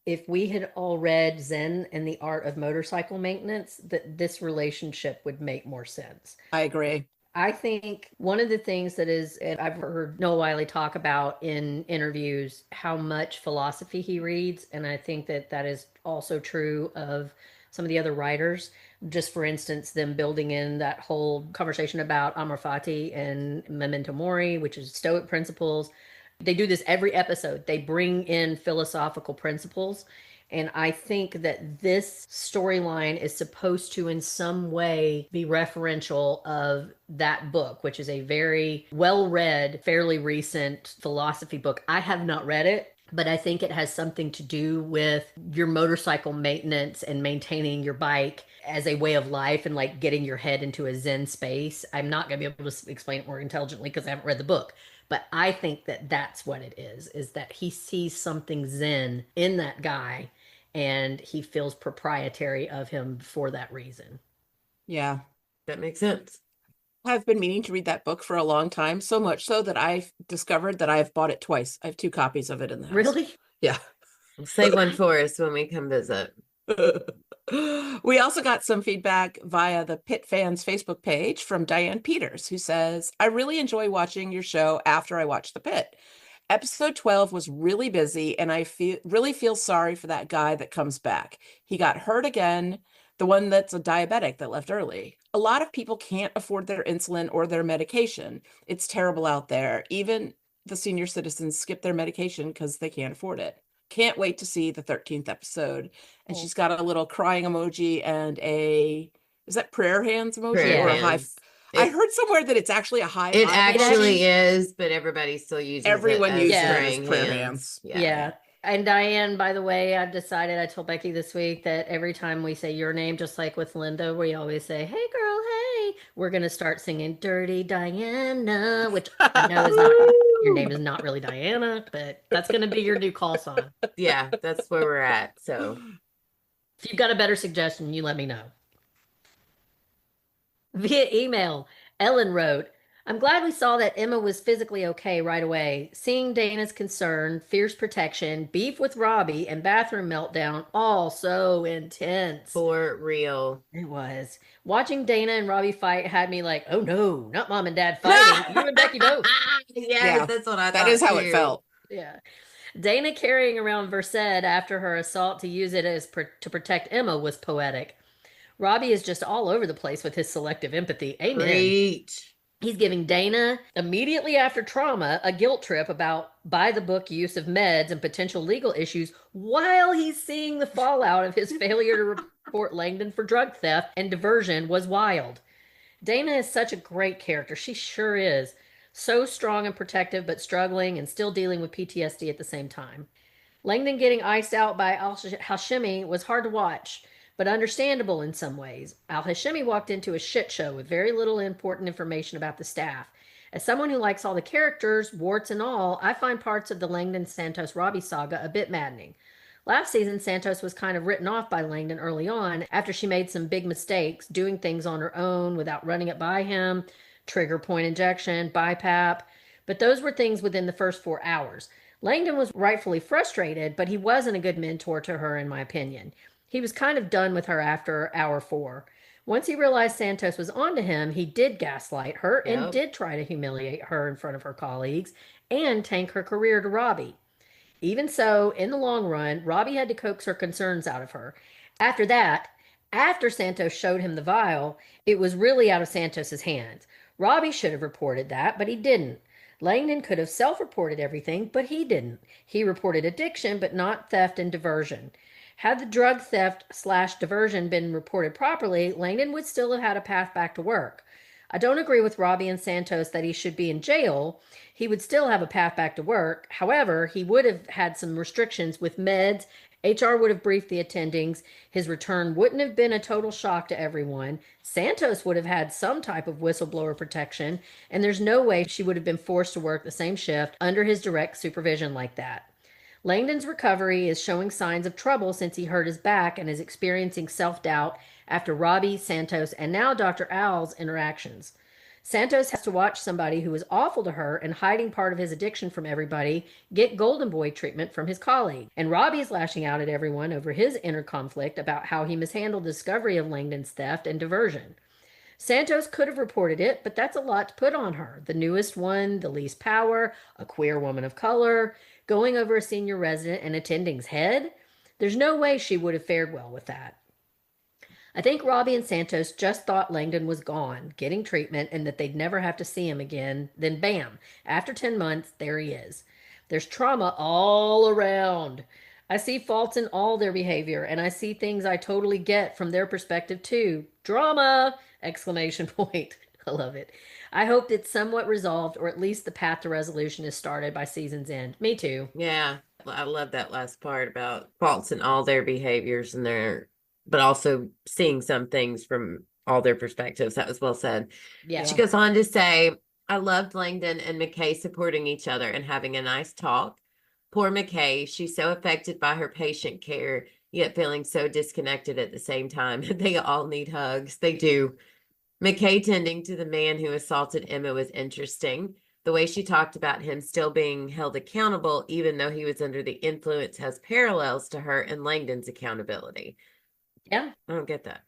If we had all read Zen and the Art of Motorcycle Maintenance, that this relationship would make more sense. I agree. I think one of the things that is, and I've heard Noah Wiley talk about in interviews, how much philosophy he reads. And I think that that is also true of some of the other writers. Just for instance, them building in that whole conversation about Amor Fati and Memento Mori, which is Stoic principles. They do this every episode. They bring in philosophical principles. And I think that this storyline is supposed to, in some way, be referential of that book, which is a very well-read, fairly recent philosophy book. I have not read it. But I think it has something to do with your motorcycle maintenance and maintaining your bike as a way of life and like getting your head into a Zen space. I'm not going to be able to explain it more intelligently because I haven't read the book. But I think that that's what it is that he sees something Zen in that guy and he feels proprietary of him for that reason. Yeah. That makes sense. I've been meaning to read that book for a long time, so much so that I've discovered that I've bought it twice. I have 2 copies of it in the house. Really? Yeah. Save one for us when we come visit. We also got some feedback via the Pitt fans Facebook page from Diane Peters, who says, I really enjoy watching your show after I watch the Pitt. Episode 12 was really busy, and I really feel sorry for that guy that comes back. He got hurt again, the one that's a diabetic that left early. A lot of people can't afford their insulin or their medication. It's terrible out there. Even the senior citizens skip their medication because they can't afford it. Can't wait to see the 13th episode. And she's got a little crying emoji and is that prayer hands emoji Prayer or a high? hands. I heard somewhere that it's actually a high It five actually emoji. is, but everybody still uses Everyone it as uses it as praying prayer hands. hands. Yeah. And Diane, by the way, I've decided, I told Becky this week that every time we say your name, just like with Linda, we always say, hey girl, hey, we're going to start singing Dirty Diana, which I know is not, your name is not really Diana, but that's going to be your new call song. Yeah, that's where we're at. So If you've got a better suggestion, you let me know. Via email, Ellen wrote, I'm glad we saw that Emma was physically okay right away. Seeing Dana's concern, fierce protection, beef with Robbie, and bathroom meltdown, all so intense. for real. It was. Watching Dana and Robbie fight had me like, oh no, not mom and dad fighting. You and Becky both. Yes, Yeah, that's what I thought. That is how it too. felt. Yeah. Dana carrying around Versed after her assault to use it as to protect Emma was poetic. Robbie is just all over the place with his selective empathy. Amen. Preach. He's giving Dana, immediately after trauma, a guilt trip about by the book use of meds and potential legal issues while he's seeing the fallout of his failure to report Langdon for drug theft and diversion was wild. Dana is such a great character. She sure is. So strong and protective, but struggling and still dealing with PTSD at the same time. Langdon getting iced out by Al-Hashimi was hard to watch, but understandable in some ways. Al-Hashimi walked into a shit show with very little important information about the staff. As someone who likes all the characters, warts and all, I find parts of the Langdon-Santos-Robbie saga a bit maddening. Last season, Santos was kind of written off by Langdon early on after she made some big mistakes, doing things on her own without running it by him, trigger point injection, BiPAP, but those were things within the first 4 hours. Langdon was rightfully frustrated, but he wasn't a good mentor to her, in my opinion. He was kind of done with her after hour 4. Once he realized Santos was onto him, he did gaslight her and did try to humiliate her in front of her colleagues and tank her career to Robbie. Even so, in the long run, Robbie had to coax her concerns out of her. After that, after Santos showed him the vial, it was really out of Santos's hands. Robbie should have reported that, but he didn't. Langdon could have self-reported everything, but he didn't. He reported addiction, but not theft and diversion. Had the drug theft/diversion been reported properly, Langdon would still have had a path back to work. I don't agree with Robbie and Santos that he should be in jail. He would still have a path back to work. However, he would have had some restrictions with meds. HR would have briefed the attendings. His return wouldn't have been a total shock to everyone. Santos would have had some type of whistleblower protection, and there's no way she would have been forced to work the same shift under his direct supervision like that. Langdon's recovery is showing signs of trouble since he hurt his back and is experiencing self-doubt after Robbie, Santos, and now Dr. Al's interactions. Santos has to watch somebody who is awful to her and hiding part of his addiction from everybody get golden boy treatment from his colleague. And Robbie is lashing out at everyone over his inner conflict about how he mishandled the discovery of Langdon's theft and diversion. Santos could have reported it, but that's a lot to put on her. The newest one, the least power, a queer woman of color, going over a senior resident and attending's head. There's no way she would have fared well with that. I think Robbie and Santos just thought Langdon was gone, getting treatment, and that they'd never have to see him again. Then bam, after 10 months, there he is. There's trauma all around. I see faults in all their behavior, and I see things I totally get from their perspective too. Drama! Exclamation point. I love it. I hope it's somewhat resolved, or at least the path to resolution is started by season's end. Me too. Yeah. I love that last part about faults in all their behaviors and but also seeing some things from all their perspectives. That was well said. Yeah. She goes on to say, I loved Langdon and McKay supporting each other and having a nice talk. Poor McKay, she's so affected by her patient care, yet feeling so disconnected at the same time. They all need hugs. They do. McKay tending to the man who assaulted Emma was interesting. The way she talked about him still being held accountable, even though he was under the influence, has parallels to her and Langdon's accountability. Yeah. I don't get that.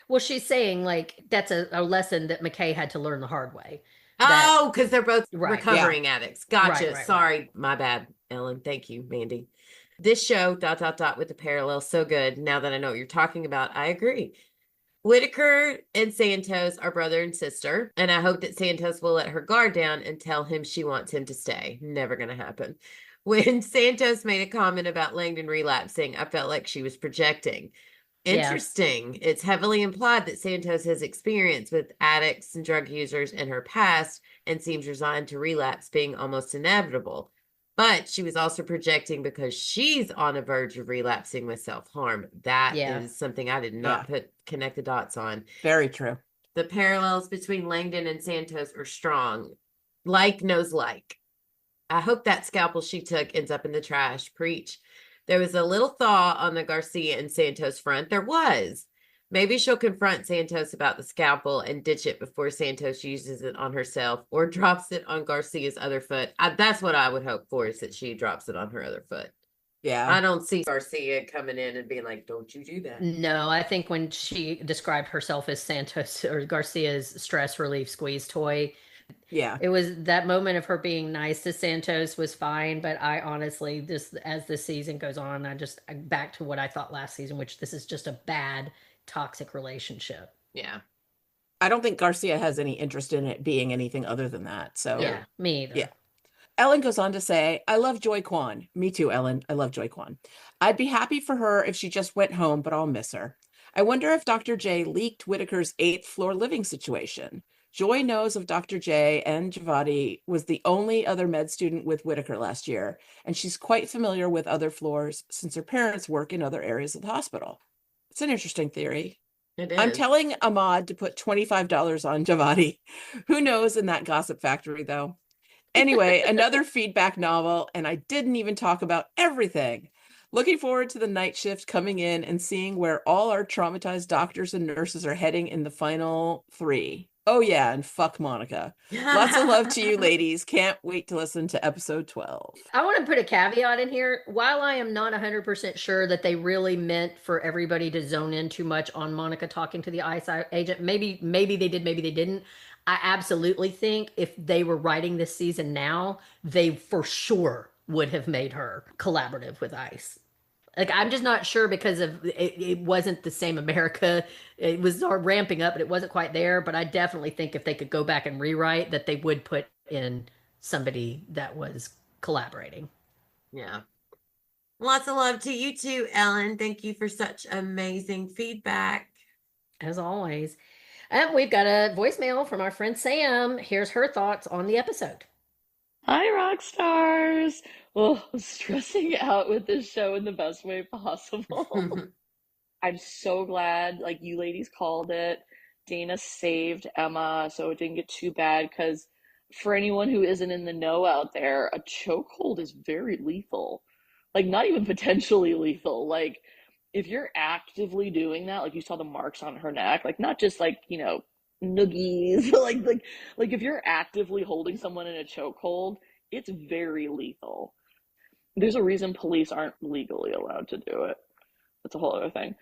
Well, she's saying like that's a lesson that McKay had to learn the hard way. Oh, because they're both Right, recovering addicts. Gotcha. Right. Sorry. My bad, Ellen. Thank you, Mandy. This show, ... with the parallels, so good. Now that I know what you're talking about, I agree. Whitaker and Santos are brother and sister, and I hope that Santos will let her guard down and tell him she wants him to stay. Never going to happen. When Santos made a comment about Langdon relapsing, I felt like she was projecting. Interesting. Yeah. It's heavily implied that Santos has experience with addicts and drug users in her past and seems resigned to relapse being almost inevitable. But she was also projecting because she's on the verge of relapsing with self-harm. That is something I did not connect the dots on. Very true. The parallels between Langdon and Santos are strong. Like knows like. I hope that scalpel she took ends up in the trash. Preach. There was a little thaw on the Garcia and Santos front. There was. Maybe she'll confront Santos about the scalpel and ditch it before Santos uses it on herself or drops it on Garcia's other foot. That's what I would hope for, is that she drops it on her other foot. Yeah. I don't see Garcia coming in and being like, don't you do that. No, I think when she described herself as Santos or Garcia's stress relief squeeze toy, it was that moment of her being nice to Santos was fine, but I honestly, just as the season goes on, I'm back to what I thought last season, which this is just a bad, toxic relationship. Yeah. I don't think Garcia has any interest in it being anything other than that. So yeah, me either. Yeah. Ellen goes on to say, I love Joy Kwan. Me too, Ellen. I love Joy Kwan. I'd be happy for her if she just went home, but I'll miss her. I wonder if Dr. J leaked Whitaker's 8th floor living situation. Joy knows of Dr. J, and Javati was the only other med student with Whitaker last year, and she's quite familiar with other floors since her parents work in other areas of the hospital. It's an interesting theory. It is. I'm telling Ahmad to put $25 on Javati. Who knows in that gossip factory, though? Anyway, another feedback novel, and I didn't even talk about everything. Looking forward to the night shift coming in and seeing where all our traumatized doctors and nurses are heading in the final 3. Oh yeah, and fuck Monica. Lots of love to you ladies. Can't wait to listen to episode 12. I want to put a caveat in here. While I am not 100% sure that they really meant for everybody to zone in too much on Monica talking to the ICE agent, maybe they did, maybe they didn't. I absolutely think if they were writing this season now, they for sure would have made her collaborative with ICE. Like, I'm just not sure because of it wasn't the same America. It was ramping up, but it wasn't quite there. But I definitely think if they could go back and rewrite, that they would put in somebody that was collaborating. Yeah. Lots of love to you too, Ellen. Thank you for such amazing feedback. As always. And we've got a voicemail from our friend Sam. Here's her thoughts on the episode. Hi, rock stars. Oh, stressing out with this show in the best way possible. I'm so glad, like, you ladies called it. Dana saved Emma, so it didn't get too bad, because for anyone who isn't in the know out there, a chokehold is very lethal. Like, not even potentially lethal. Like, if you're actively doing that, like you saw the marks on her neck, like, not just like, you know, noogies, like if you're actively holding someone in a chokehold, it's very lethal. There's a reason police aren't legally allowed to do it. That's a whole other thing.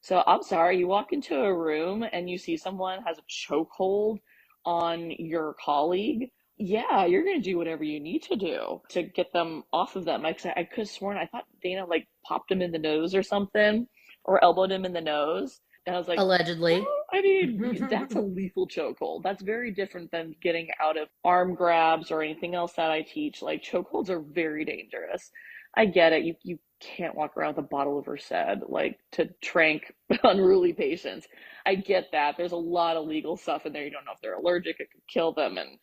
So I'm sorry, you walk into a room and you see someone has a chokehold on your colleague. Yeah, you're going to do whatever you need to do to get them off of them. Like, I could have sworn, I thought Dana like popped him in the nose or something, or elbowed him in the nose. And I was like, allegedly. Oh, I mean, that's a lethal chokehold. That's very different than getting out of arm grabs or anything else that I teach. Like, chokeholds are very dangerous. I get it. You can't walk around with a bottle of Versed, like, to trank unruly patients. I get that. There's a lot of legal stuff in there. You don't know if they're allergic. It could kill them. And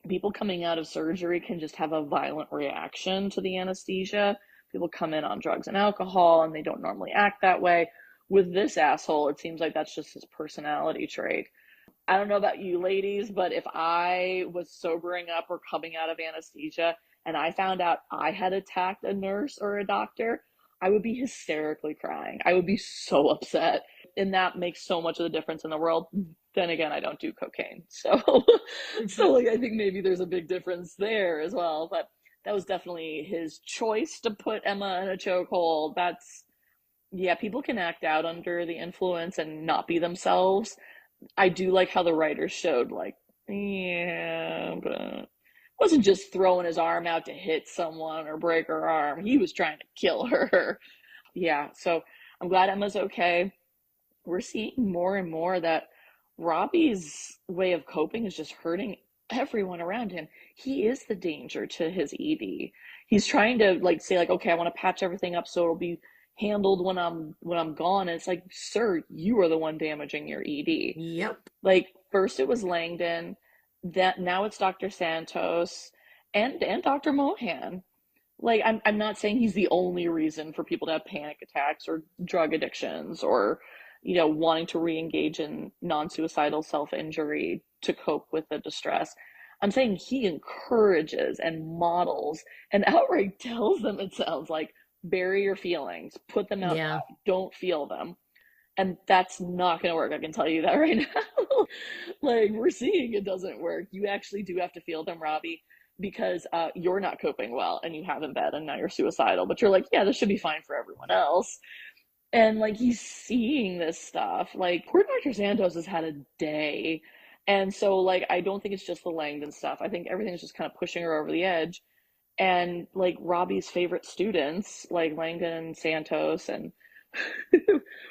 people coming out of surgery can just have a violent reaction to the anesthesia. people come in on drugs and alcohol and they don't normally act that way. With this asshole, it seems like that's just his personality trait. I don't know about you ladies, but if I was sobering up or coming out of anesthesia and I found out I had attacked a nurse or a doctor, I would be hysterically crying. I would be so upset. And that makes so much of the difference in the world. Then again, I don't do cocaine. So like I think maybe there's a big difference there as well. But that was definitely his choice to put Emma in a chokehold. That's, yeah, people can act out under the influence and not be themselves. I do like how the writers showed, like, yeah, but wasn't just throwing his arm out to hit someone or break her arm. He was trying to kill her. Yeah, so I'm glad Emma's okay. We're seeing more and more that Robbie's way of coping is just hurting everyone around him. He is the danger to his ED. He's trying to like say like, okay, I want to patch everything up so it'll be handled when I'm gone. And it's like, sir, you are the one damaging your ED. Yep. Like first it was Langdon, that now it's Dr. Santos and Dr. Mohan. Like I'm not saying he's the only reason for people to have panic attacks or drug addictions or wanting to re-engage in non-suicidal self-injury to cope with the distress. I'm saying he encourages and models and outright tells them, it sounds like, bury your feelings, put them out, Yeah. don't feel them. And that's not going to work. I can tell you that right now. Like we're seeing it doesn't work. You actually do have to feel them, Robbie, because you're not coping well and you have in bed and now you're suicidal, but you're like, yeah, this should be fine for everyone else. And like he's seeing this stuff. Like poor Dr. Santos has had a day. And so like I don't think it's just the Langdon stuff. I think everything's just kind of pushing her over the edge. And like Robbie's favorite students, like Langdon, Santos, and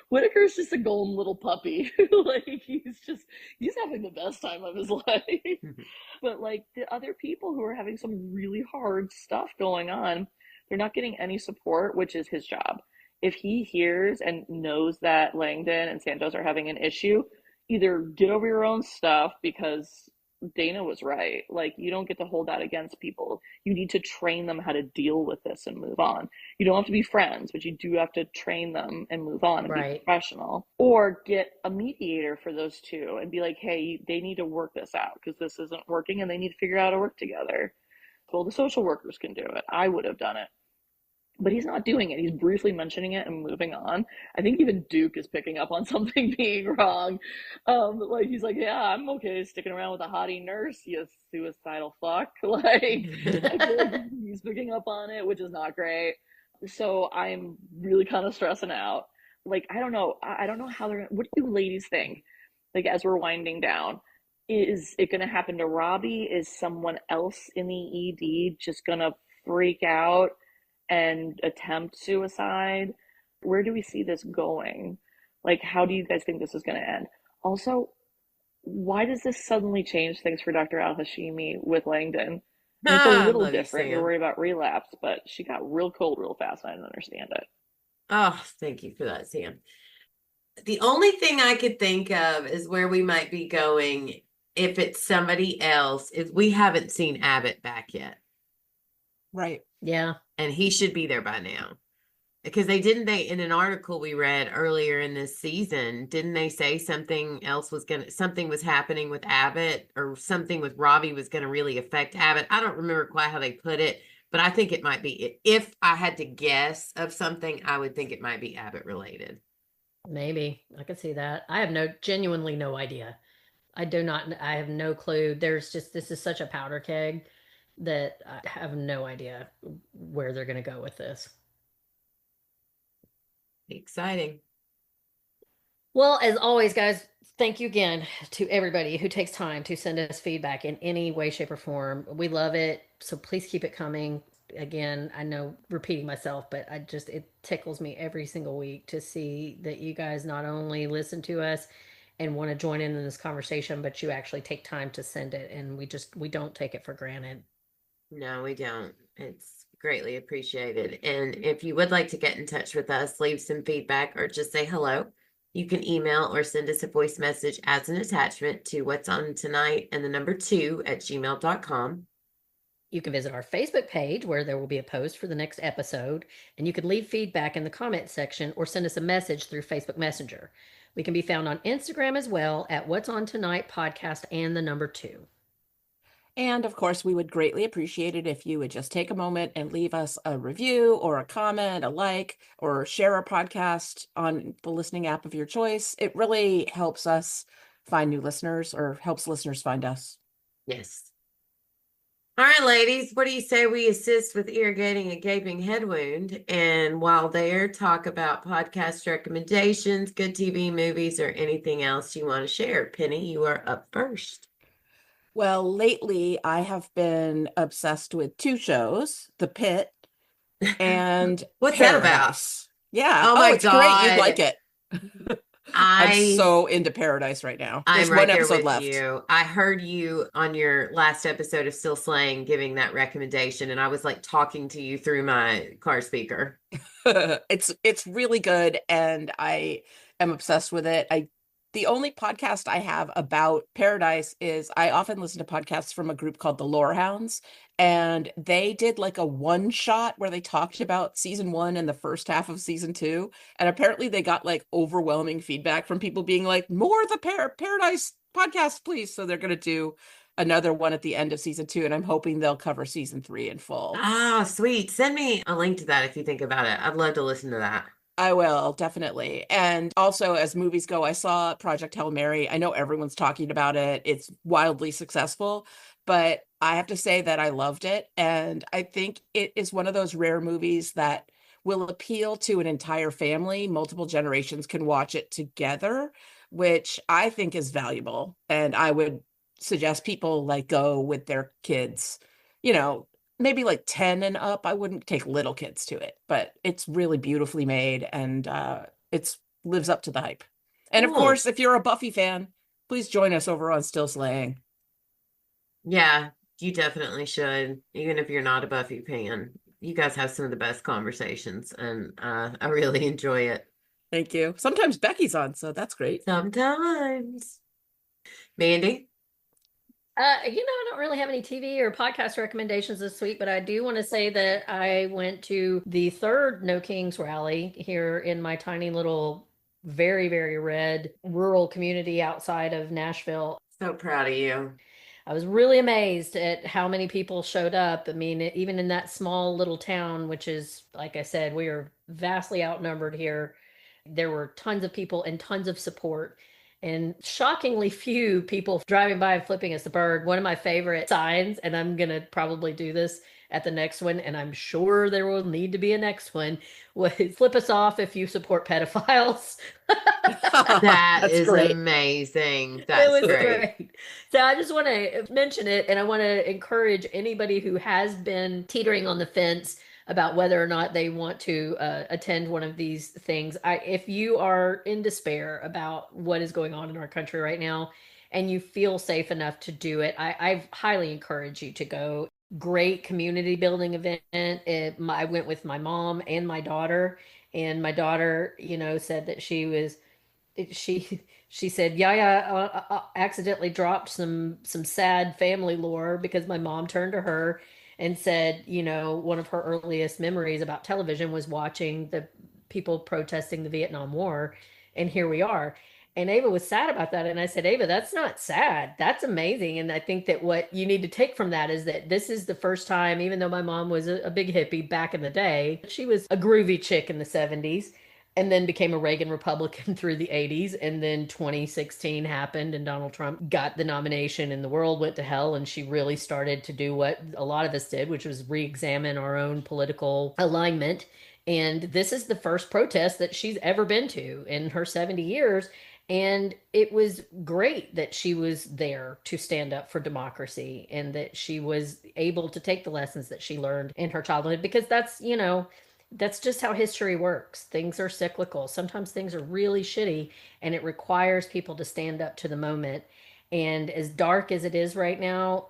Whitaker's just a golden little puppy. Like he's having the best time of his life. But like the other people who are having some really hard stuff going on, they're not getting any support, which is his job. If he hears and knows that Langdon and Santos are having an issue, either get over your own stuff because Dana was right. Like, you don't get to hold that against people. You need to train them how to deal with this and move on. You don't have to be friends, but you do have to train them and move on and be professional. Or get a mediator for those two and be like, hey, they need to work this out because this isn't working and they need to figure out how to work together. Well, the social workers can do it. I would have done it. But he's not doing it. He's briefly mentioning it and moving on. I think even Duke is picking up on something being wrong. Like he's like, yeah, I'm okay sticking around with a hottie nurse, you suicidal fuck. Like I feel like he's picking up on it, which is not great. So I'm really kind of stressing out. Like I don't know how they're. What do you ladies think? Like as we're winding down, is it going to happen to Robbie? Is someone else in the ED just going to freak out and attempt suicide? Where do we see this going? Like, how do you guys think this is going to end? Also, why does this suddenly change things for Dr. Al-Hashimi with Langdon? It's a little different. You're worried about relapse, but she got real cold real fast. And I didn't understand it. Oh, thank you for that, Sam. The only thing I could think of is where we might be going if it's somebody else is we haven't seen Abbott back yet. Right. Yeah. And he should be there by now. Because they in an article we read earlier in this season, didn't they say something was happening with Abbott or something with Robbie was going to really affect Abbott? I don't remember quite how they put it, but I think it might be, if I had to guess of something, I would think it might be Abbott related. Maybe. I could see that. I have genuinely no idea. I have no clue. This is such a powder keg that I have no idea where they're going to go with this. Exciting. Well, as always, guys, thank you again to everybody who takes time to send us feedback in any way, shape, or form. We love it. So please keep it coming. Again, I know repeating myself, but it tickles me every single week to see that you guys not only listen to us and want to join in this conversation, but you actually take time to send it. And we don't take it for granted. No, we don't. It's greatly appreciated. And if you would like to get in touch with us, leave some feedback or just say hello, you can email or send us a voice message as an attachment to what's on tonight and the number 2 at gmail.com. You can visit our Facebook page where there will be a post for the next episode, and you can leave feedback in the comment section or send us a message through Facebook Messenger. We can be found on Instagram as well at What's On Tonight Podcast and the number 2. And of course, we would greatly appreciate it if you would just take a moment and leave us a review or a comment, a like, or share our podcast on the listening app of your choice. It really helps us find new listeners, or helps listeners find us. Yes. All right, ladies, what do you say we assist with irrigating a gaping head wound? And while there, talk about podcast recommendations, good TV movies, or anything else you want to share. Penny, you are up first. Well, lately I have been obsessed with 2 shows, The Pit and What's that about? Paradise. Yeah. Oh my it's great. You'd God. like it. I'm so into Paradise right now. There's I'm right one there episode with left. you. I heard you on your last episode of Still Slaying giving that recommendation, and I was like talking to you through my car speaker. It's really good, and I am obsessed with it. The only podcast I have about Paradise is I often listen to podcasts from a group called the Lore Hounds, and they did like a one shot where they talked about season 1 and the first half of season 2, and apparently they got like overwhelming feedback from people being like, more of the Paradise podcast, please. So they're going to do another one at the end of season 2, and I'm hoping they'll cover season 3 in full. Ah, sweet. Send me a link to that if you think about it. I'd love to listen to that. I will, definitely. And also, as movies go, I saw Project Hail Mary. I know everyone's talking about it. It's wildly successful, but I have to say that I loved it. And I think it is one of those rare movies that will appeal to an entire family. Multiple generations can watch it together, which I think is valuable. And I would suggest people like go with their kids, maybe like 10 and up. I wouldn't take little kids to it, but it's really beautifully made, and it's lives up to the hype. And of Cool. course, if you're a Buffy fan, please join us over on Still Slaying. Yeah, you definitely should. Even if you're not a Buffy fan, you guys have some of the best conversations, and I really enjoy it. Thank you. Sometimes Becky's on, so that's great. Sometimes. Mandy? I don't really have any TV or podcast recommendations this week, but I do want to say that I went to the 3rd No Kings rally here in my tiny little, very, very red rural community outside of Nashville. So proud of you. I was really amazed at how many people showed up. I mean, even in that small little town, which is, like I said, we are vastly outnumbered here. There were tons of people and tons of support. And shockingly few people driving by and flipping us the bird. One of my favorite signs, and I'm going to probably do this at the next one, and I'm sure there will need to be a next one, was flip us off if you support pedophiles. That That's is great. amazing. It That's was great. So I just want to mention it, and I want to encourage anybody who has been teetering on the fence about whether or not they want to attend one of these things. If you are in despair about what is going on in our country right now, and you feel safe enough to do it, I highly encourage you to go. Great community building event. I went with my mom and my daughter, and my daughter, said that she said Yaya accidentally dropped some sad family lore because my mom turned to her and said, one of her earliest memories about television was watching the people protesting the Vietnam War, and here we are. And Ava was sad about that, and I said, Ava, that's not sad, that's amazing. And I think that what you need to take from that is that this is the first time, even though my mom was a big hippie back in the day, she was a groovy chick in the 70s, and then became a Reagan Republican through the 80s. And then 2016 happened, and Donald Trump got the nomination, and the world went to hell. And she really started to do what a lot of us did, which was re-examine our own political alignment. And this is the first protest that she's ever been to in her 70 years. And it was great that she was there to stand up for democracy, and that she was able to take the lessons that she learned in her childhood, because that's just how history works. Things are cyclical. Sometimes things are really shitty, and it requires people to stand up to the moment. And as dark as it is right now,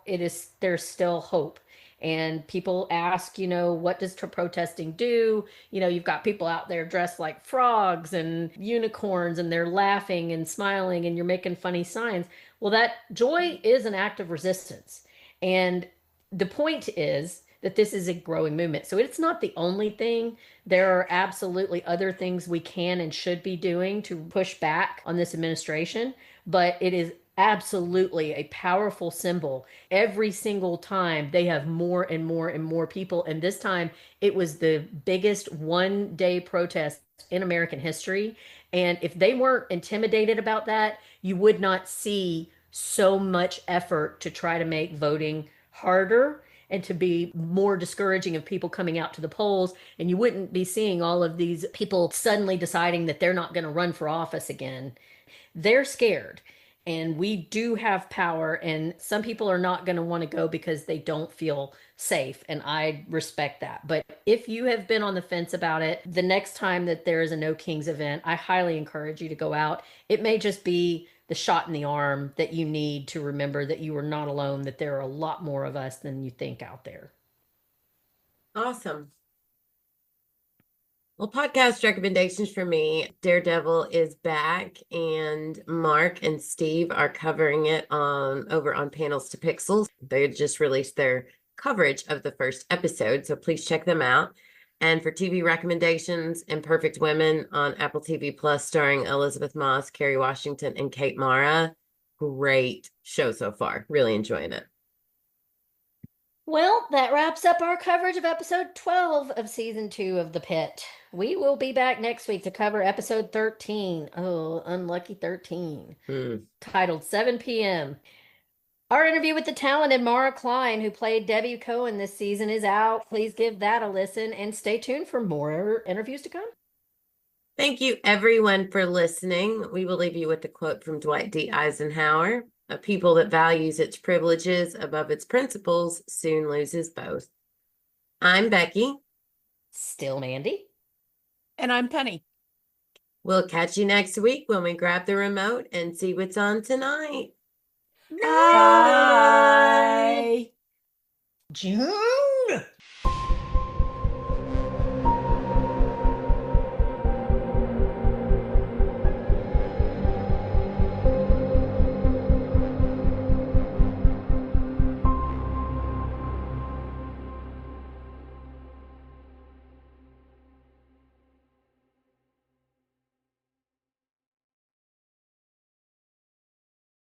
there's still hope. And people ask, what does protesting do? You've got people out there dressed like frogs and unicorns, and they're laughing and smiling, and you're making funny signs. Well, that joy is an act of resistance. And The point is that this is a growing movement. So it's not the only thing. There are absolutely other things we can and should be doing to push back on this administration, but it is absolutely a powerful symbol. Every single time they have more and more and more people. And this time it was the biggest 1 day protest in American history. And if they weren't intimidated about that, you would not see so much effort to try to make voting harder and to be more discouraging of people coming out to the polls. And you wouldn't be seeing all of these people suddenly deciding that they're not going to run for office again. They're scared. And we do have power, and some people are not going to want to go because they don't feel safe. And I respect that. But if you have been on the fence about it, the next time that there is a No Kings event, I highly encourage you to go out. It may just be the shot in the arm that you need to remember that you are not alone, that there are a lot more of us than you think out there. Awesome. Well, podcast recommendations for me. Daredevil is back, and Mark and Steve are covering it over on Panels to Pixels. They just released their coverage of the first episode, so please check them out. And for TV recommendations, Imperfect Women on Apple TV Plus, starring Elizabeth Moss, Kerry Washington, and Kate Mara. Great show so far. Really enjoying it. Well, that wraps up our coverage of episode 12 of season 2 of The Pit. We will be back next week to cover episode 13. Oh, unlucky 13. Titled 7 p.m. Our interview with the talented Mara Klein, who played Debbie Cohen this season, is out. Please give that a listen and stay tuned for more interviews to come. Thank you, everyone, for listening. We will leave you with a quote from Dwight D. Eisenhower. A people that values its privileges above its principles soon loses both. I'm Becky. Still Mandy. And I'm Penny. We'll catch you next week when we grab the remote and see what's on tonight. Bye. June.